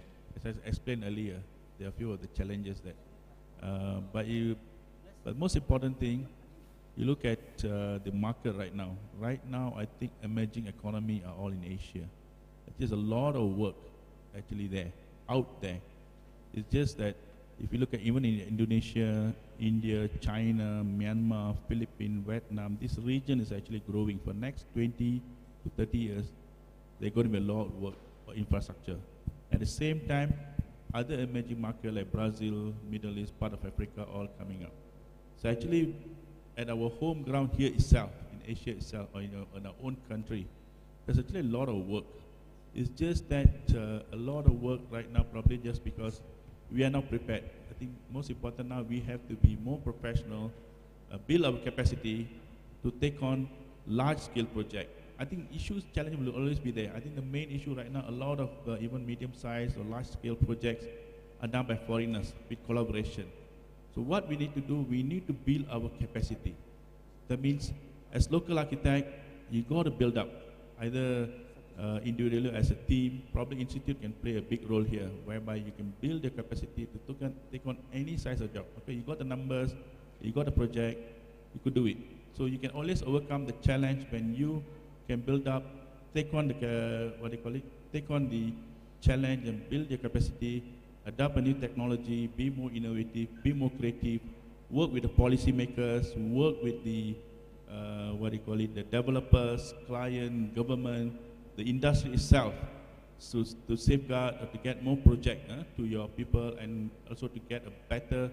As I explained earlier, there are a few of the challenges that, but most important thing, you look at the market right now. Right now, I think emerging economy are all in Asia. There's a lot of work actually there, out there. It's just that if you look at even in Indonesia, India, China, Myanmar, Philippines, Vietnam, this region is actually growing. For next 20 to 30 years, there's going to be a lot of work for infrastructure. At the same time, other emerging markets like Brazil, Middle East, part of Africa, all coming up. So actually, at our home ground here itself, in Asia itself, or in our own country, there's actually a lot of work. It's just that a lot of work right now, probably just because we are not prepared. I think most important now, we have to be more professional, build our capacity to take on large-scale projects. I think issues, challenges will always be there. I think the main issue right now, a lot of even medium-sized or large-scale projects are done by foreigners with collaboration. So what we need to do, we need to build our capacity. That means, as local architect, you got to build up, either individually as a team. Probably institute can play a big role here, whereby you can build your capacity to take on any size of job. Okay, you got the numbers, you got the project, you could do it. So you can always overcome the challenge when you can build up, take on the take on the challenge and build your capacity, adopt a new technology, be more innovative, be more creative, work with the policymakers, work with the the developers, client, government, the industry itself, to safeguard or to get more projects to your people, and also to get a better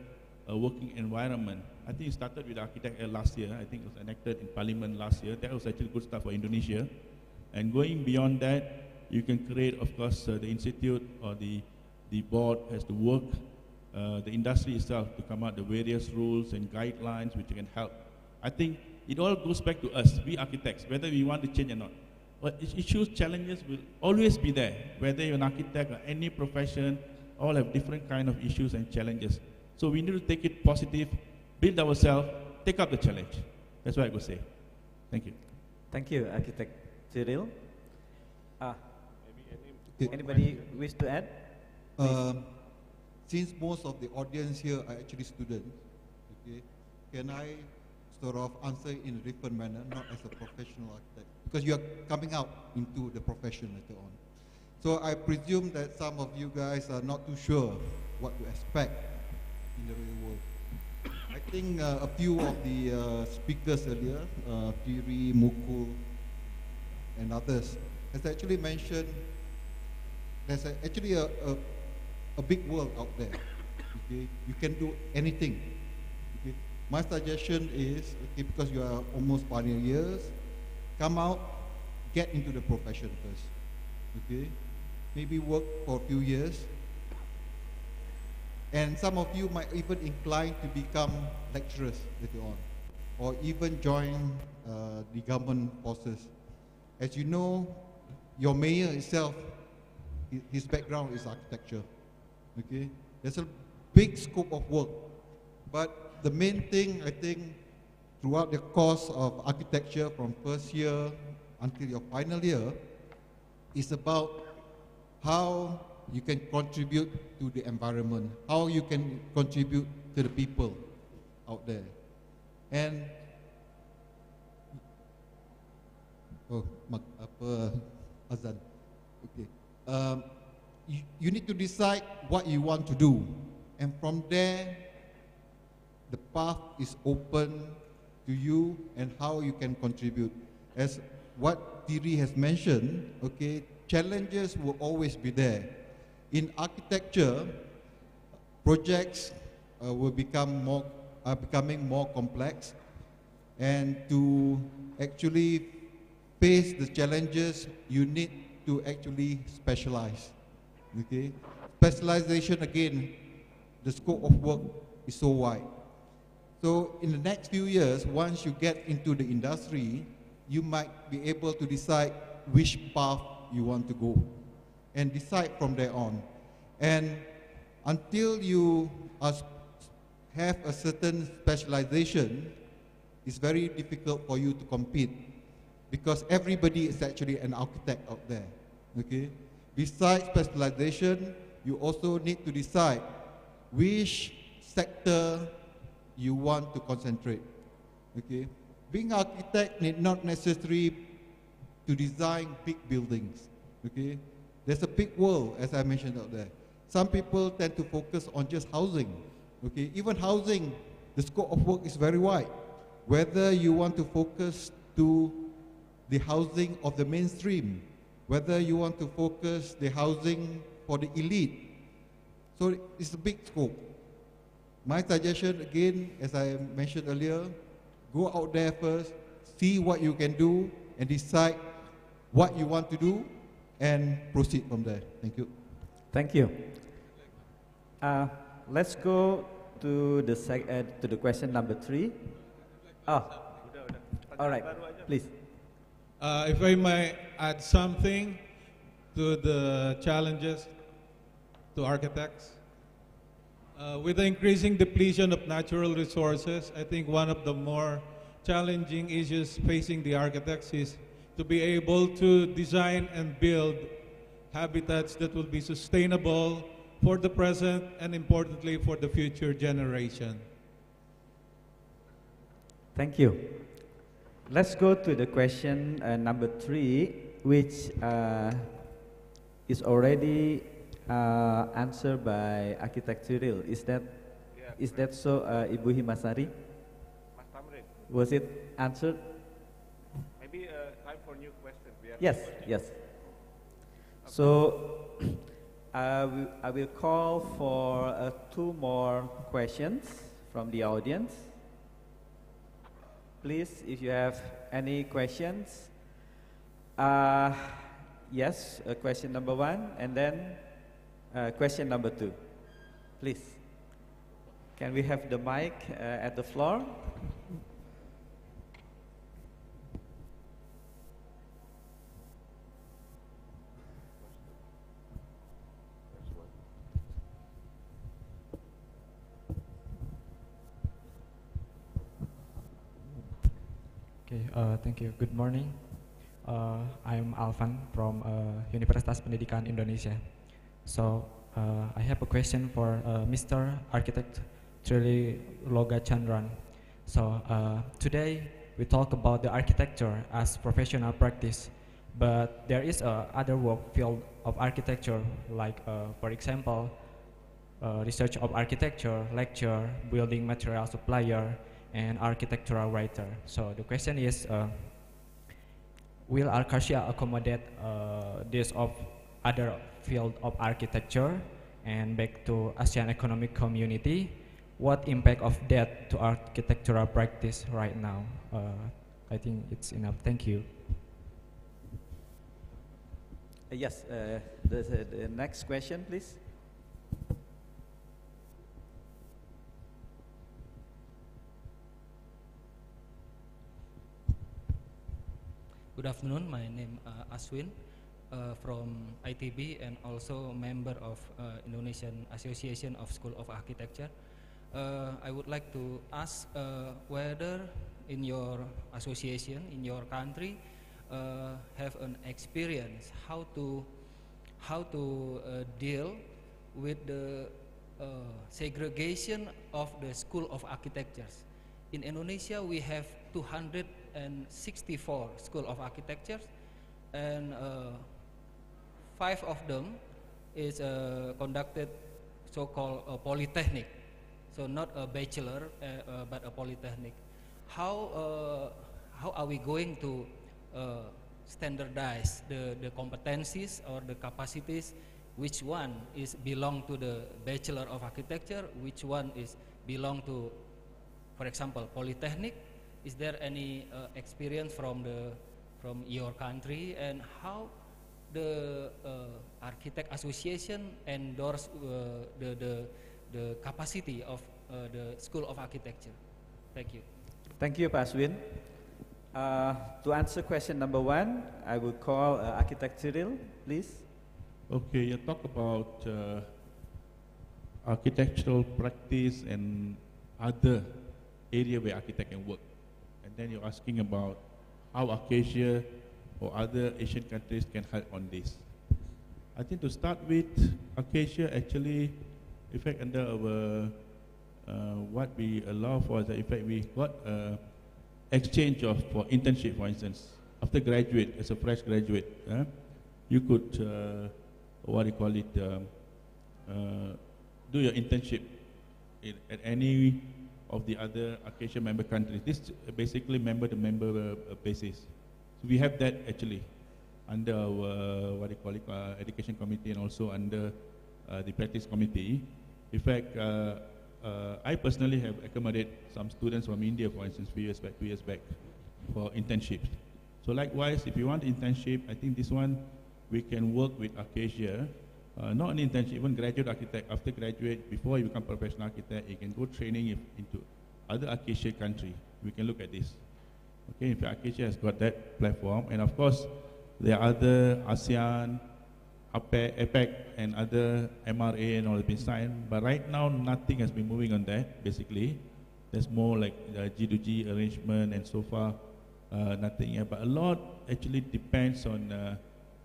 working environment. I think it started with Architect last year. I think it was enacted in Parliament last year. That was actually good stuff for Indonesia. And going beyond that, you can create, of course, the institute or the board has to work, the industry itself to come out the various rules and guidelines which can help. I think it all goes back to us, we architects, whether we want to change or not. But issues, challenges will always be there, whether you're an architect or any profession, all have different kind of issues and challenges. So we need to take it positive, build ourselves, take up the challenge. That's what I would say. Thank you. Thank you, Architect Cyril. Anybody wish to add? Since most of the audience here are actually students, okay, can I sort of answer in a different manner, not as a professional architect? Because you are coming out into the profession later on. So I presume that some of you guys are not too sure what to expect in the real world. I think a few of the speakers earlier, Thierry, Mukul, and others, has actually mentioned there's actually a big world out there. Okay, you can do anything. Okay, my suggestion is, okay, because you are almost final years, come out, get into the profession first. Okay, maybe work for a few years. And some of you might even incline to become lecturers later on, or even join the government forces. As you know, your mayor itself, his background is architecture. Okay, there's a big scope of work, but the main thing, I think, throughout the course of architecture from first year until your final year is about how you can contribute to the environment, how you can contribute to the people out there. And Azan. Okay. You need to decide what you want to do, and from there the path is open to you and how you can contribute. As what Thierry has mentioned, okay, challenges will always be there. In architecture, projects will becoming more complex, and to actually face the challenges, you need to actually specialize. Okay, specialization again, the scope of work is so wide. So in the next few years, once you get into the industry, you might be able to decide which path you want to go and decide from there on. And until you have a certain specialization, it's very difficult for you to compete because everybody is actually an architect out there. Okay? Besides specialization, you also need to decide which sector you want to concentrate. Okay? Being an architect need not necessarily to design big buildings. Okay? There's a big world, as I mentioned out there. Some people tend to focus on just housing. Okay? Even housing, the scope of work is very wide. Whether you want to focus to the housing of the mainstream, whether you want to focus the housing for the elite. So it's a big scope. My suggestion, again, as I mentioned earlier, go out there first, see what you can do, and decide what you want to do, and proceed from there. Thank you. Thank you. Let's go to the question number 3. Oh, all right, please. If I might add something to the challenges to architects. With the increasing depletion of natural resources, I think one of the more challenging issues facing the architects is to be able to design and build habitats that will be sustainable for the present and importantly for the future generation. Thank you. Let's go to the question number 3, which is already answered by Architect Cyril. Is that so, Ibu Himasari? Was it answered? Maybe time for new questions. Yes, yes. So I will call for 2 more questions from the audience. Please, if you have any questions. Yes, question number 1, and then question number 2. Please. Can we have the mic at the floor? Okay, thank you. Good morning. I'm Alvan from Universitas Pendidikan Indonesia. So I have a question for Mr. Architect Trilly Logachandran. So today we talk about the architecture as professional practice, but there is other work field of architecture, like for example, research of architecture, lecture, building material supplier, and architectural writer. So the question is, will Arcasia accommodate this of other field of architecture and back to ASEAN Economic Community? What impact of that to architectural practice right now? I think it's enough. Thank you. Yes, the next question, please. Good afternoon, my name Aswin from ITB and also member of Indonesian Association of School of Architecture. I would like to ask whether in your association, in your country, have an experience how to deal with the segregation of the School of Architectures. In Indonesia, we have 264 School of Architecture, and 5 of them is conducted so-called polytechnic. so not a bachelor, but a polytechnic. How are we going to standardize the competencies or the capacities? Which one is belong to the Bachelor of Architecture? Which one is belong to, for example, polytechnic? Is there any experience from your country, and how the architect association endorse the capacity of the School of Architecture? Thank you. Thank you, Pak Aswin. To answer question number 1, I will call Architect Cyril, please. Okay, you talk about architectural practice and other area where architect can work. And then you're asking about how Acacia or other Asian countries can help on this. I think to start with, Acacia actually, in fact, under our, what we allow for is that in fact we got exchange of for internship, for instance. After graduate, as a fresh graduate, you could, what do you call it, do your internship at any of the other Acacia member countries. This basically member-to-member basis. So we have that actually under our, what do you call it, education committee, and also under the practice committee. In fact, I personally have accommodated some students from India, for instance, 2 years back, for internships. So likewise, if you want internship, I think this one we can work with Acacia. Not an internship, even graduate architect. After graduate, before you become professional architect, you can go training into other Acacia country. We can look at this. Okay, in fact, Acacia has got that platform, and of course, there are other ASEAN, APEC, and other MRA and all have been signed. But right now, nothing has been moving on that. Basically, there's more like G2G arrangement, and so far, nothing yet. But a lot actually depends on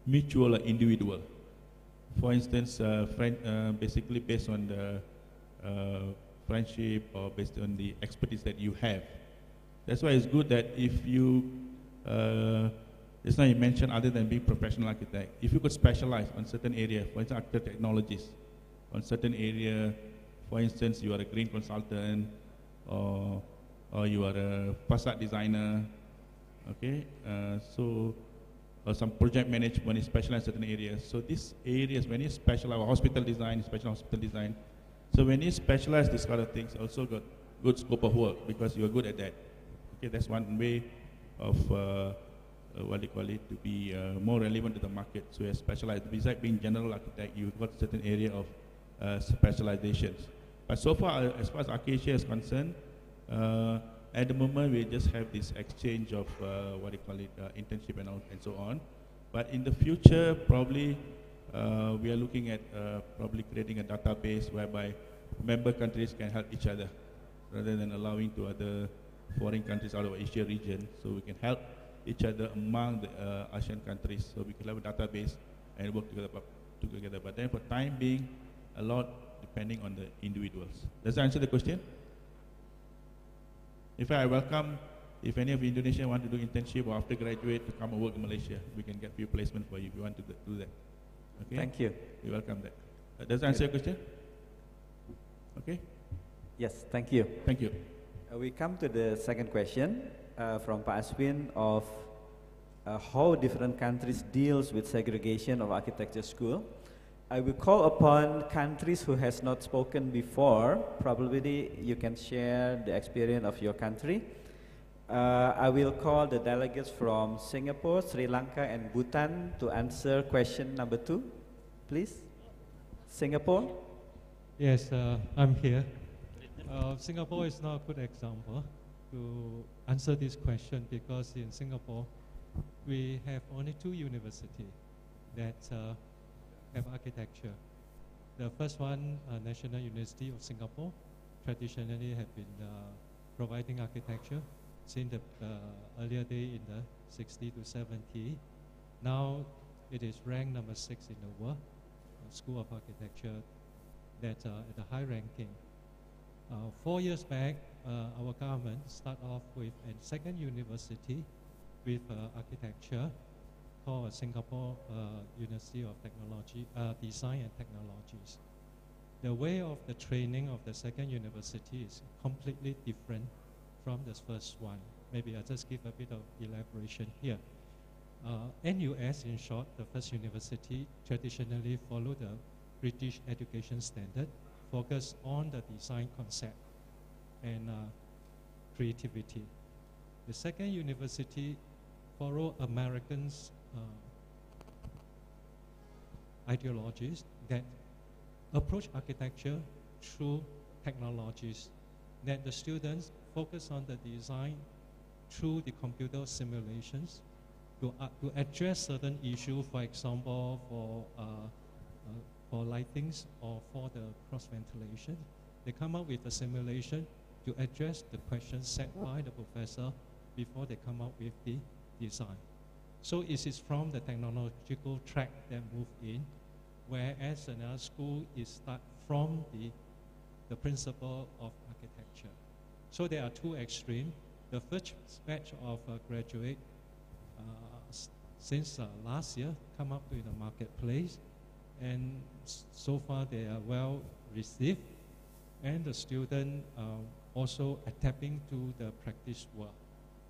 mutual or individual. For instance, basically based on the friendship or based on the expertise that you have. That's why it's good that if you, it's not you mentioned other than being professional architect, if you could specialize on certain area, for instance, architect technologies, on certain area, for instance, you are a green consultant, or you are a facade designer, okay, or some project management is specialized in certain areas. So these areas, when you specialize, hospital design, special hospital design. So when you specialize this kind of things, also got good scope of work because you are good at that. Okay, that's one way of what do you call it, to be more relevant to the market. So you're specialized. Besides being general architect, you've got certain area of specializations. But so far, as far as Acacia is concerned, at the moment, we just have this exchange of what do you call it, internship and so on. But in the future, probably we are looking at probably creating a database whereby member countries can help each other, rather than allowing to other foreign countries out of Asia region. So we can help each other among the Asian countries. So we can have a database and work together. But then for time being, a lot depending on the individuals. Does that answer the question? In fact, I welcome if any of Indonesia want to do internship or after graduate to come and work in Malaysia, we can get few placement for you if you want to do that. Okay? Thank you. We welcome that. Does that answer your question? Okay? Yes, thank you. Thank you. We come to the second question from Pak Aswin of how different countries deals with segregation of architecture school. I will call upon countries who has not spoken before. Probably you can share the experience of your country. I will call the delegates from Singapore, Sri Lanka, and Bhutan to answer question number 2, please. Singapore? Yes, I'm here. Singapore is not a good example to answer this question because in Singapore, we have only 2 universities that have architecture. The first one, National University of Singapore, traditionally have been providing architecture since the earlier day in the 60 to 70. Now it is ranked number 6 in the world, School of Architecture that at a high ranking. 4 years back, our government started off with a second university with architecture called Singapore University of Technology, Design and Technologies. the way of the training of the second university is completely different from the first one. Maybe I'll just give a bit of elaboration here. NUS, in short, the first university, traditionally follow the British education standard, focus on the design concept and creativity. The second university follow Americans' ideologies that approach architecture through technologies, that the students focus on the design through the computer simulations to address certain issues, for example, for lightings or for the cross ventilation. They come up with a simulation to address the questions set by the professor before they come up with the design. So it is from the technological track that move in, whereas another school is start from the principle of architecture. So there are two extremes. The first batch of graduate since last year come up to the marketplace, and so far they are well received, and the student also adapting to the practice world,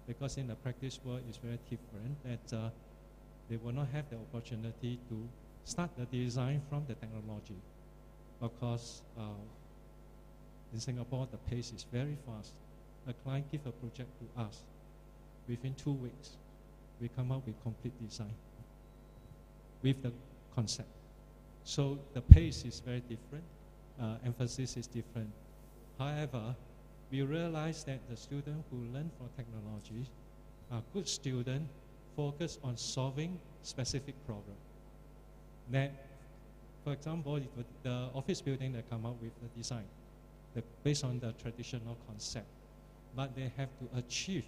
because in the practice world it's very different, that they will not have the opportunity to start the design from the technology, because in Singapore the pace is very fast. A client gives a project to us, within 2 weeks we come up with complete design with the concept. So the pace is very different, emphasis is different. However, we realize that the students who learn from technology are good students focused on solving specific problems. That, for example, the office building that come up with the design, based on the traditional concept, but they have to achieve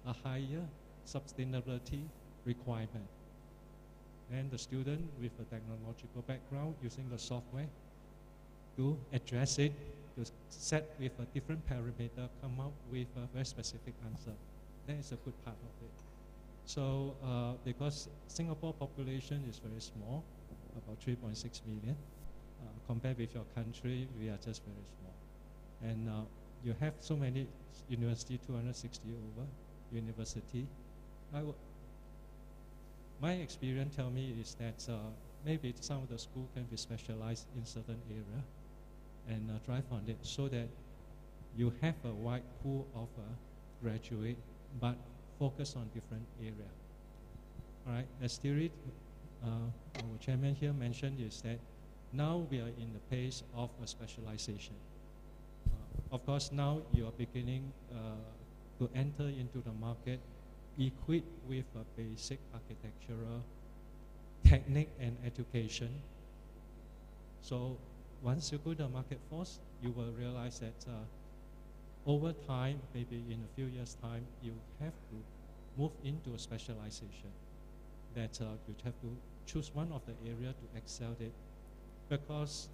a higher sustainability requirement. And the student with a technological background using the software to address it, to set with a different parameter, come up with a very specific answer. That is a good part of it. So because Singapore population is very small, about 3.6 million, compared with your country, we are just very small. And you have so many university, 260 over university. My experience tell me is that maybe some of the school can be specialized in certain area and drive on it, so that you have a wide pool of graduate, but focus on different area. All right, as Thierry, our chairman here mentioned, is that now we are in the pace of a specialization. Of course, now you are beginning to enter into the market equipped with a basic architectural technique and education. So once you go to the market force, you will realize that over time, maybe in a few years' time, you have to move into a specialization. That you have to choose one of the area to excel it, because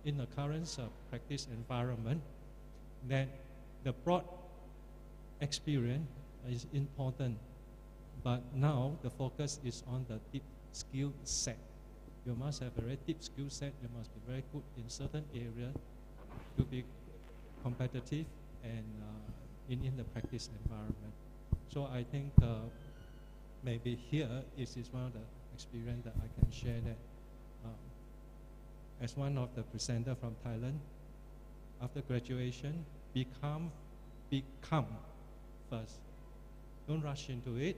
in the current practice environment, that the broad experience is important, but now the focus is on the deep skill set. You must have a very deep skill set. You must be very good in certain area to be competitive and in the practice environment. So I think maybe here is one of the experience that I can share, that as one of the presenter from Thailand, after graduation, become first. Don't rush into it.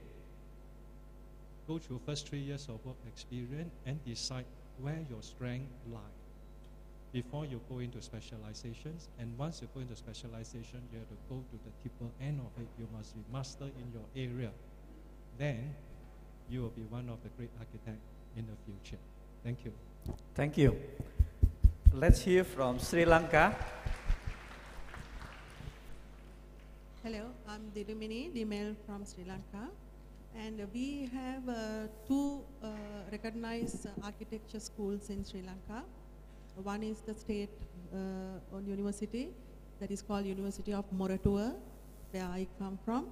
Go through first 3 years of work experience and decide where your strength lies before you go into specializations. And once you go into specialization, you have to go to the deeper end of it. You must be master in your area. Then you will be one of the great architects in the future. Thank you. Thank you. Let's hear from Sri Lanka. Hello, I'm Dilumini, Dimel from Sri Lanka. And we have two recognized architecture schools in Sri Lanka. One is the state-owned university that is called University of Moratuwa, where I come from.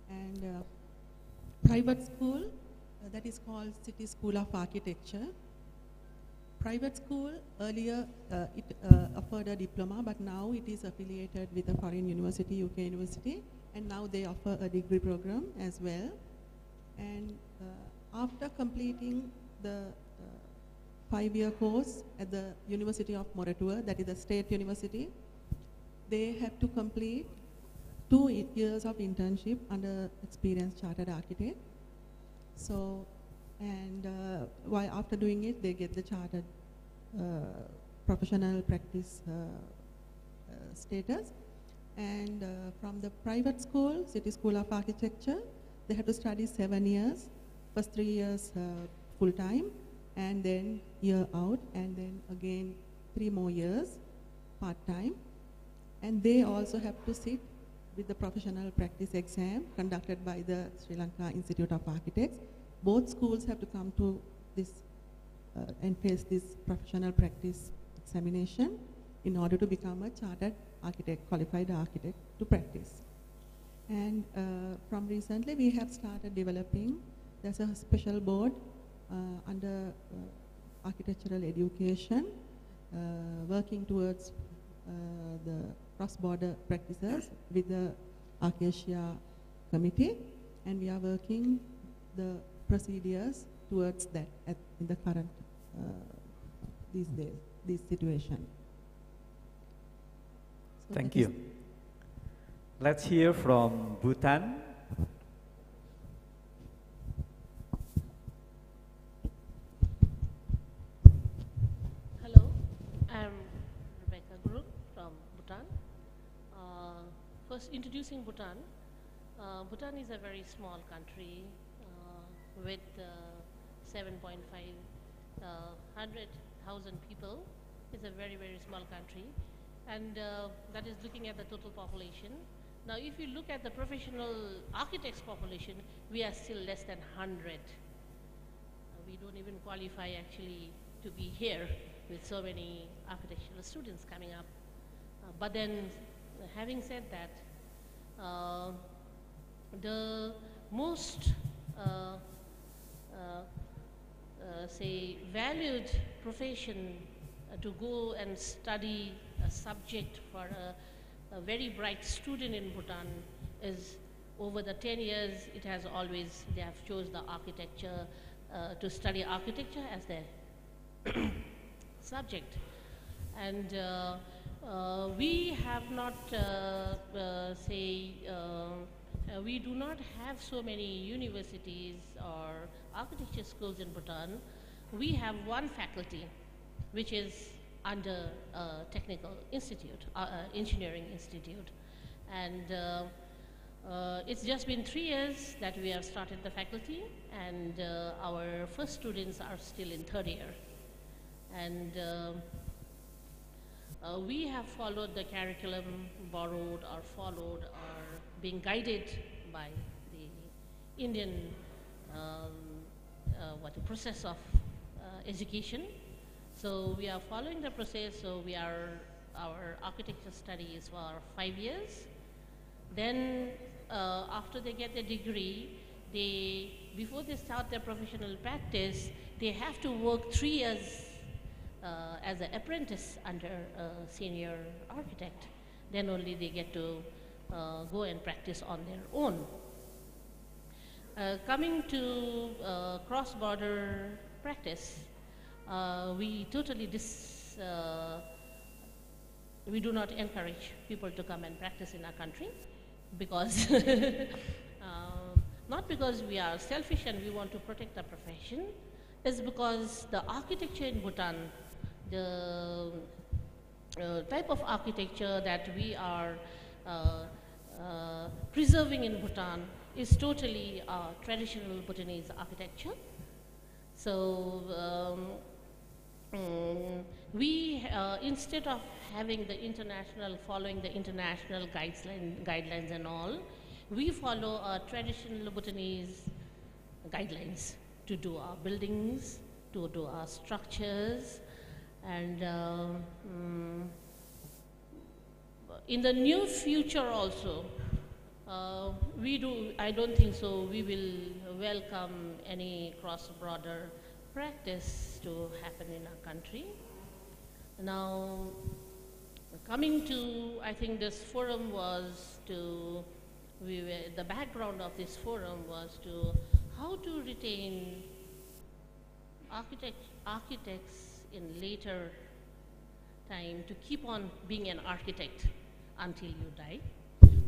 And private school that is called City School of Architecture. private school, earlier it offered a diploma, but now it is affiliated with a foreign university, UK university, and now they offer a degree program as well. And after completing the 5-year course at the University of Moratuwa, that is a state university, they have to complete 2 years of internship under experienced chartered architect. So, and while after doing it, they get the chartered professional practice status. And from the private school, City School of Architecture, they have to study 7 years, first 3 years full time, and then year out, and then again 3 more years part time. And they also have to sit with the professional practice exam conducted by the Sri Lanka Institute of Architects. Both schools have to come to this and face this professional practice examination in order to become a chartered architect, qualified architect to practice. And from recently we have started developing, there's a special board under architectural education working towards the cross-border practices with the Arcasia committee, and we are working the procedures towards that in the current these days, this situation. So Thank you. Let's hear from Bhutan. Hello, I'm Rebecca Group from Bhutan. First, introducing Bhutan. Bhutan is a very small country with 7,500,000 people. It's a very, very small country, and that is looking at the total population. Now, if you look at the professional architects population, we are still less than 100. We don't even qualify actually to be here with so many architectural students coming up. But then, having said that, the most say valued profession to go and study a subject for a very bright student in Bhutan is, over the 10 years, it has always, they have chose the architecture, to study architecture as their subject. And we have not, we do not have so many universities or architecture schools in Bhutan. We have one faculty, which is under a technical institute, engineering institute. And it's just been 3 years that we have started the faculty, and our first students are still in 3rd year. And we have followed the curriculum, borrowed or followed or being guided by the Indian process of education. So we are following the process. So our architecture study is for 5 years. Then after they get the degree, before they start their professional practice, they have to work 3 years as an apprentice under a senior architect. Then only they get to go and practice on their own. Coming to cross-border practice, we totally we do not encourage people to come and practice in our country, because not because we are selfish and we want to protect the profession, it's because the architecture in Bhutan, the type of architecture that we are preserving in Bhutan is totally traditional Bhutanese architecture. So we, instead of having the international, following the international guidelines and all, we follow traditional Bhutanese guidelines to do our buildings, to do our structures, and in the near future also, I don't think so, we will welcome any cross-border practice to happen in our country. Now, coming to, I think this forum was to, the background of this forum was to how to retain architects in later time to keep on being an architect until you die.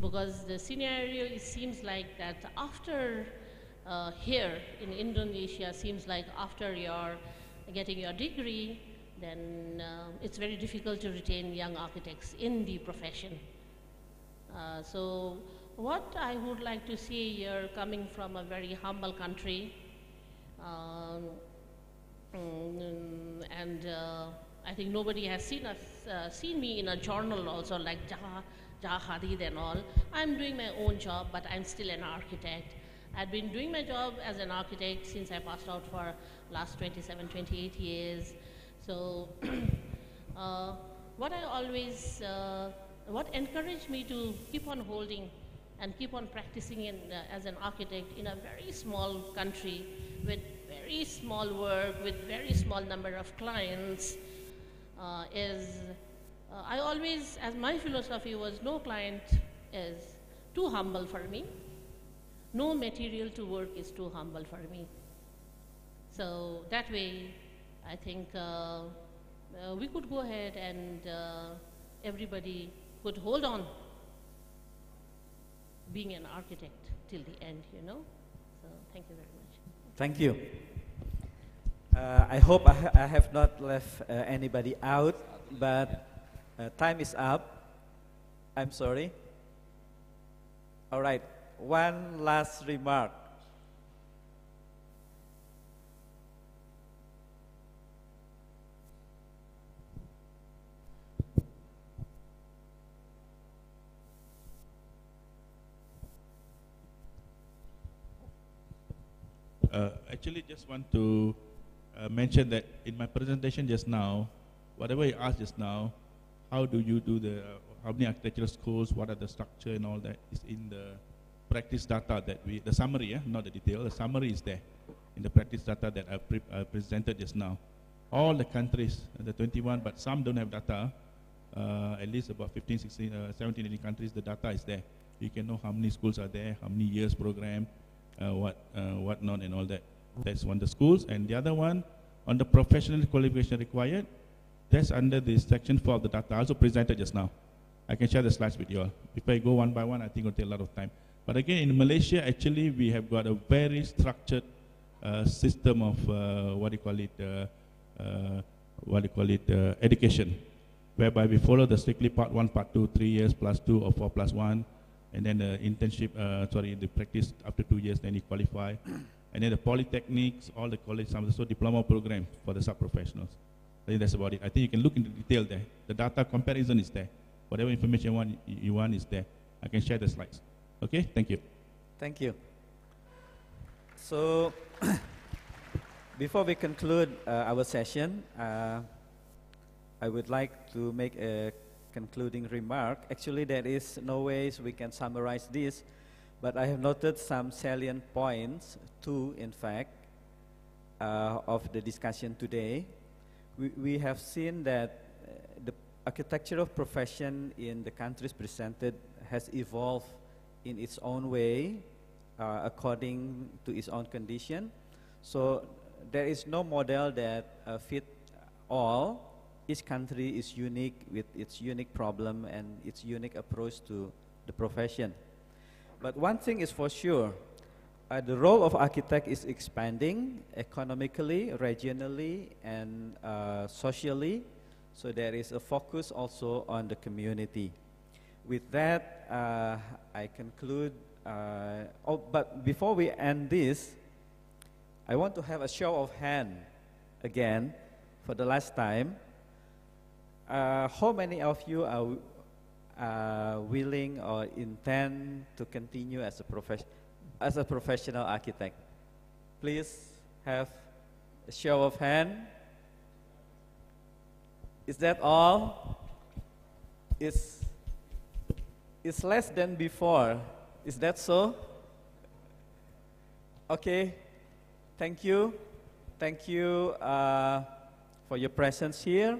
Because the scenario, it seems like that after here in Indonesia, seems like after getting your degree, then it's very difficult to retain young architects in the profession. So what I would like to see here, coming from a very humble country, and I think nobody has seen me in a journal also, like Jaha Hadid and all. I'm doing my own job, but I'm still an architect. I've been doing my job as an architect since I passed out for last 27, 28 years. So what encouraged me to keep on holding and keep on practicing as an architect in a very small country with very small work, with very small number of clients, is I always, as my philosophy was, no client is too humble for me. No material to work is too humble for me. So that way, I think we could go ahead and everybody could hold on being an architect till the end, you know. So thank you very much. Thank you. I hope I have not left anybody out, but time is up. I'm sorry. All right, one last remark. Actually, just want to mention that in my presentation just now, whatever you asked just now, how do you do how many architectural schools, what are the structure and all that is in the practice data that the summary, not the detail, the summary is there in the practice data that I presented just now. All the countries, the 21, but some don't have data, at least about 15, 16, 17, 18 countries, the data is there. You can know how many schools are there, how many years program, what not and all that. That's one, the schools. And the other one, on the professional qualification required, that's under the section 4 of the data. I also presented just now. I can share the slides with you all. If I go one by one, I think it will take a lot of time. But again, in Malaysia, actually, we have got a very structured system of, education, whereby we follow the strictly part 1, part 2, 3 years plus 2 or 4 plus 1, and then the internship, the practice after 2 years, then you qualify. And then the polytechnics, all the college, some of the diploma program for the sub-professionals. I think that's about it. I think you can look into detail there. The data comparison is there. Whatever information you want is there. I can share the slides. Okay, thank you. Thank you. So, before we conclude our session, I would like to make a concluding remark. Actually, there is no ways we can summarize this, but I have noted some salient points, two in fact, of the discussion today. We have seen that the architectural profession in the countries presented has evolved in its own way, according to its own condition. So there is no model that fit all. Each country is unique with its unique problem and its unique approach to the profession. But one thing is for sure, the role of architect is expanding economically, regionally, and socially. So there is a focus also on the community. With that, I conclude. But before we end this, I want to have a show of hand again for the last time. How many of you are willing or intend to continue as a professional architect? Please have a show of hand. Is that all? It's less than before. Is that so? Okay, thank you. Thank you for your presence here.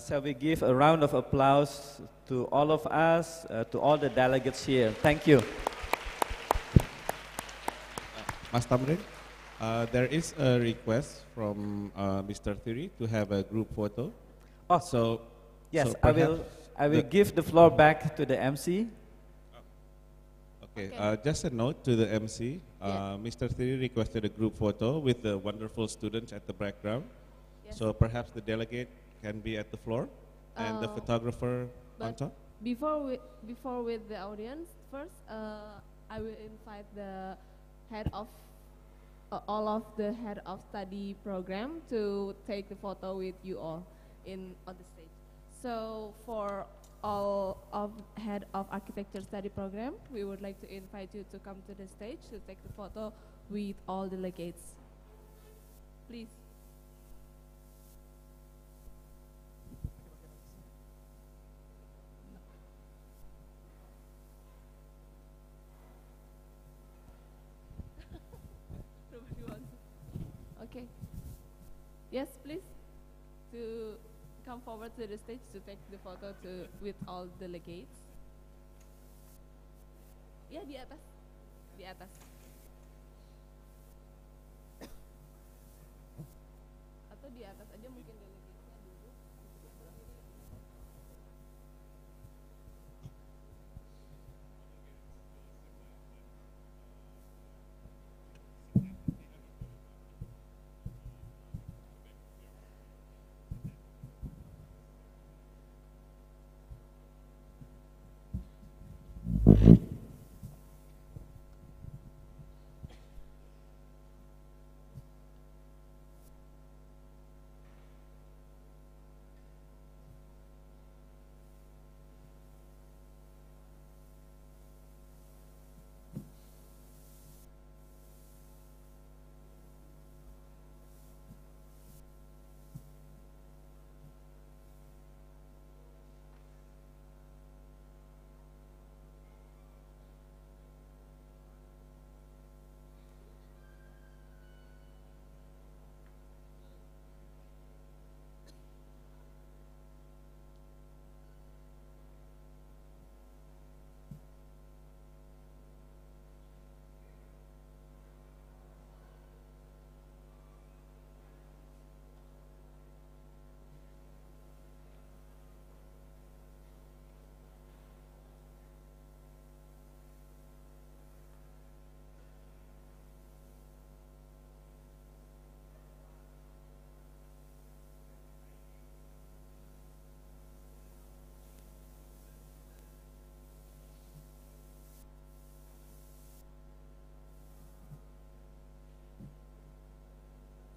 Shall we give a round of applause to all of us, to all the delegates here. Thank you. Mas Tamrin, there is a request from Mr. Thiri to have a group photo. Oh, yes, so I will give the floor back to the MC. Okay, just a note to the MC. Mr. Thiri requested a group photo with the wonderful students at the background. Yes. So perhaps the delegate can be at the floor and the photographer on top. Before with the audience, first I will invite the head of all of the head of study program to take the photo with you all on the stage. So for all of head of architecture study program, we would like to invite you to come to the stage to take the photo with all delegates. Please. Okay. Yes, please. To come forward to the stage to take the photo with all delegates. Ya, di atas. Di atas. Atau di atas aja mungkin delegatesnya duduk.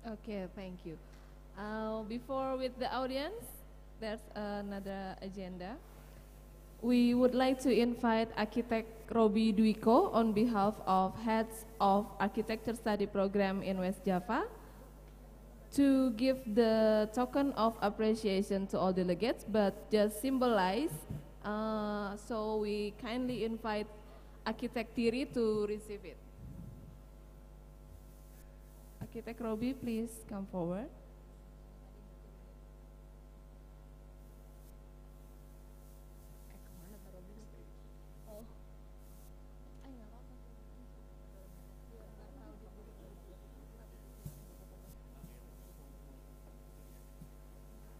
Okay, thank you. Before with the audience, there's another agenda. We would like to invite Architect Robi Dwiko on behalf of heads of architecture study program in West Java to give the token of appreciation to all delegates, but just symbolize. So we kindly invite Architect Thiri to receive it. Architect Robi, please come forward.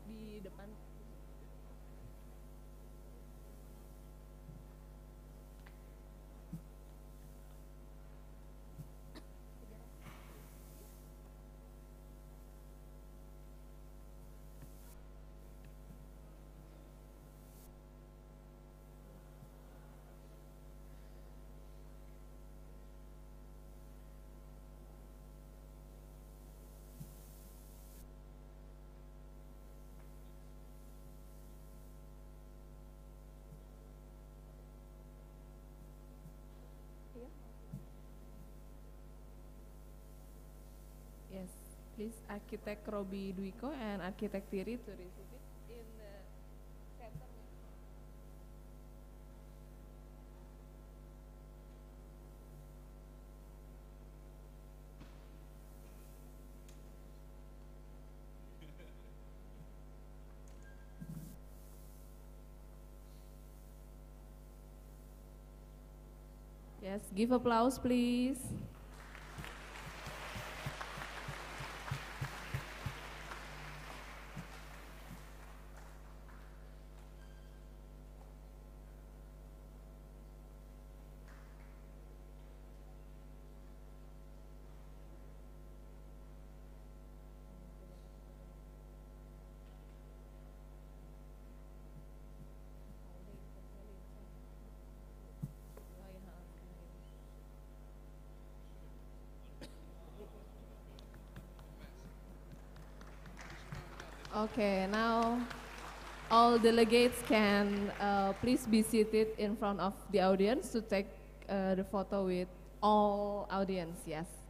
Di depan. Yes, please Architect Robi Dwiko and Architect Thiri to receive it in the center. Yes, give applause, please. Okay, now all delegates can please be seated in front of the audience to take the photo with all audience, yes.